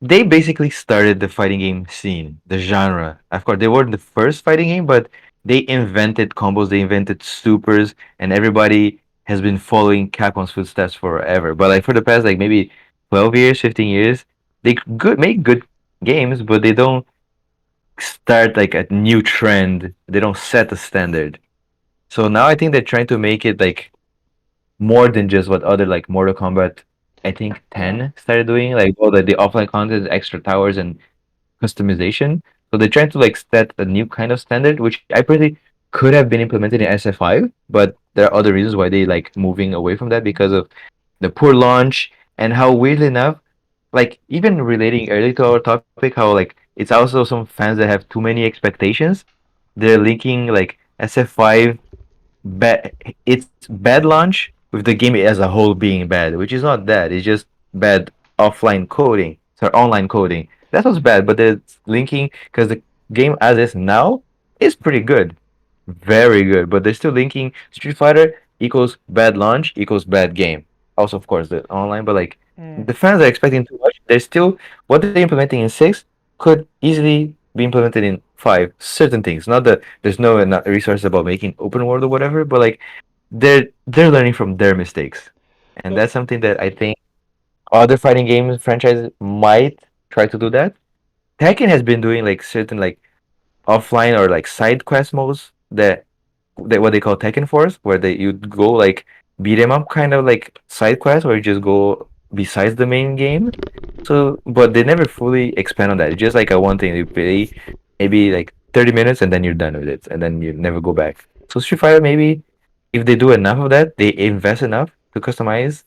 they basically started the fighting game scene, the genre. Of course, they weren't the first fighting game, but they invented combos, they invented supers, and everybody has been following Capcom's footsteps forever. But like for the past like maybe 12 years, 15 years, they good make good games, but they don't start like a new trend. They don't set a standard. So now I think they're trying to make it like more than just what other like Mortal Kombat, I think Yeah. 10 started doing, like all the offline content, extra towers and customization. So they're trying to like set a new kind of standard, which I personally could have been implemented in SF5, but there are other reasons why they like moving away from that because of the poor launch and how weirdly enough, like even relating early to our topic, how like it's also some fans that have too many expectations. They're linking like SF5 bad it's bad launch with the game as a whole being bad, which is not that. It's just bad offline coding, sorry, online coding. That's what's bad, but it's linking because the game as is now is pretty good, very good. But they're still linking Street Fighter equals bad launch equals bad game. Also, of course, the online, but like Mm. the fans are expecting too much. They're still what they're implementing in 6 could easily be implemented in 5. Certain things, not that there's no not resource about making open world or whatever, but like they're learning from their mistakes, and But that's something that I think other fighting games franchises might try to do that. Tekken has been doing like certain like offline or like side quest modes that what they call Tekken Force, where they you go like beat 'em up kind of like side quest, where you just go besides the main game. So, but they never fully expand on that. It's just like a one thing. They play maybe like 30 minutes and then you're done with it, and then you never go back. So Street Fighter, maybe if they do enough of that, they invest enough to customize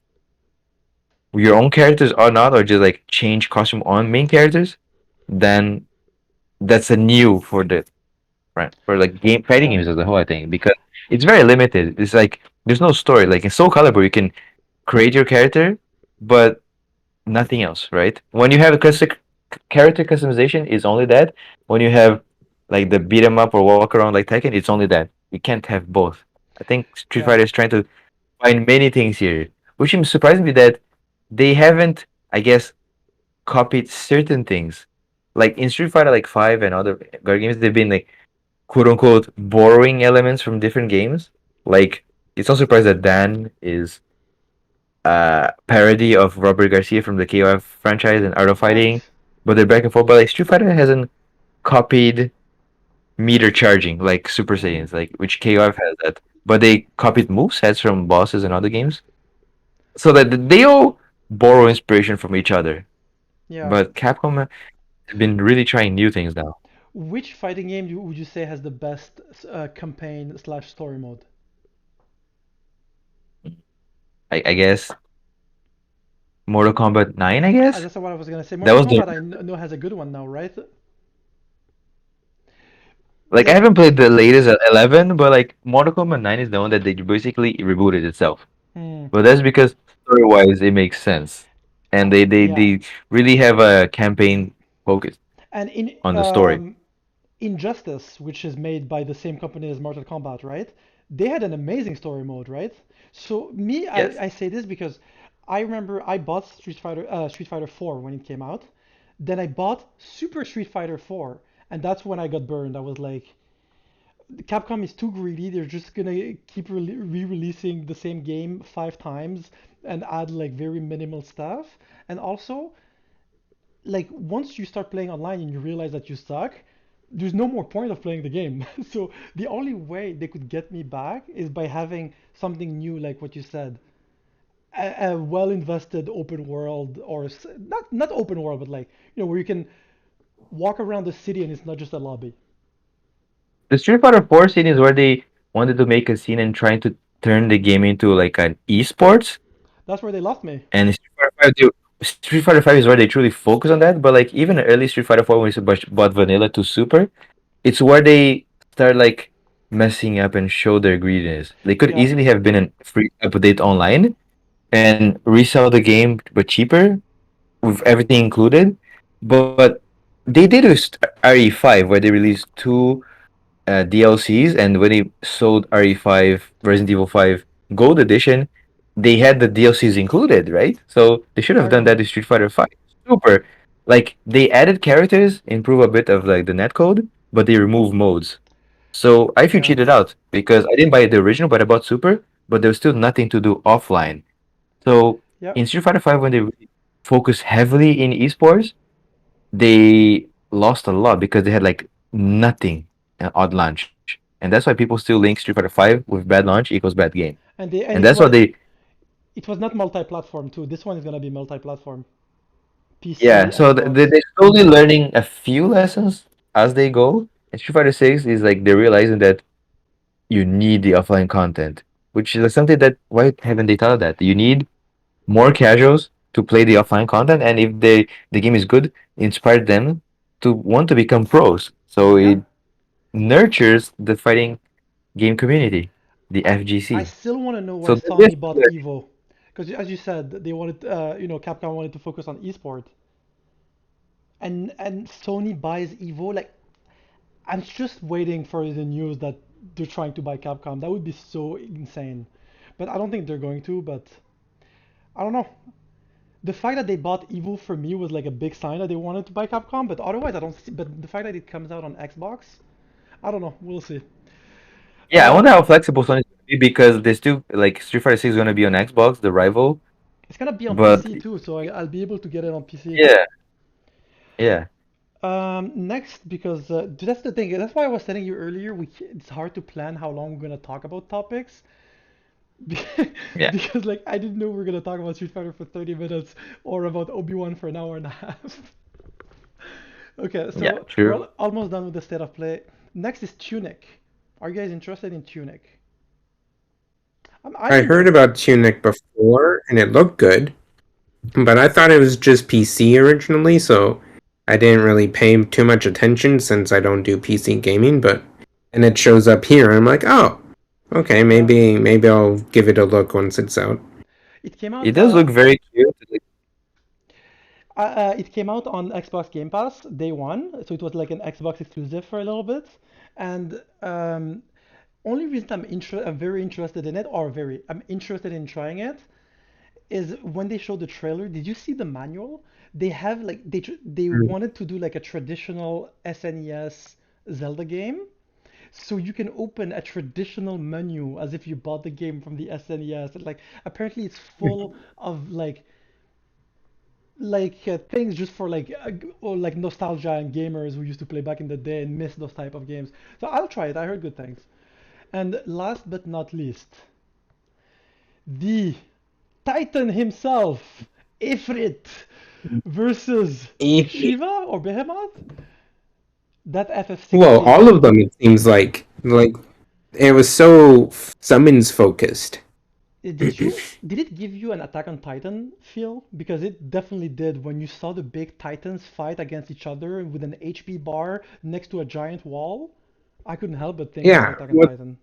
your own characters or not, or just like change costume on main characters, then that's a new for the right for like game fighting Yeah, games as a whole. I think because it's very limited. It's like there's no story. Like in Soul Calibur, you can create your character, but nothing else, right? When you have a character customization, it's only that. When you have like the beat 'em up or walk around like Tekken, it's only that. You can't have both. I think Street yeah, Fighter is trying to find many things here, which is surprising me that they haven't, I guess, copied certain things. Like in Street Fighter like 5 and other games, they've been like quote unquote borrowing elements from different games. Like it's not surprised that Dan is parody of Robert Garcia from the KOF franchise and Art of Fighting, right. but they're back and forth. But like Street Fighter hasn't copied meter charging like Super Saiyans, like which KOF has that. But they copied movesets from bosses and other games, so that they all borrow inspiration from each other. Yeah. But Capcom has been really trying new things now. Which fighting game would you say has the best campaign slash story mode? I guess Mortal Kombat 9. I guess That's what I was gonna say. that Mortal was the Kombat I know has a good one now, right? like I Like, haven't played the latest 11, but like Mortal Kombat 9 is the one that they basically rebooted itself. hmm, But that's because story-wise it makes sense, and yeah. they really have a campaign focus And in on the story. Injustice, which is made by the same company as Mortal Kombat, right? They had an amazing story mode, right? So me, Yes. I say this because I remember I bought Street Fighter 4 when it came out. Then I bought Super Street Fighter 4, and that's when I got burned. I was like, Capcom is too greedy. They're just gonna keep re-releasing the same game 5 times and add like very minimal stuff. And also, like once you start playing online and you realize that you suck, there's no more point of playing the game. So the only way they could get me back is by having something new, like what you said, a well invested open world, or not open world, but like where you can walk around the city and it's not just a lobby. The Street Fighter 4 scene is where they wanted to make a scene and trying to turn the game into like an esports. That's where they lost me. And Street Fighter 5 is where they truly focus on that. But like even early Street Fighter 4 when we bought Vanilla to Super, it's where they start like messing up and show their greediness. They could Yeah, easily have been a free update online and resell the game but cheaper with everything included. But they did with RE5 where they released two DLCs, and when they sold RE5 Resident Evil 5 Gold Edition, they had the DLCs included, right? So they should I have done that remember. with Street Fighter 5. Super. Like they added characters, improve a bit of like the netcode, but they remove modes. So I feel Yeah, cheated out because I didn't buy the original, but I bought Super, but there was still nothing to do offline. So yeah. in Street Fighter 5, when they really focus heavily in esports, they lost a lot because they had like nothing odd launch, and that's why people still link Street Fighter 5 with bad launch equals bad game, And and that's what they it was not multi-platform too. This one is gonna be multi-platform, PC, yeah. So Xbox. they're slowly learning a few lessons as they go. And Street Fighter 6 is like they're realizing that you need the offline content, which is like something that why haven't they thought of that? You need more casuals to play the offline content, and if the game is good, inspire them to want to become pros. So Yeah. it nurtures the fighting game community, the I FGC. still want to know why So this Sony bought Evo, because as you said, they wanted, Capcom wanted to focus on esport, and Sony buys Evo. Like, I'm just waiting for the news that they're trying to buy Capcom. That would be so insane, but I don't think they're going to. But I don't know. The fact that they bought Evo for me was like a big sign that they wanted to buy Capcom. But otherwise, I don't see. But the fact that it comes out on Xbox, I don't know. We'll see. yeah, I Uh, wonder how flexible Sony's gonna be because they still like Street Fighter 6 is gonna be on Xbox, the rival. it's gonna be on But PC too, so I'll be able to get it on PC. yeah, yeah. Next, because that's the thing. That's why I was telling you earlier. It's hard to plan how long we're gonna talk about topics. Yeah. Because like I didn't know we were gonna talk about Street Fighter for 30 minutes or about Obi-Wan for an hour and a half. Okay, Yeah. so we're True. almost done with the state of play. Next is Tunic. Are you guys interested in Tunic? I'm I heard interested. about Tunic before, and it looked good, but I thought it was just PC originally, so I didn't really pay too much attention since I don't do PC gaming. But and it shows up here, and I'm like, oh, okay, Yeah, maybe I'll give it a look once it's out. it came It out. does look very cute. Like, It came out on Xbox Game Pass day one, so it was like an Xbox exclusive for a little bit. And only reason I'm very interested in it, or I'm interested in trying it, is when they showed the trailer. Did you see the manual? They have like they Mm. wanted to do like a traditional SNES Zelda game, so you can open a traditional menu as if you bought the game from the SNES. And, like apparently it's full of things just for or like nostalgia and gamers who used to play back in the day and miss those type of games. So I'll try it. I heard good things. And last but not least, the Titan himself, Ifrit, versus E- Shiva or Behemoth. That Well, FF16 all of game. them it seems like it was so summons focused. Did it give you an Attack on Titan feel? Because it definitely did when you saw the big Titans fight against each other with an HP bar next to a giant wall. I couldn't help but think of Yeah, Attack on what Titan.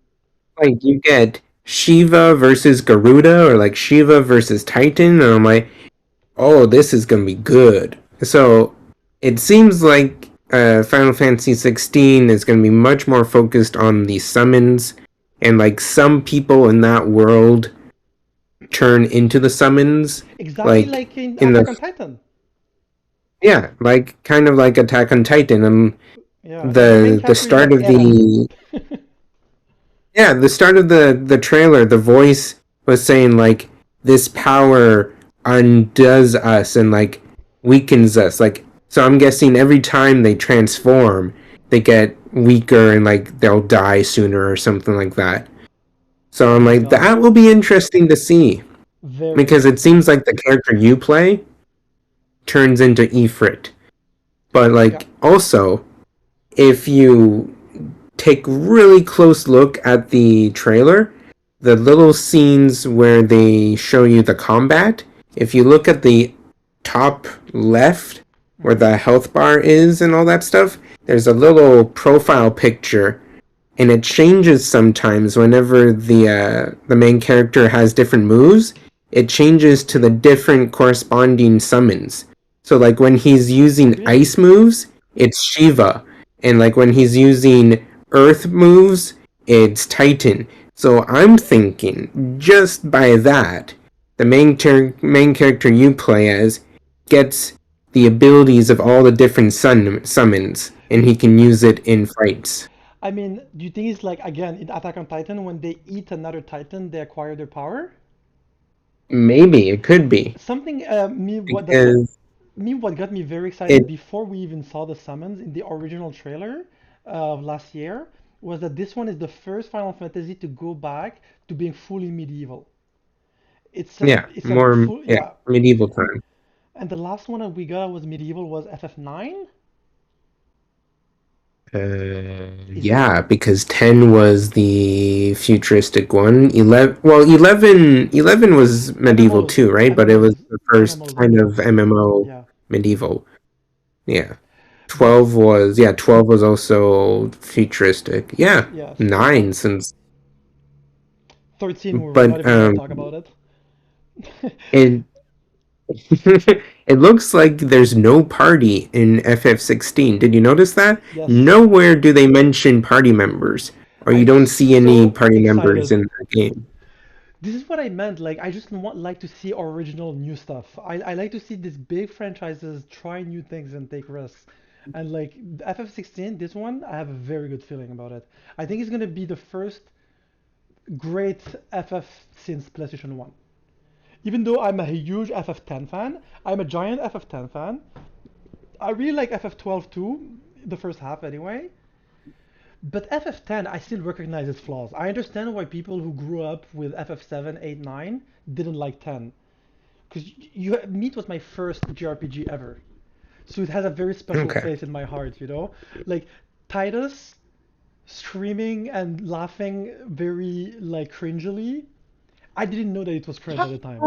like you get Shiva versus Garuda or like Shiva versus Titan, and I'm like, oh, this is gonna be good. So it seems like Final Fantasy 16 is gonna be much more focused on the summons, and like some people in that world turn into the summons, Exactly like like in in the Attack on Titan. yeah, like kind of like Attack on Titan, and Yeah, and the main the character is start like of Eren. the yeah, the start of the trailer, the voice was saying like this power undoes us and like weakens us. Like so I'm guessing every time they transform, they get weaker and like they'll die sooner or something like that. So Oh I'm my like God. that will be interesting to see Very. because it seems like the character you play turns into Ifrit. But Yeah. like also if you take really close look at the trailer, the little scenes where they show you the combat, if you look at the top left where Hmm. the health bar is and all that stuff, there's a little profile picture and it changes sometimes whenever the main character has different moves. It changes to the different corresponding summons. So like when he's Oh using really? ice moves, it's Shiva, and like when he's using earth moves, it's Titan. So I'm thinking just by that, the main character you play as gets the abilities of all the different summons, and he can use it in fights. I mean, do you think it's like again in Attack on Titan when they eat another Titan, they acquire their power? Maybe it could be Something because what got me very excited it. before we even saw the summons in the original trailer of last year was that this one is the first Final Fantasy to go back to being fully medieval. Yeah, It's a more full yeah yeah, medieval time. and the last one that we got was medieval was FF9. Is it Yeah, because 10 was the futuristic one. 11 was medieval MMOs too, right? But it was the first MMOs kind of medieval. MMO Yeah, medieval. Yeah. but 12 was also futuristic. Yeah. yeah, spot 9 on. since 13 we're not but even gonna talk about it. it it looks like there's no party in FF16. Did you notice that? Yes, Nowhere do they mention party members, or you I'm don't see any so party members excited. in the game. This is what I meant. Like, I just like to see original new stuff. I like to see these big franchises try new things and take risks. And like FF16, this one, I have a very good feeling about it. I think it's gonna be the first great FF since PlayStation 1. Even though I'm a huge FF10 fan, I'm a giant FF10 fan. I really like FF12 too, the first half anyway. But FF10, I still recognize its flaws. I understand why people who grew up with FF7, 8, 9 didn't like 10. Because Meat was my first JRPG ever. So it has a very special Okay. place in my heart, you know? Like, Titus screaming and laughing very, like, cringily. I didn't know that it was cringe at the time.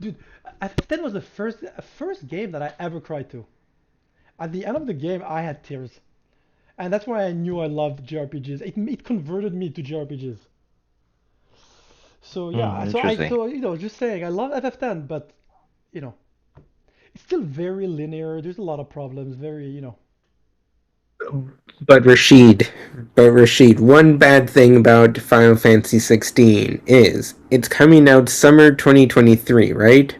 Dude, FF10 was the first game that I ever cried to. At the end of the game, I had tears. And that's why I knew I loved JRPGs. It converted me to JRPGs. So Hmm, yeah, interesting. just saying, I love FF10, but you know, it's still very linear. There's a lot of problems. But Rashid, one bad thing about Final Fantasy 16 is it's coming out summer 2023, right?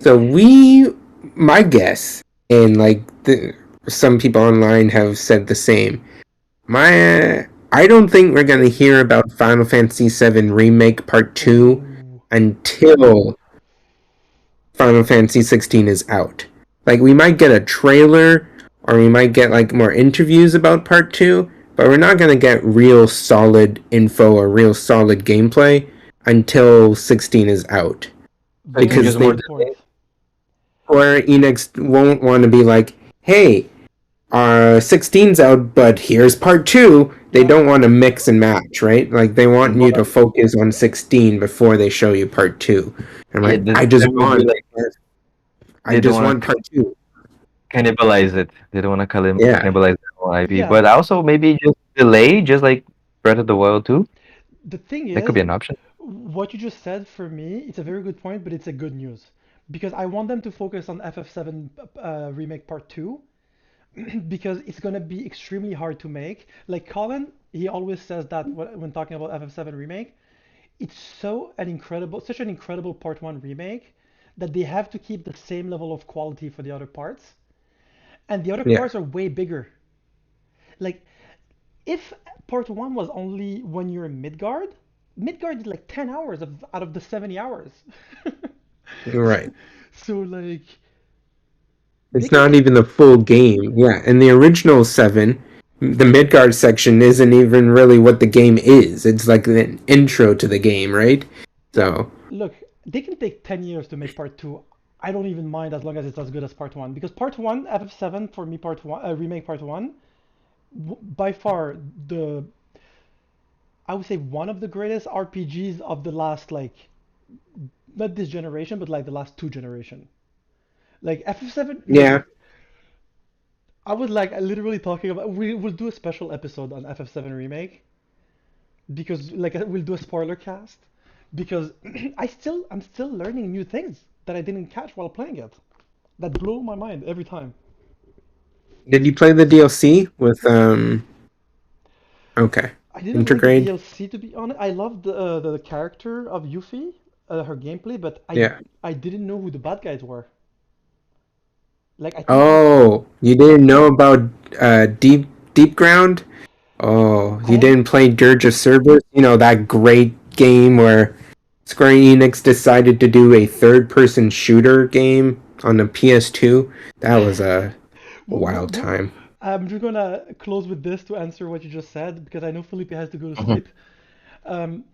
So my guess, and some people online have said the same. I don't think we're gonna hear about Final Fantasy 7 Remake Part 2 Oh, until Final Fantasy 16 is out. Like we might get a trailer or we might get like more interviews about part 2, but we're not going to get real solid info or real solid gameplay until 16 is out So you think very because just more they good point. or Enix won't want to be like, "Hey, 16's out, but here's part 2." They Yeah, don't want to mix and match, right? Like they want you but to focus on 16 before they show you part 2. And yeah, like I just that would be want like I they don't just want want to part 2. cannibalize it. They don't want to Yeah. cannibalize their own IP, yeah. but also maybe just delay, just like Breath of the Wild 2. The thing That could is, be an option. what you just said for me, it's a very good point, but it's a good news because I want them to focus on FF7 remake part 2 because it's gonna be extremely hard to make. Like Colin, he always says that when talking about FF7 remake, it's such an incredible part 1 remake that they have to keep the same level of quality for the other parts, and the other Yeah. parts are way bigger. Like if part 1 was only when you're in Midgard, Midgard is like 10 hours out of the 70 hours. Right. So like they It's can not take even the full game. Yeah. In the original 7, the Midgard section isn't even really what the game is. It's like an intro to the game, right? Yeah, So, look, they can take 10 years to make part 2. I don't even mind as long as it's as good as part 1 because part 1 FF7 for me part 1 remake part 1 by far the I would say one of the greatest RPGs of the last like not this generation but like the last two generation. Like FF7 look, yeah. I was like literally talking about we will do a special episode on FF7 remake because like we'll do a spoiler cast because I'm still learning new things that I didn't catch while playing it. That blow my mind every time. Did you play the DLC with okay. I didn't play the Intergrade? DLC to be honest. I loved the character of Yuffie, her gameplay, but Yeah. I didn't know who the bad guys were. Like I think that Oh, you didn't know about Deep Ground? Oh, I you have didn't play Dirge of Cerberus? You know, that great game where Square Enix decided to do a third-person shooter game on the PS2? That was a wild what time. I'm just gonna close with this to answer what you just said because I know Felipe has to go to Mhm. sleep. Um,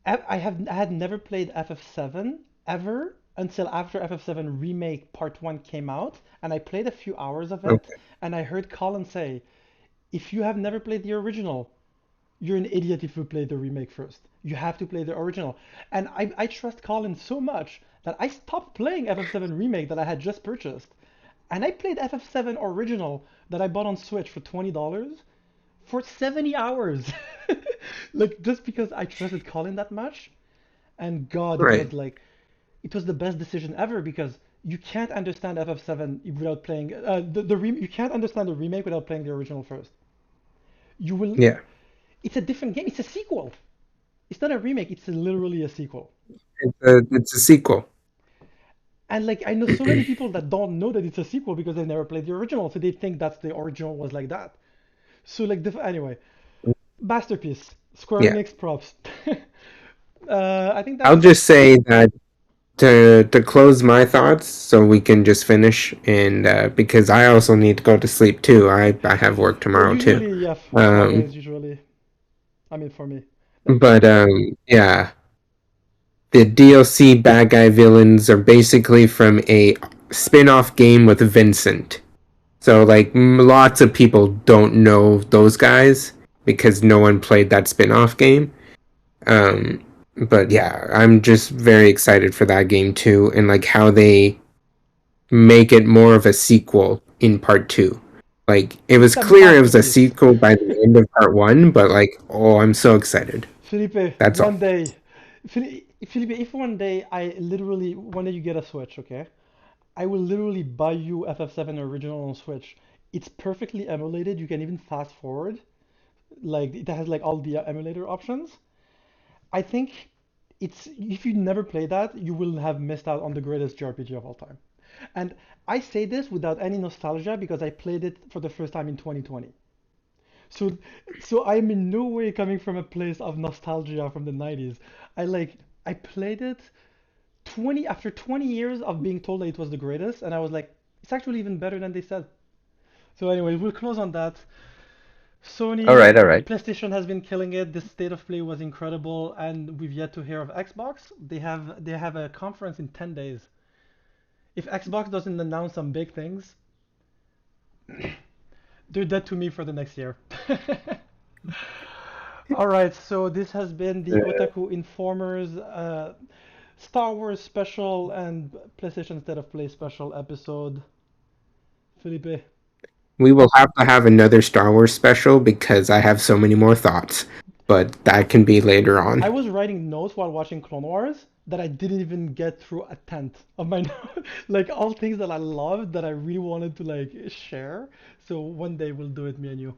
I had never played FF7 ever until after FF7 Remake Part 1 came out, and I played a few hours of it, Okay. and I heard Colin say, if you have never played the original, you're an idiot if you play the remake first. You have to play the original. And I trust Colin so much that I stopped playing FF7 Remake that I had just purchased. And I played FF7 Original that I bought on Switch for $20 for 70 hours. Like just because I trusted Colin that much. And God, Right. it was the best decision ever because you can't understand FF7 without playing you can't understand the remake without playing the original first. You will Yeah. It's a different game. It's a sequel. It's not a remake. It's literally a sequel. It's a sequel. And like I know so many people that don't know that it's a sequel because they never played the original, so they think that's the original was like that. So like anyway, masterpiece. Square Yeah. Enix props. I think I'll that's just say that to close my thoughts, so we can just finish, and because I also need to go to sleep too. I have work Well, tomorrow too. usually, yeah, Um, Fridays usually. I mean, for me, that's but usually. yeah, the DLC bad guy villains are basically from a spin-off game with Vincent. So like lots of people don't know those guys because no one played that spin-off game. Um, but yeah, I'm just very excited for that game too, and like how they make it more of a sequel in part two. Like it was It's a clear it was a masterpiece. sequel by the end of part one, but like, oh, I'm so excited. Felipe, That's all. one day, Felipe, if one day one day you get a Switch, okay? I will literally buy you FF7 original on Switch. It's perfectly emulated. You can even fast forward. Like it has like all the emulator options. I think it's if you never play that, you will have missed out on the greatest JRPG of all time. And I say this without any nostalgia because I played it for the first time in 2020. So so I'm in no way coming from a place of nostalgia from the 90s. I played it 20 after 20 years of being told that it was the greatest, and I was like, it's actually even better than they said. So anyway, we'll close on that. All Sony, right, all right. PlayStation has been killing it. The state of play was incredible, and we've yet to hear of Xbox. They have a conference in 10 days. If Xbox doesn't announce some big things, they're dead to me for the next year. All right, so this has been the Otaku Informers Star Wars special and PlayStation State of Play special episode. Felipe, We will have to have another Star Wars special because I have so many more thoughts, but that can be later I on. was writing notes while watching Clone Wars that I didn't even get through a tenth of my like all things that I loved that I really wanted to like share. So one day we'll do it, me and you.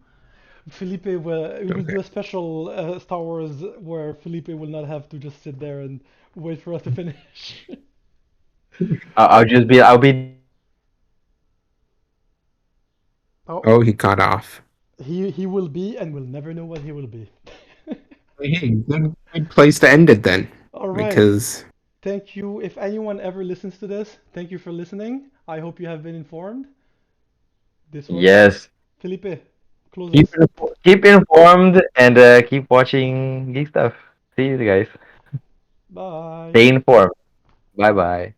Felipe will we will Okay. do a special Star Wars where Felipe will not have to just sit there and wait for us to finish. I'll be the Oh, Oh, he got off. he will be and we'll never know what he will be. Hey, good place to end it then, All right. because Thank you. If anyone ever listens to this, thank you for listening. I hope you have been informed. This was yes. Felipe. Close Keep us. keep informed and keep watching geek stuff. See you guys. Bye. Stay informed. Bye bye.